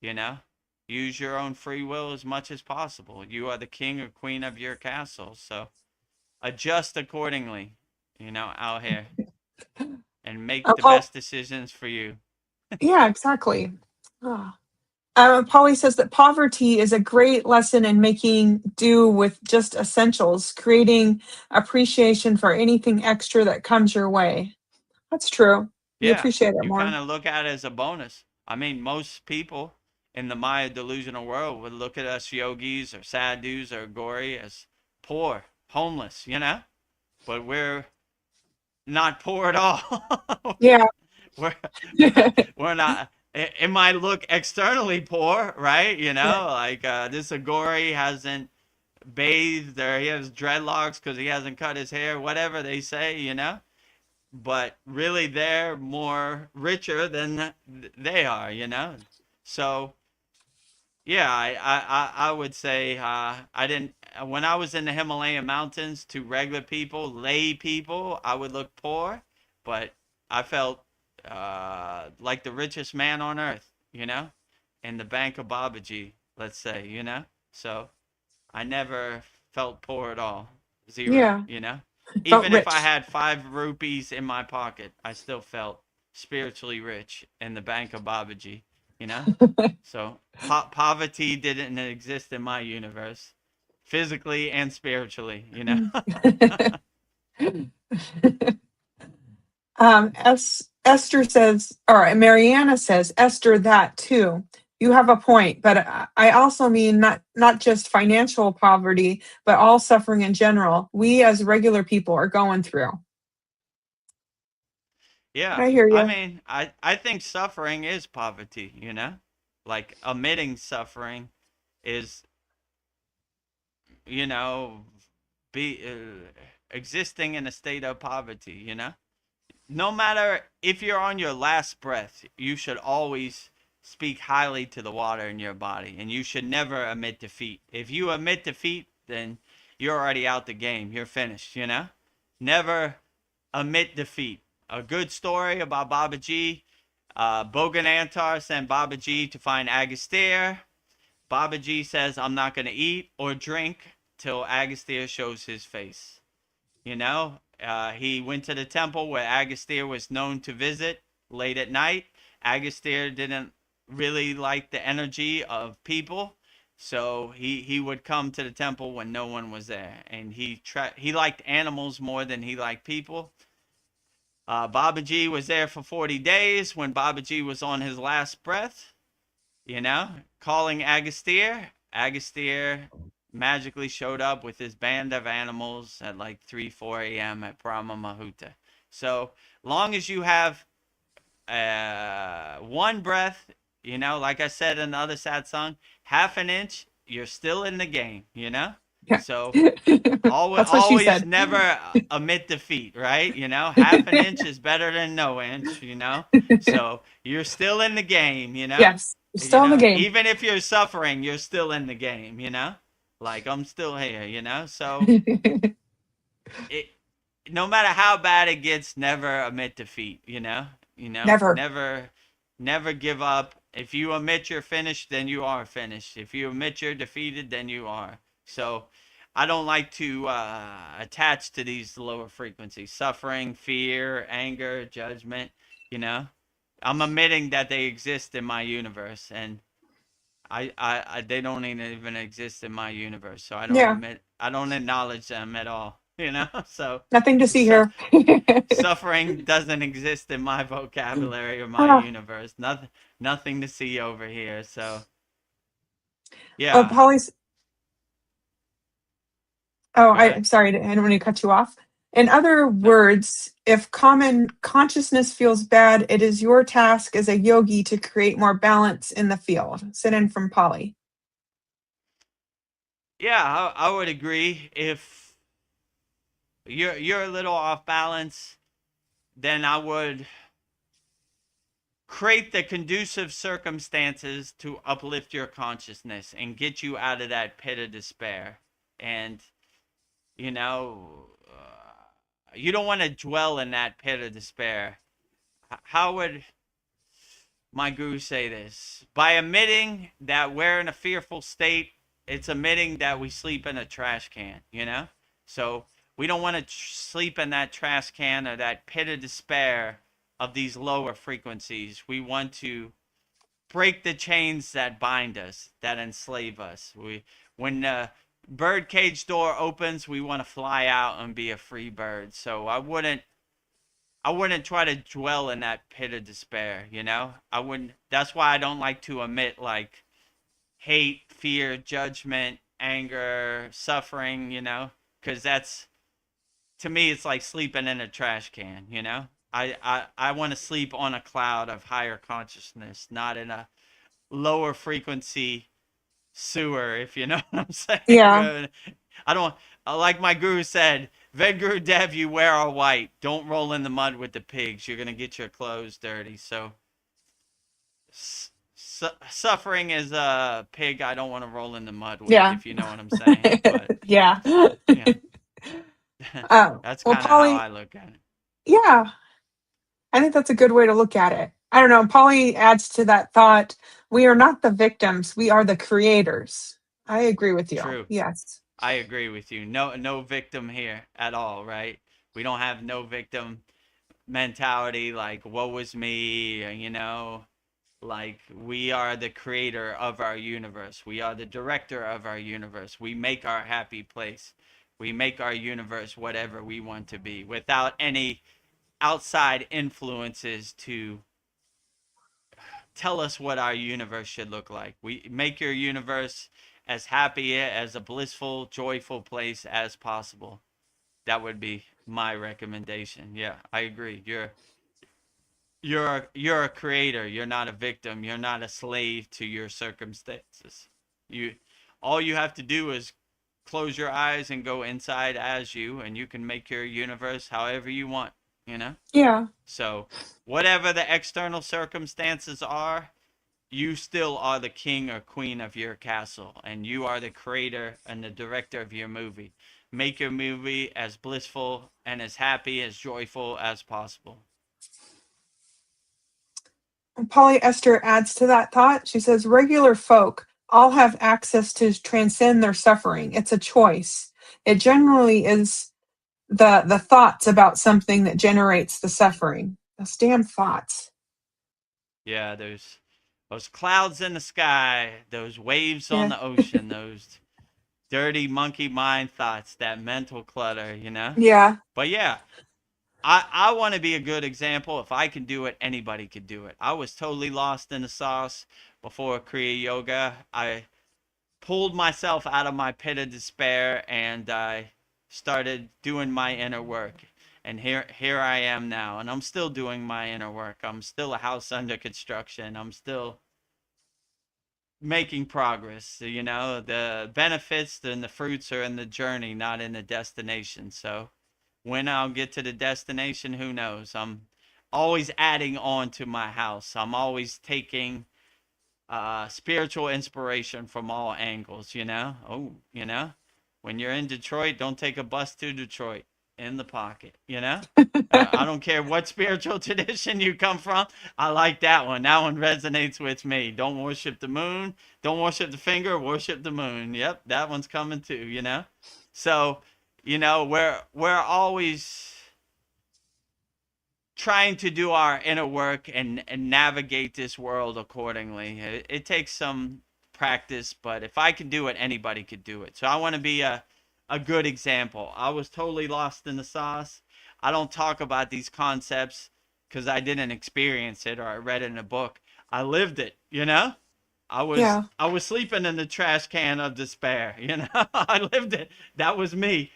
you know, use your own free will as much as possible. You are the king or queen of your castle, so adjust accordingly, out here and make the Paul, best decisions for you. yeah, exactly. Ah. Polly says that poverty is a great lesson in making do with just essentials, creating appreciation for anything extra that comes your way. That's true. You Yeah, appreciate it you more. kind of look at it as a bonus. I mean, most people in the Maya delusional world would look at us yogis or sadhus or gori as poor, homeless, but we're not poor at all. Yeah. we're we're not. It might look externally poor, right? Yeah. Like this Agori hasn't bathed or he has dreadlocks because he hasn't cut his hair, whatever they say. But really they're more richer than they are. So yeah, I would say I didn't when I was in the Himalayan mountains to regular people, lay people, I would look poor, but I felt like the richest man on earth, in the bank of Babaji, let's say. So I never felt poor at all. Zero, Yeah. Felt Even if I rich. had 5 rupees in my pocket, I still felt spiritually rich in the bank of Babaji. So poverty didn't exist in my universe, physically and spiritually. Esther says, or Mariana says, Esther, that too. You have a point, but I also mean not just financial poverty, but all suffering in general. We as regular people are going through. Yeah, I hear I you. mean, I think suffering is poverty. Like omitting suffering is, you know, be existing in a state of poverty. No matter if you're on your last breath, you should always speak highly to the water in your body, and you should never admit defeat. If you admit defeat, then you're already out the game. You're finished. Never admit defeat. A good story about Babaji. Bogan Antar sent Babaji to find Agastya. Babaji says, I'm not going to eat or drink till Agastya shows his face. He went to the temple where Agastya was known to visit late at night. Agastya didn't really like the energy of people, so he would come to the temple when no one was there, and he liked animals more than he liked people. Babaji was there for 40 days when Babaji was on his last breath, calling Agastya. Agastya magically showed up with his band of animals at like 3, 4 a.m. at Brahma Muhurta. So long as you have one breath, like I said in the other Satsang, half an inch, you're still in the game. Yeah. So That's what she always said. never admit defeat, right? Half an inch is better than no inch. So you're still in the game. Yes, you're still in the game. Even if you're suffering, you're still in the game. Like I'm still here. So it, no matter how bad it gets, never admit defeat. Never. Never give up. If you admit you're finished, then you are finished. If you admit you're defeated, then you are. So I don't like to attach to these lower frequencies: suffering, fear, anger, judgment. I'm admitting that they exist in my universe, and I they don't even exist in my universe. So Yeah. I don't acknowledge them at all. So Nothing to see su- here. suffering doesn't exist in my vocabulary or my Ah. universe. Nothing to see over here. So Oh, yeah. Polly's. Oh, Go ahead. I'm sorry. I don't want to cut you off. In other No. words, if common consciousness feels bad, it is your task as a yogi to create more balance in the field. Sit in from Polly. Yeah, I would agree. If you're a little off balance, then I would create the conducive circumstances to uplift your consciousness and get you out of that pit of despair. And you know, you don't want to dwell in that pit of despair. How would my guru say this? By admitting that we're in a fearful state, it's admitting that we sleep in a trash can. So we don't want to sleep in that trash can or that pit of despair of these lower frequencies. We want to break the chains that bind us, that enslave us. When the birdcage door opens, we want to fly out and be a free bird. So I wouldn't try to dwell in that pit of despair. I wouldn't. That's why I don't like to admit like hate, fear, judgment, anger, suffering. Because that's, to me, it's like sleeping in a trash can. I want to sleep on a cloud of higher consciousness, not in a lower frequency sewer, if you know what I'm Yeah. saying. I don't, like my guru said, Vedagurudev, you wear all white. Don't roll in the mud with the pigs. You're going to get your clothes dirty. So suffering is a pig I don't want to roll in the mud with, Yeah. if you know what I'm saying. But Yeah. yeah, that's Well, kind of how Polly, I look at it. yeah, I think that's a good way to look at it. I don't know. Polly adds to that thought, we are not the victims, we are the creators. I agree with you. True. Yes. I agree with you. No victim here at all, right? We don't have no victim mentality like woe is me. Like we are the creator of our universe. We are the director of our universe. We make our happy place. We make our universe whatever we want to be without any outside influences to tell us what our universe should look like. We make your universe as happy, as a blissful, joyful place as possible. That would be my recommendation. Yeah, I agree. You're a creator. You're not a victim. You're not a slave to your circumstances. You All you have to do is close your eyes and go inside as you, and you can make your universe however you want. Yeah. So whatever the external circumstances are, you still are the king or queen of your castle, and you are the creator and the director of your movie. Make your movie as blissful and as happy, as joyful as possible. And Polly Esther adds to that thought. She says, regular folk all have access to transcend their suffering. It's a choice. It generally is the thoughts about something that generates the suffering. Those damn thoughts. Yeah, there's those clouds in the sky, those waves on Yeah. the ocean, those dirty monkey mind thoughts, that mental clutter. Yeah. But yeah, I want to be a good example. If I can do it, anybody could do it. I was totally lost in the sauce before Kriya Yoga. I pulled myself out of my pit of despair and I started doing my inner work. And here I am now, and I'm still doing my inner work. I'm still a house under construction. I'm still making progress. The benefits and the fruits are in the journey, not in the destination. So when I'll get to the destination, who knows? I'm always adding on to my house. I'm always taking spiritual inspiration from all angles, when you're in Detroit, don't take a bus to Detroit, in the pocket. I don't care what spiritual tradition you come from. I like that one. That one resonates with me. Don't worship the moon. Don't worship the finger. Worship the moon. Yep, that one's coming too. So, we're always trying to do our inner work and navigate this world accordingly. It takes some practice, but if I could do it, anybody could do it. So I want to be a good example. I was totally lost in the sauce. I don't talk about these concepts because I didn't experience it or I read it in a book. I lived it. Yeah. I was sleeping in the trash can of despair. I lived it. That was me.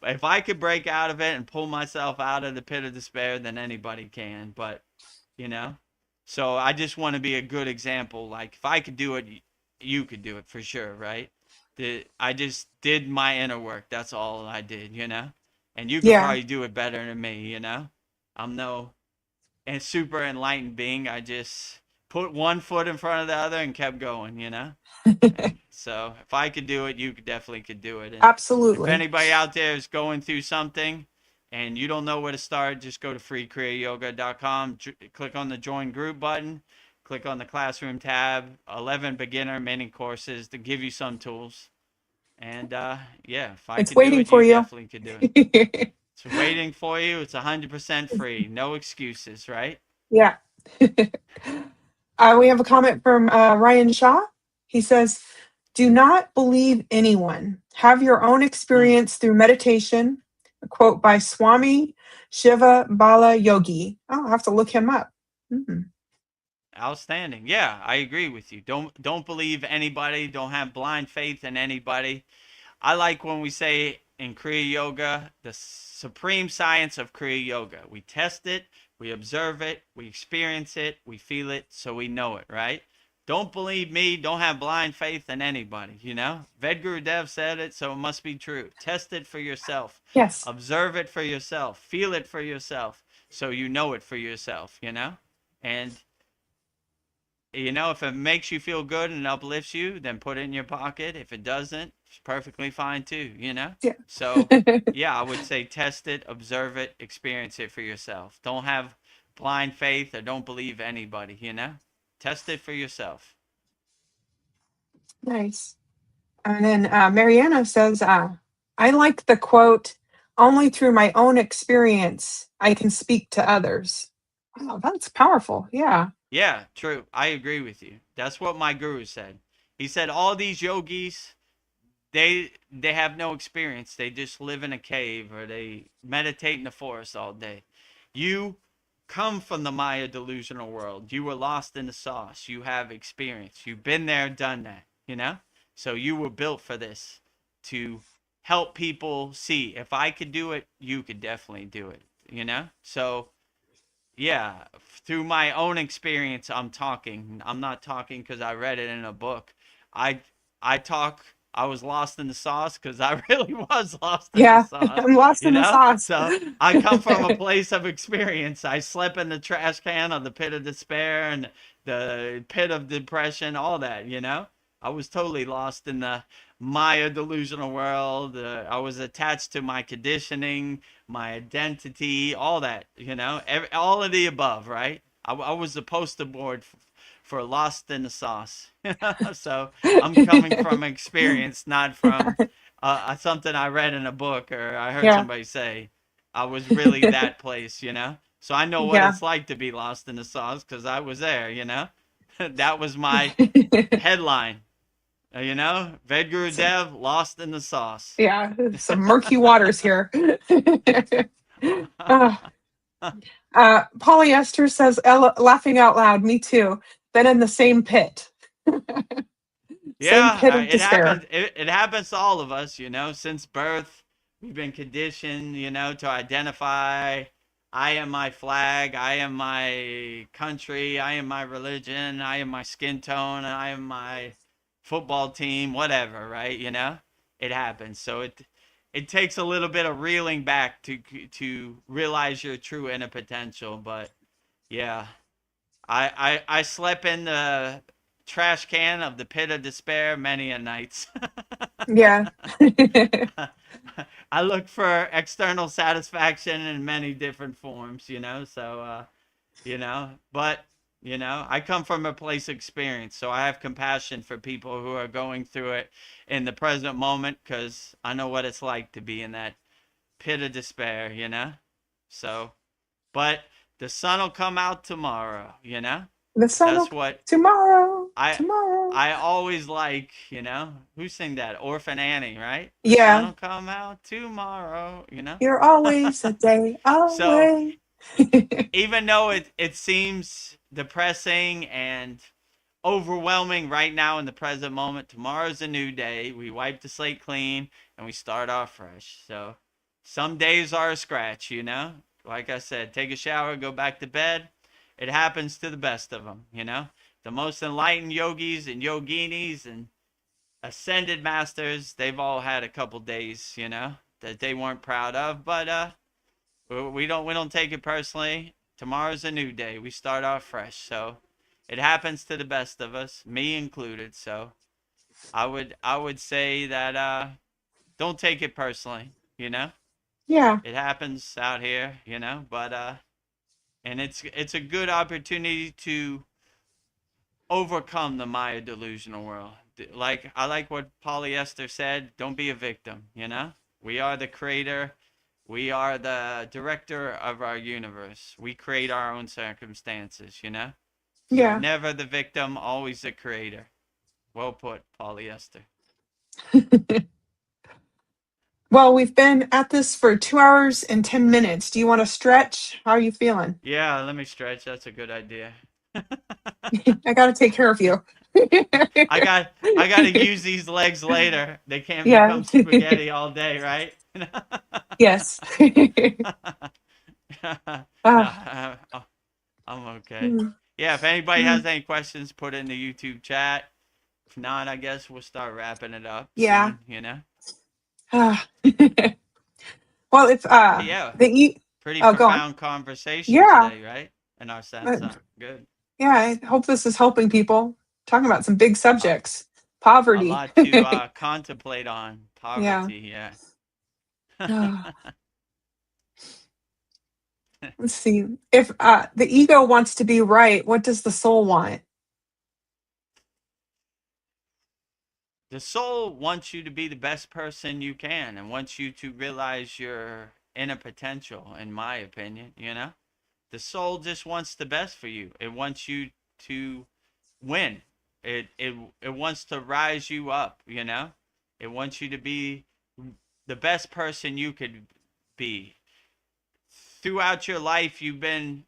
But if I could break out of it and pull myself out of the pit of despair, then anybody can. But, you know, so I just want to be a good example. Like if I could do it, you could do it for sure, right? I just did my inner work. That's all I did. And you could Yeah. probably do it better than me. I'm no super enlightened being. I just put one foot in front of the other and kept going. And so if I could do it, you definitely could do it. And if Absolutely. anybody out there is going through something and you don't know where to start, just go to kriyayogashop.com, click on the join group button, click on the classroom tab, 11 beginner mini courses to give you some tools. And yeah, if I It's could do waiting it, for you you. definitely could do it. It's waiting for you. It's 100% free. No excuses, right? Yeah. We have a comment from Ryan Shaw. He says, "Do not believe anyone. Have your own experience through meditation." A quote by Swami Shiva Bala Yogi. Oh, I'll have to look him up. Mhm. Outstanding. Yeah, I agree with you. Don't believe anybody. Don't have blind faith in anybody. I like when we say in Kriya Yoga, the supreme science of Kriya Yoga. We test it, we observe it, we experience it, we feel it, so we know it, right? Don't believe me. Don't have blind faith in anybody. Vedagurudev said it, so it must be true. Test it for yourself. Yes. Observe it for yourself. Feel it for yourself, so you know it for yourself. And if it makes you feel good and uplifts you, then put it in your pocket. If it doesn't, it's perfectly fine too. Yeah. So, yeah, I would say test it, observe it, experience it for yourself. Don't have blind faith or don't believe anybody. Test it for yourself. Nice. And then Mariana says, I like the quote, "Only through my own experience I can speak to others." Oh, that's powerful. Yeah. Yeah, true. I agree with you. That's what my guru said. He said all these yogis, they have no experience. They just live in a cave or they meditate in the forest all day. You come from the Maya delusional world. You were lost in the sauce. You have experience. You've been there, done that. So you were built for this, to help people see if I could do it, you could definitely do it. So yeah, through my own experience, I'm talking. I'm not talking because I read it in a book. I I talk. I was lost in the sauce because I really was lost in the Yeah. sauce. I'm lost You in the know, sauce. so I come from a place of experience. I slept in the trash can of the pit of despair and the pit of depression, all that. I was totally lost in the Maya delusional world. I was attached to my conditioning, my identity, all that, all of the above, right? I was the poster board for lost in the sauce. So I'm coming from experience, not from something I read in a book or I heard Yeah. somebody say. I was really that place. So I know what Yeah. it's like to be lost in the sauce because I was there. That was my headline. Some, Vedagurudev lost in the sauce. yeah, some murky waters here. uh, Polyester says, laughing out loud, me too. Been in the same pit. Same pit Yeah, of it despair. happens. It happens to all of us. Since birth, we've been conditioned, to identify I am my flag, I am my country, I am my religion, I am my skin tone, I am my football team, whatever, right? It happens. So it takes a little bit of reeling back to realize your true inner potential. But yeah, I slept in the trash can of the pit of despair many a nights. Yeah. I look for external satisfaction in many different forms, so but I come from a place of experience, so I have compassion for people who are going through it in the present moment, because I know what it's like to be in that pit of despair. So, but the sun will come out tomorrow. The sun will That's what tomorrow, I tomorrow. I always like. Who sang that? Orphan Annie, right? The sun Yeah. will come out tomorrow. You're always a day So away. even though it seems depressing and overwhelming right now in the present moment, tomorrow's a new day. We wipe the slate clean and we start off fresh. So some days are a scratch. Like I said, take a shower, go back to bed. It happens to the best of them. The most enlightened yogis and yoginis and ascended masters, they've all had a couple days, that they weren't proud of, but we don't take it personally. Tomorrow's a new day. We start off fresh. So it happens to the best of us, me included. So I would say that don't take it personally. Yeah. It happens out here, but and it's a good opportunity to overcome the Maya delusional world. Like I like what polyester said, don't be a victim. We are the creator. We are the director of our universe. We create our own circumstances. So Yeah. never the victim, always the creator. Well put, polyester. Well, we've been at this for 2 hours and 10 minutes. Do you want to stretch? How are you feeling? Yeah, let me stretch. That's a good idea. I got to take care of you. I got to use these legs later. They can't Yeah. become spaghetti all day, right? Yes. No, Ah, I'm okay. mm, Yeah, if anybody mm, has any questions, put it in the YouTube chat. If not, I guess we'll start wrapping it up yeah. soon. Ah. Well, if But yeah, the pretty oh, go on. profound conversation Yeah. today, right? In our Uh, satsang. Good. yeah, I hope this is helping people. Talking about some big A, subjects. a Poverty. lot to contemplate on. Yeah. Poverty, yeah. Ah, let's see. If the ego wants to be right, what does the soul want? The soul wants you to be the best person you can and wants you to realize your inner potential, in my opinion. The soul just wants the best for you. It wants you to win. It wants to rise you up. It wants you to be the best person you could be. Throughout your life, you've been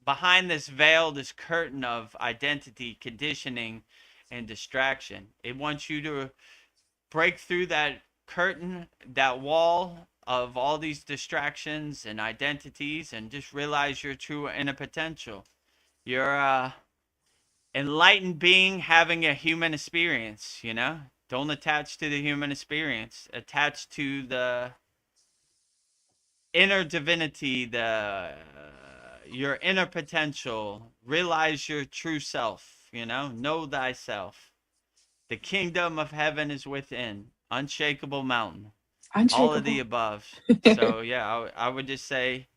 behind this veil, this curtain of identity, conditioning, and distraction. It wants you to break through that curtain, that wall of all these distractions and identities, and just realize your true inner potential. You're a enlightened being having a human experience. Don't attach to the human experience. Attach to the inner divinity, the your inner potential. Realize your true self. Know thyself. The kingdom of heaven is within. Unshakable mountain. All of the Unshakable. above. So yeah, I would just say,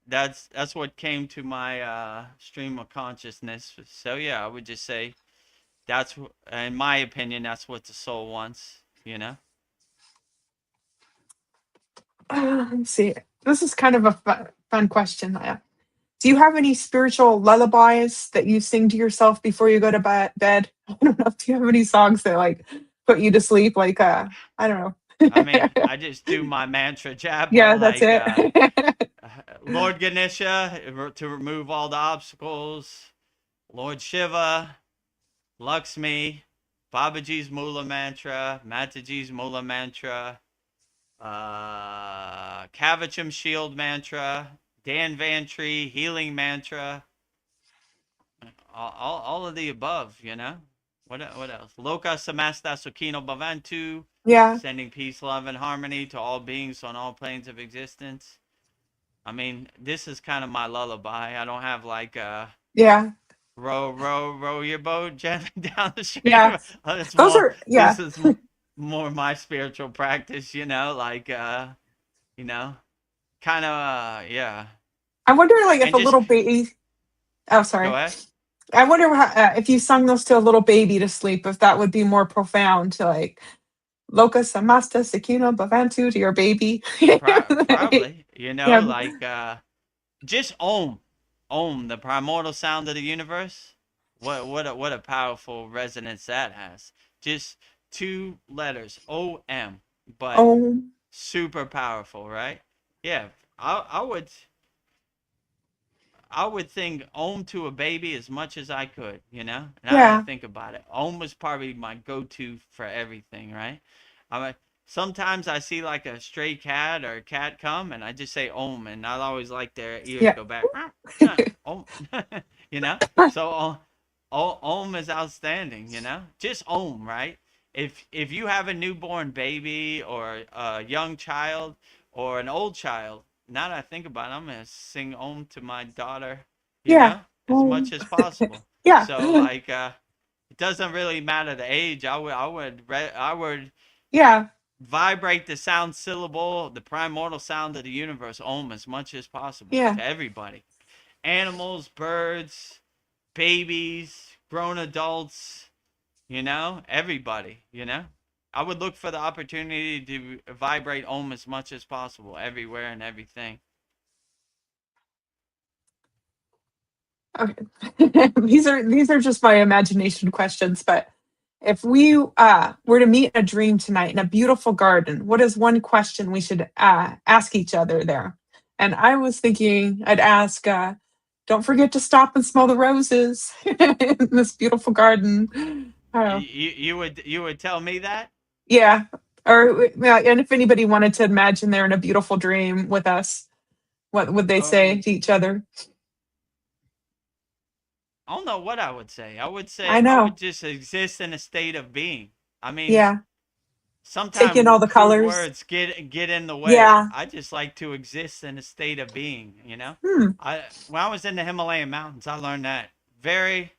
that's what came to my stream of consciousness. So yeah, I would just say in my opinion, that's what the soul wants. Let's see. This is kind of a fun question. Do you have any spiritual lullabies that you sing to yourself before you go to bed? I don't know. Do you have any songs that like put you to sleep? Like, I don't I mean, know. I just do my mantra japa Yeah, that's like it. Lord Ganesha to remove all the obstacles, Lord Shiva, Lakshmi, Babaji's Mula mantra, Mataji's Mula mantra, Kavachum Shield Mantra, Dan Vantry, Healing Mantra, all of the above, you know? What else? Loka Samasta Sukhino Bhavantu, Yeah. sending peace, love, and harmony to all beings on all planes of existence. I mean, this is kind of my lullaby. I don't have like Yeah. row your boat gently down the stream. Yeah. It's Those more. are, This yeah. is more my spiritual practice. You know, like you know, kind of yeah. I wonder, like, if And a just little baby. Oh, go sorry. ahead. I wonder if you sung those to a little baby to sleep, if that would be more profound to like Loka Samasta Sakino Bhavantu to your baby. Probably. You know, Yeah. like just Om, the primordial sound of the universe. What a powerful resonance that has. Just two letters, OM, but Oh, super powerful, right? Yeah, I would think Om to a baby as much as I could, you know. Now that I yeah. think about it, Om was probably my go-to for everything, right? I mean, sometimes I see like a stray cat or a cat come, and I just say Om, and I always like their ears Yeah. go back, Om, you know. So Om is outstanding, you know. Just Om, right? If you have a newborn baby or a young child or an old child, now that I think about it, I'm gonna sing Om to my daughter, you Yeah. know, as Oh, much as possible. yeah. So like, it doesn't really matter the age. I would Yeah. vibrate the sound syllable, the primordial sound of the universe, Om, as much as possible Yeah. to everybody, animals, birds, babies, grown adults, you know, everybody, you know. I would look for the opportunity to vibrate Om as much as possible, everywhere and everything. Okay. These are just my imagination questions, but if we were to meet in a dream tonight in a beautiful garden, what is one question we should ask each other there? And I was thinking I'd ask, don't forget to stop and smell the roses in this beautiful garden. Oh, You would tell me that? yeah. Or yeah, and if anybody wanted to imagine they're in a beautiful dream with us, what would they say Um, to each other? I don't know what I would say. I would I say I would know. just exist in a state of being. I mean, Yeah. Take in all sometimes the crude colors. words get in the way. Yeah. I just like to exist in a state of being, you know? Hmm. When I was in the Himalayan mountains, I learned that very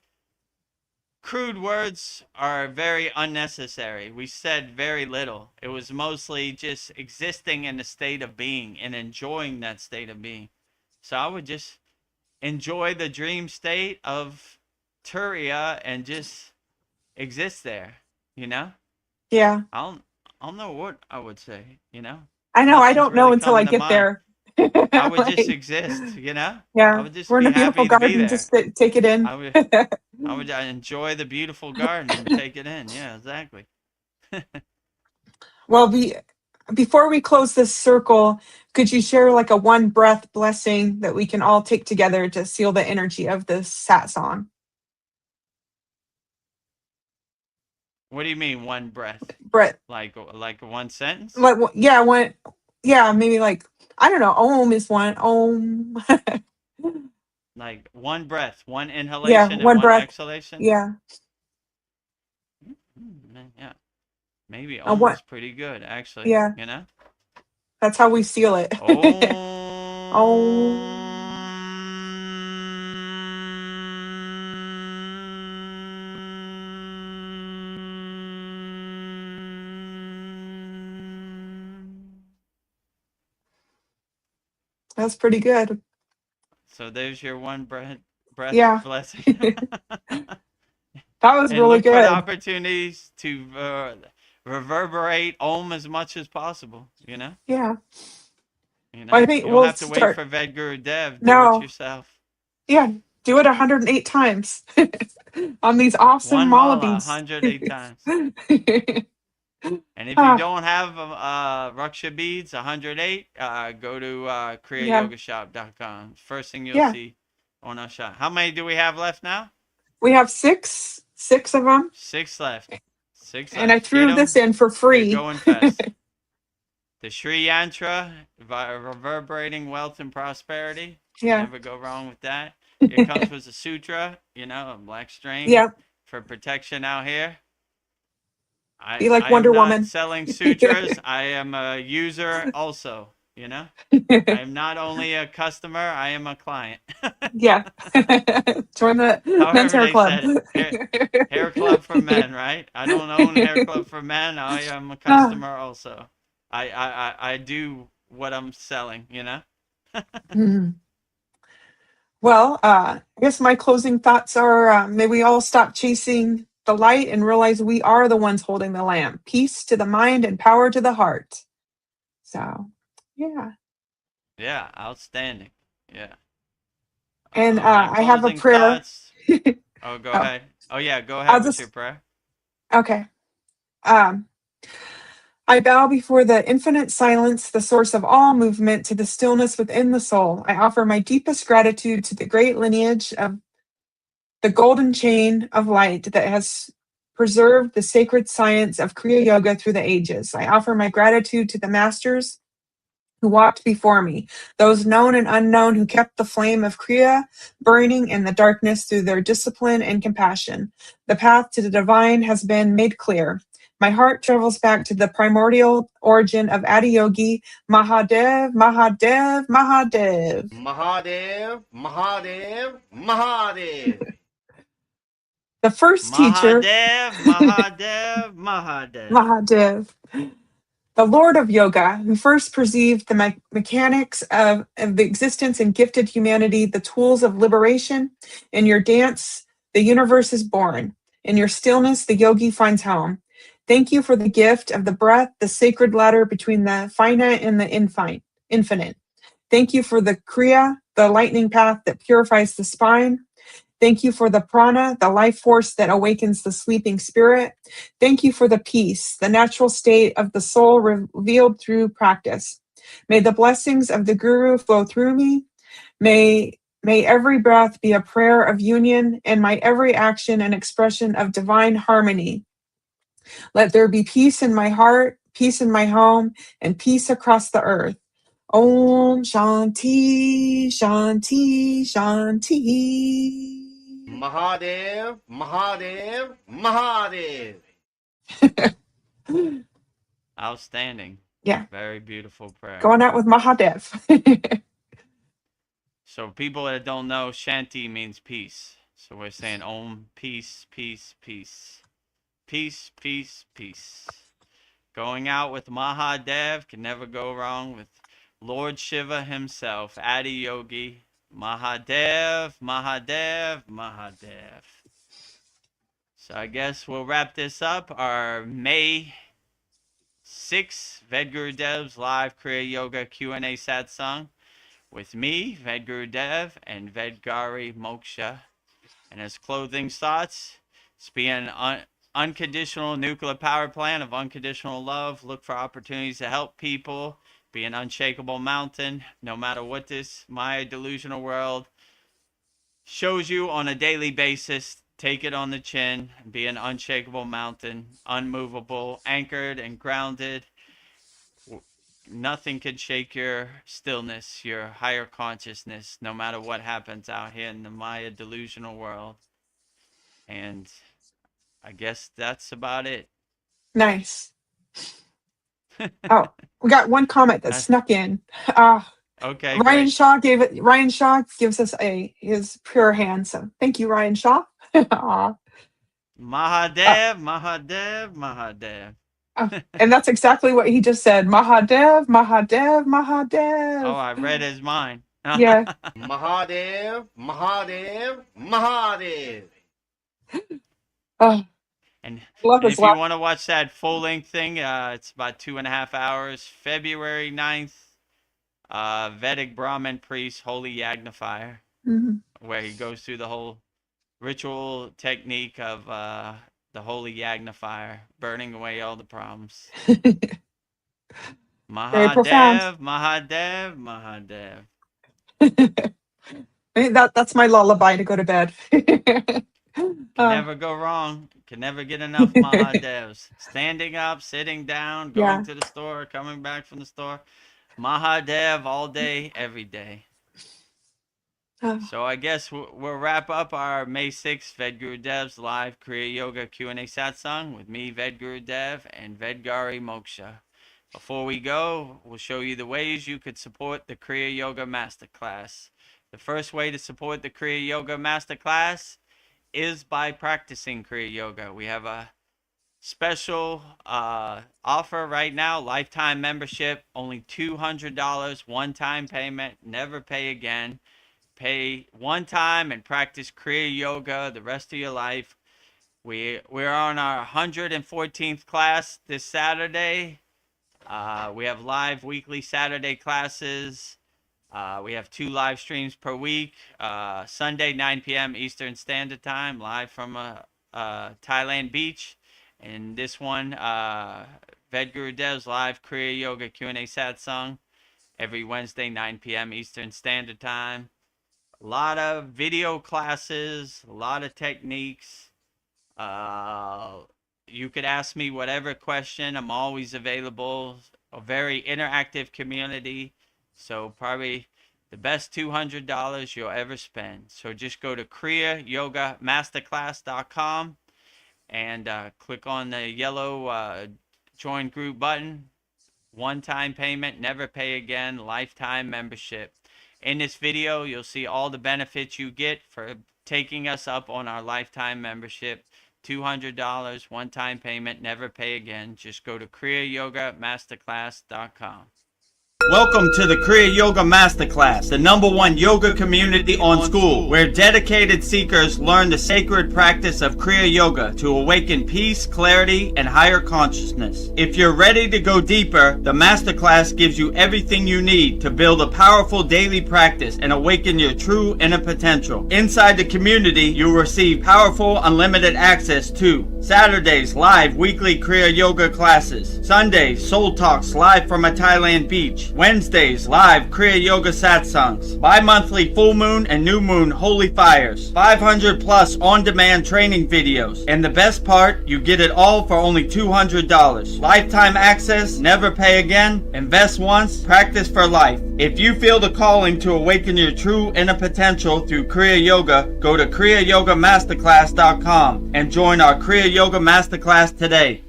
crude words are very unnecessary. We said very little. It was mostly just existing in a state of being and enjoying that state of being. So I would just enjoy the dream state of Turiya and just exist there, you know? Yeah. I don't know what I would say, you know? I know. I Nothing's don't know really until I coming to get mind. there. I would just Like, exist, you know? I yeah. would just We're in be a beautiful happy to be garden. there. Just take it in. I would I would enjoy the beautiful garden and take it in. Yeah, exactly. Well, before we close this circle, could you share like a one breath blessing that we can all take together to seal the energy of this satsang? What do you mean one breath? Breath. Like one sentence? Like, yeah, one. Yeah, maybe like, I don't know. Om is one. Om. Like one breath, one Yeah, inhalation and one one breath. exhalation? Yeah. Yeah. Maybe One. almost pretty good, actually, Yeah. you know? That's how we seal it. Om. That's pretty good. So there's your one breath Yeah. blessing. That was And really look for the good. opportunities to reverberate Om as much as possible, you know? Yeah. You Well, I know? think You don't we'll have to wait start. for Vedagurudev. Do it No. yourself. Yeah. Do it 108 times on these awesome One mala, Malabees. 108 times. And if you Ah, don't have Raksha beads, 108, go to yeah. kriyayogashop.com. First thing you'll Yeah. see on our shop. How many do we have left now? We have six of them. 6 left. 6 And I left. Get threw this them. in for Get free. going fast. The Sri Yantra, reverberating wealth and prosperity. Yeah. Never go wrong with that. Here comes with the sutra, a black string Yeah. for protection out here. Be like I am Wonder not Woman. selling sutras. I am a user also, I am not only a customer, I am a client. Yeah. Join the men's However hair they club. said it. Hair club for men, right? I don't own hair club for men. I am a Ah, customer also. I do what I'm selling, mhm. Well, I guess my closing thoughts are may we all stop chasing the light and realize we are the ones holding the lamp. Peace to the mind and power to the heart. So, yeah. Yeah, outstanding. Yeah. And My I have a closing prayer. thoughts. Oh, go Oh, ahead. Oh, yeah, go I'll ahead with your just, prayer. okay. Um, I bow before the infinite silence, the source of all movement, to the stillness within the soul. I offer my deepest gratitude to the great lineage of the golden chain of light that has preserved the sacred science of Kriya Yoga through the ages. I offer my gratitude to the masters who walked before me, those known and unknown who kept the flame of Kriya burning in the darkness through their discipline and compassion. The path to the divine has been made clear. My heart travels back to the primordial origin of Adiyogi, Mahadev, Mahadev, Mahadev. Mahadev, Mahadev, Mahadev. The first teacher, Mahadev, Mahadev, Mahadev. Mahadev, the Lord of Yoga, who first perceived the mechanics of the existence and gifted humanity the tools of liberation. In your dance, the universe is born. In your stillness, the yogi finds home. Thank you for the gift of the breath, the sacred ladder between the finite and the infinite. Thank you for the Kriya, the lightning path that purifies the spine. Thank you for the prana, the life force that awakens the sleeping spirit. Thank you for the peace, the natural state of the soul revealed through practice. May the blessings of the Guru flow through me. May every breath be a prayer of union, and my every action an expression of divine harmony. Let there be peace in my heart, peace in my home, and peace across the earth. Om Shanti, Shanti, Shanti. Mahadev, Mahadev, Mahadev. Outstanding. Yeah, Very beautiful prayer. going out with Mahadev. So people that don't know, Shanti means peace. So we're saying Om, peace, peace, peace. Peace, peace, peace. Going out with Mahadev, can never go wrong with Lord Shiva himself, Adiyogi, Mahadev, Mahadev, Mahadev. So I guess we'll wrap this up. Our May 6th Vedgurudev's live Kriya Yoga Q&A Satsang with me, Vedagurudev, and Vedgari Moksha. And as clothing thoughts, it's being unconditional nuclear power plant of unconditional love. Look for opportunities to help people. Be an unshakable mountain, no matter what this Maya delusional world shows you on a daily basis. Take it on the chin. Be an unshakable mountain, unmovable, anchored and grounded. Nothing can shake your stillness, your higher consciousness, no matter what happens out here in the Maya delusional world. And I guess that's about it. Nice. Oh, we got one comment that snuck in. Okay, Ryan great. Shaw Ryan Shaw gives us his pure hand. So thank you, Ryan Shaw. Mahadev, Mahadev, Mahadev. And that's exactly what he just said. Mahadev, Mahadev, Mahadev. Oh, I read his mind. Yeah. Mahadev, Mahadev, Mahadev. Oh, And love his if you laugh. want to watch that full length thing, it's about 2.5 hours. February 9th, Vedic Brahmin priest, Holy Yagnifier, where he goes through the whole ritual technique of the Holy Yagnifier, burning away all the problems. Very profound. Mahadev, Mahadev. That's my lullaby to go to bed. Can Uh, never go wrong. Can never get enough Mahadevs. Standing up, sitting down, going yeah. to the store, coming back from the store. Mahadev all day, every day. Uh, So I guess we'll wrap up our May 6th Vedgurudev's live Kriya Yoga Q&A Satsang with me, Vedgurudev, and Vedgari Moksha. Before we go, we'll show you the ways you could support the Kriya Yoga Masterclass. The first way to support the Kriya Yoga Masterclass is by practicing Kriya Yoga. We have a special offer right now, lifetime membership, only $200, one-time payment, never pay again. Pay one time and practice Kriya Yoga the rest of your life. We're on our 114th class this Saturday. We have live weekly Saturday classes. We have 2 live streams per week. Sunday, 9 p.m. Eastern Standard Time, live from Thailand beach. And this one, Vedgurudev's live Kriya Yoga Q&A Satsang, every Wednesday, 9 p.m. Eastern Standard Time. A lot of video classes, a lot of techniques. You could ask me whatever question. I'm always available. A very interactive community. So probably the best $200 you'll ever spend. So just go to kriyayogamasterclass.com and click on the yellow join group button. One-time payment, never pay again, lifetime membership. In this video, you'll see all the benefits you get for taking us up on our lifetime membership. $200, one-time payment, never pay again. Just go to kriyayogamasterclass.com. Welcome to the Kriya Yoga Masterclass, the #1 yoga community on SKOOL, where dedicated seekers learn the sacred practice of Kriya Yoga to awaken peace, clarity, and higher consciousness. If you're ready to go deeper, the Masterclass gives you everything you need to build a powerful daily practice and awaken your true inner potential. Inside the community, you'll receive powerful, unlimited access to Saturdays, live weekly Kriya Yoga classes. Sundays, Soul Talks live from a Thailand beach. Wednesdays, live Kriya Yoga Satsangs. Bi-monthly full moon and new moon holy fires. 500 plus on-demand training videos. And the best part, you get it all for only $200. Lifetime access, never pay again, invest once, practice for life. If you feel the calling to awaken your true inner potential through Kriya Yoga, go to kriyayogamasterclass.com and join our Kriya Yoga Masterclass today.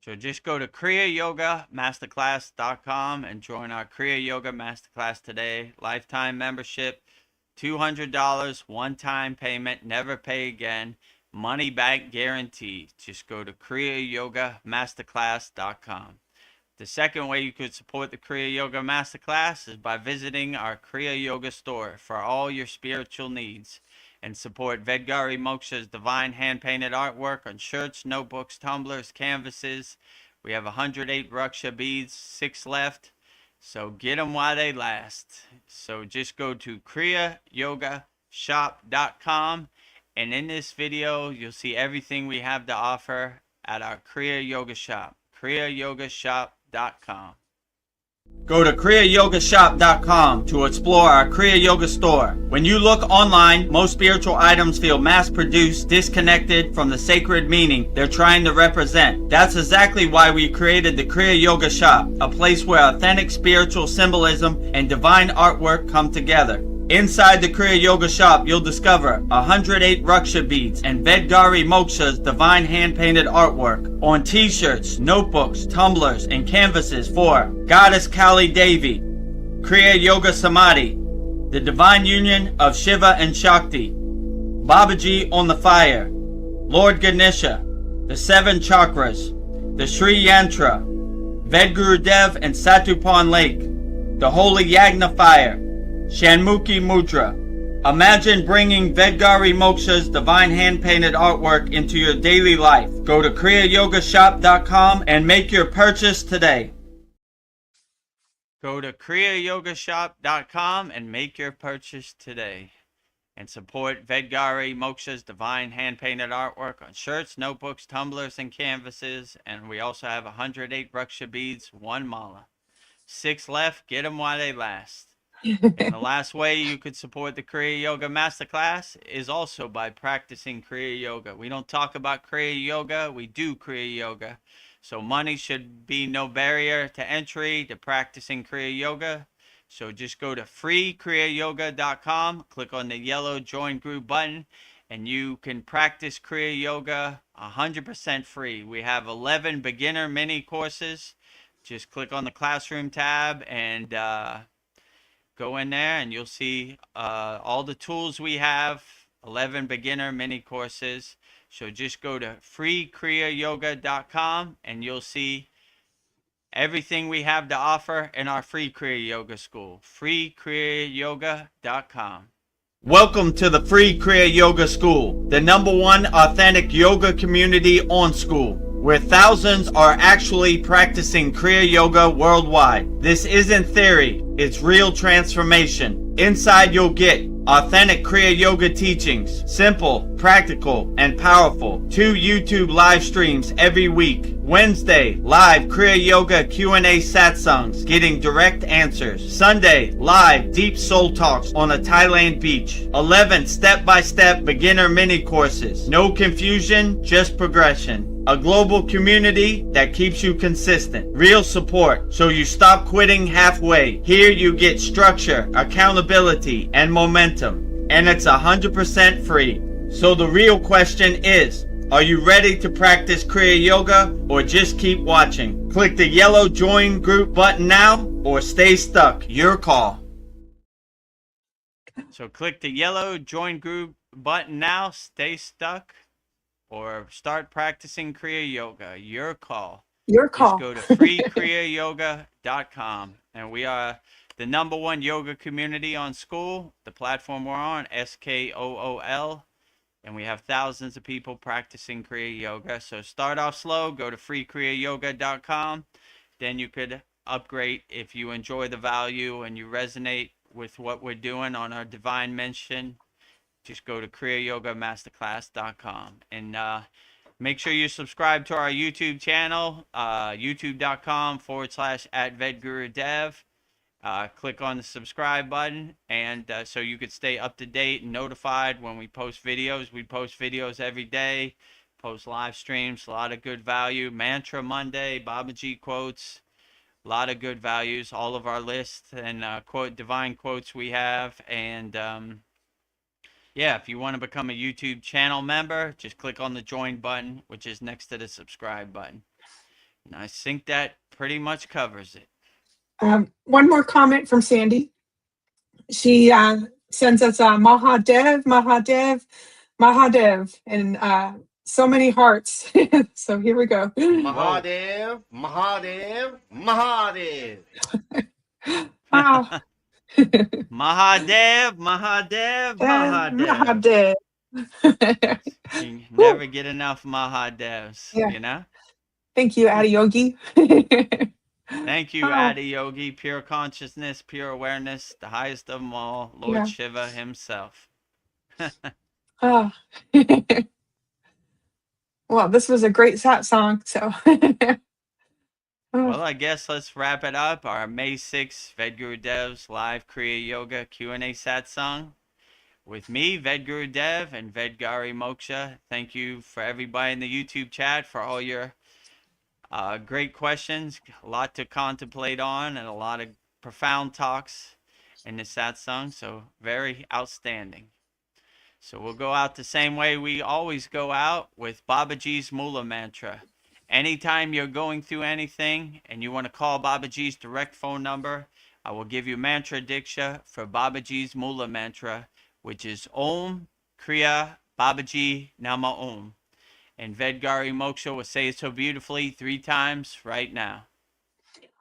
So just go to kriyayogamasterclass.com and join our Kriya Yoga Masterclass today. Lifetime membership, $200, one-time payment, never pay again, money back guarantee. Just go to kriyayogamasterclass.com. The second way you could support the Kriya Yoga Masterclass is by visiting our Kriya Yoga store for all your spiritual needs, and support Vedgari Moksha's divine hand-painted artwork on shirts, notebooks, tumblers, canvases. We have 108 Raksha beads, 6 left. So get them while they last. So just go to kriyayogashop.com, and in this video, you'll see everything we have to offer at our Kriya Yoga Shop, kriyayogashop.com. Go to kriyayogashop.com to explore our Kriya Yoga store. When you look online, most spiritual items feel mass-produced, disconnected from the sacred meaning they're trying to represent. That's exactly why we created the Kriya Yoga Shop, a place where authentic spiritual symbolism and divine artwork come together. Inside the Kriya Yoga Shop, you'll discover 108 Raksha beads and Vedgari Moksha's divine hand-painted artwork on t-shirts, notebooks, tumblers, and canvases for Goddess Kali Devi, Kriya Yoga Samadhi, the divine union of Shiva and Shakti, Babaji on the fire, Lord Ganesha, the 7 chakras, the Sri Yantra, Vedagurudev and Satupon Lake, the Holy Yagna fire, Shanmukhi Mudra. Imagine bringing Vedgari Moksha's divine hand-painted artwork into your daily life. Go to kriyayogashop.com and make your purchase today. Go to kriyayogashop.com and make your purchase today. And support Vedgari Moksha's divine hand-painted artwork on shirts, notebooks, tumblers, and canvases. And we also have 108 Raksha beads, 1 mala. 6 left. Get them while they last. And the last way you could support the Kriya Yoga Masterclass is also by practicing Kriya Yoga. We don't talk about Kriya Yoga, we do Kriya Yoga. So money should be no barrier to entry to practicing Kriya Yoga. So just go to freekriyayogashop.com, click on the yellow join group button, and you can practice Kriya Yoga 100% free. We have 11 beginner mini courses. Just click on the classroom tab and go in there and you'll see all the tools we have, 11 beginner mini courses. So just go to freekriyayogashop.com and you'll see everything we have to offer in our free Kriya Yoga school, freekriyayogashop.com. Welcome to the Free Kriya Yoga School, the #1 authentic yoga community on School, where thousands are actually practicing Kriya Yoga worldwide. This isn't theory, it's real transformation. Inside you'll get authentic Kriya Yoga teachings, simple, practical, and powerful. 2 YouTube live streams every week. Wednesday, live Kriya Yoga Q&A satsangs, getting direct answers. Sunday, live deep soul talks on a Thailand beach. 11 step-by-step beginner mini courses. No confusion, just progression. A global community that keeps you consistent. Real support, so you stop quitting halfway. Here you get structure, accountability, and momentum. And it's 100% free. So the real question is, are you ready to practice Kriya Yoga or just keep watching? Click the yellow join group button now or stay stuck. Your call. So click the yellow join group button now, stay stuck, or start practicing Kriya Yoga. Your call. Your call. Just go to freekriyayogashop.com. And we are the #1 yoga community on School. The platform we're on, SKOOL. And we have thousands of people practicing Kriya Yoga. So start off slow, go to freekriyayogashop.com. Then you could upgrade if you enjoy the value and you resonate with what we're doing on our divine mission. Just go to kriyayogamasterclass.com. And make sure you subscribe to our YouTube channel, youtube.com/@Vedagurudev. Click on the subscribe button, and so you could stay up to date and notified when we post videos. We post videos every day, post live streams, a lot of good value. Mantra Monday, Babaji quotes, a lot of good values. All of our lists and divine quotes we have. And yeah, if you want to become a YouTube channel member, just click on the join button, which is next to the subscribe button. And I think that pretty much covers it. One more comment from Sandy. She sends us Mahadev, Mahadev, Mahadev, and so many hearts. So here we go. Mahadev, Mahadev, Mahadev. Wow. Mahadev, Mahadev, Mahadev. Mahadev. You never get enough Mahadevs, Yeah. you know? Thank you, Adiyogi. Thank you, Adi Yogi, pure consciousness, pure awareness, the highest of them all, Lord Yeah. Shiva himself. Oh. Well, this was a great satsang. So, Well, I guess let's wrap it up. Our May 6th Vedgurudev's live Kriya Yoga Q&A satsang with me, Vedagurudev, and Vedgari Moksha. Thank you for everybody in the YouTube chat for all your great questions, a lot to contemplate on, and a lot of profound talks in the satsang. So very outstanding. So we'll go out the same way we always go out, with Babaji's Mula Mantra. Anytime you're going through anything and you want to call Babaji's direct phone number, I will give you mantra diksha for Babaji's Mula Mantra, which is Om Kriya Babaji Nama Om. And Vedgari Moksha will say it so beautifully 3 times right now.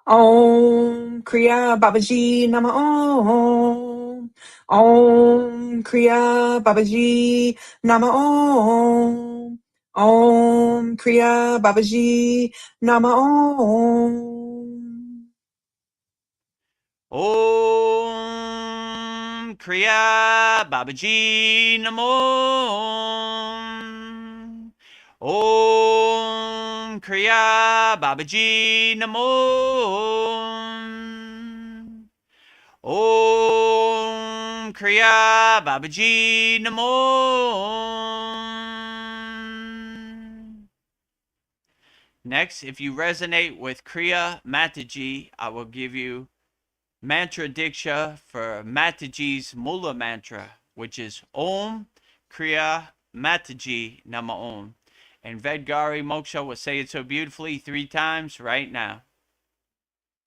Om Kriya Babaji Nama Om. Om Kriya Babaji Nama Om. Om Kriya Babaji Nama Om. Om Kriya Babaji Namo. Om Kriya Babaji Namo. Om Kriya Babaji Namo. Next, if you resonate with Kriya Mataji, I will give you mantra diksha for Mataji's Mula mantra, which is Om Kriya Mataji Nama Om. And Vedgari Moksha will say it so beautifully 3 times right now.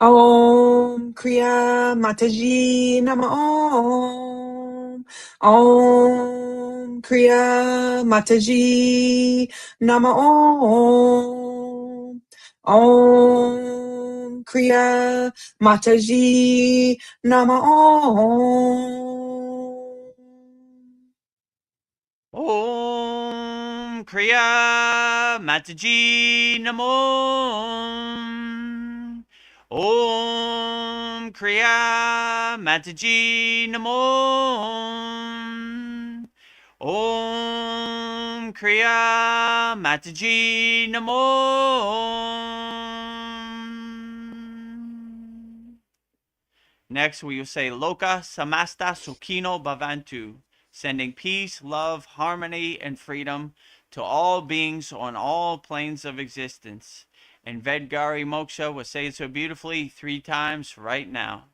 Om Kriya Mataji Nama Om. Om Kriya Mataji Nama Om. Om Kriya Mataji Nama Om. Om Kriya Mataji Namo. Om Kriya Mataji Namo. Om Kriya Mataji Namo. Next, we will say Loka Samasta Sukhino Bhavantu, sending peace, love, harmony, and freedom to all beings on all planes of existence. And Vedgari Moksha will say it so beautifully 3 times right now.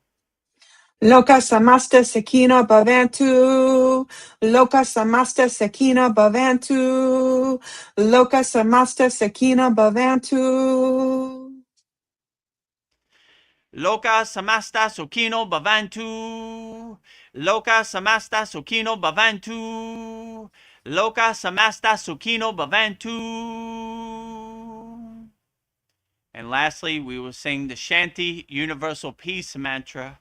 Loka Samasta Sakina Bhavantu. Loka Samasta Sakina Bhavantu. Loka Samasta Sakina Bhavantu. Loka Samasta Sukhino Bhavantu. Loka Samasta Sukhino Bhavantu. Loka Samasta Sukhino Bhavantu. And lastly, we will sing the Shanti Universal Peace Mantra,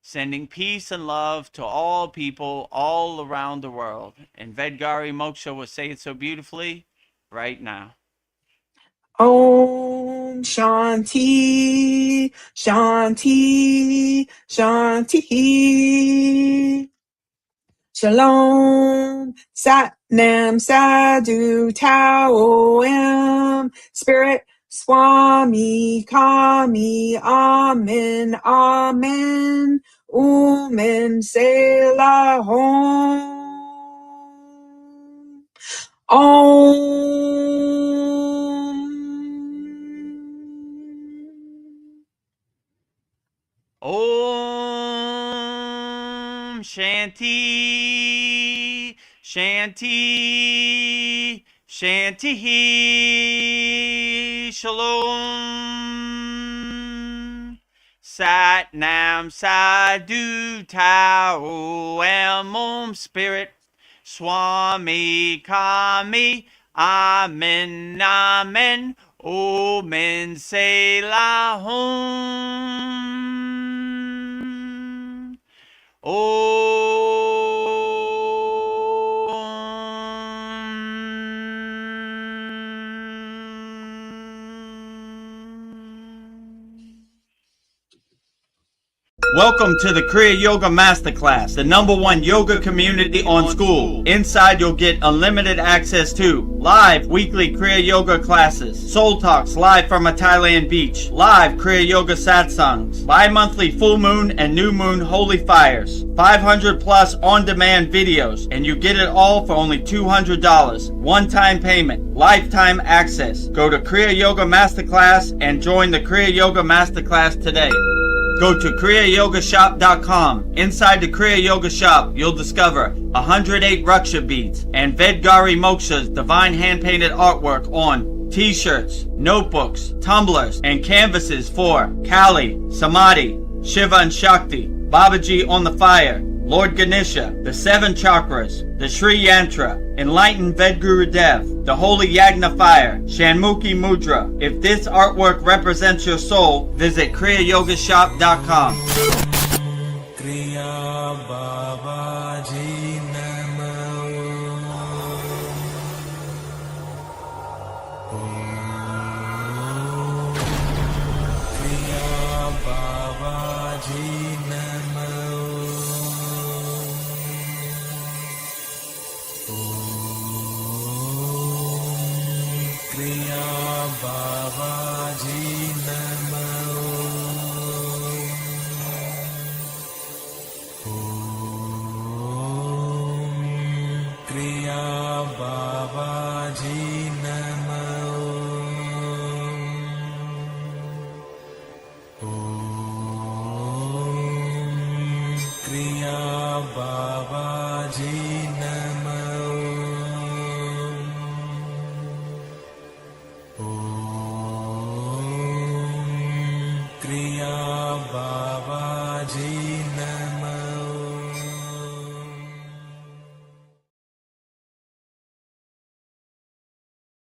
sending peace and love to all people all around the world. And Vedgari Moksha will say it so beautifully right now. Om Shanti, Shanti, Shanti. Shalom, Sat Nam, Sadhu, Tao, Am, Spirit, Swami, Kami, Amen, Amen, Umen, Selah, Om, Om Shanti, Shanti, Shanti, Shalom. Sat Nam, Sadhu, Tao, Am, Om, Spirit, Swami, Kami, Amen, Amen, Omen, Selah, Om. Welcome to the Kriya Yoga Masterclass, the #1 yoga community on SKOOL. Inside you'll get unlimited access to live weekly Kriya Yoga classes, soul talks live from a Thailand beach, live Kriya Yoga satsangs, bi-monthly full moon and new moon holy fires, 500 plus on-demand videos, and you get it all for only $200. One-time payment, lifetime access. Go to Kriya Yoga Masterclass and join the Kriya Yoga Masterclass today. Go to kriyayogashop.com. Inside the Kriya Yoga shop, you'll discover 108 Raksha beads and Vedgari Moksha's divine hand-painted artwork on t-shirts, notebooks, tumblers, and canvases for Kali, Samadhi, Shiva and Shakti, Babaji on the fire, Lord Ganesha, the 7 chakras, the Sri Yantra, Enlightened Vedagurudev, the Holy Yagna Fire, Shanmukhi Mudra. If this artwork represents your soul, visit kriyayogashop.com. Kriya Babaji Namo. Kriya Babaji Namo. Kriya Babaji Namo. Om बाबाजी नमः ॐ क्रिया बाबाजी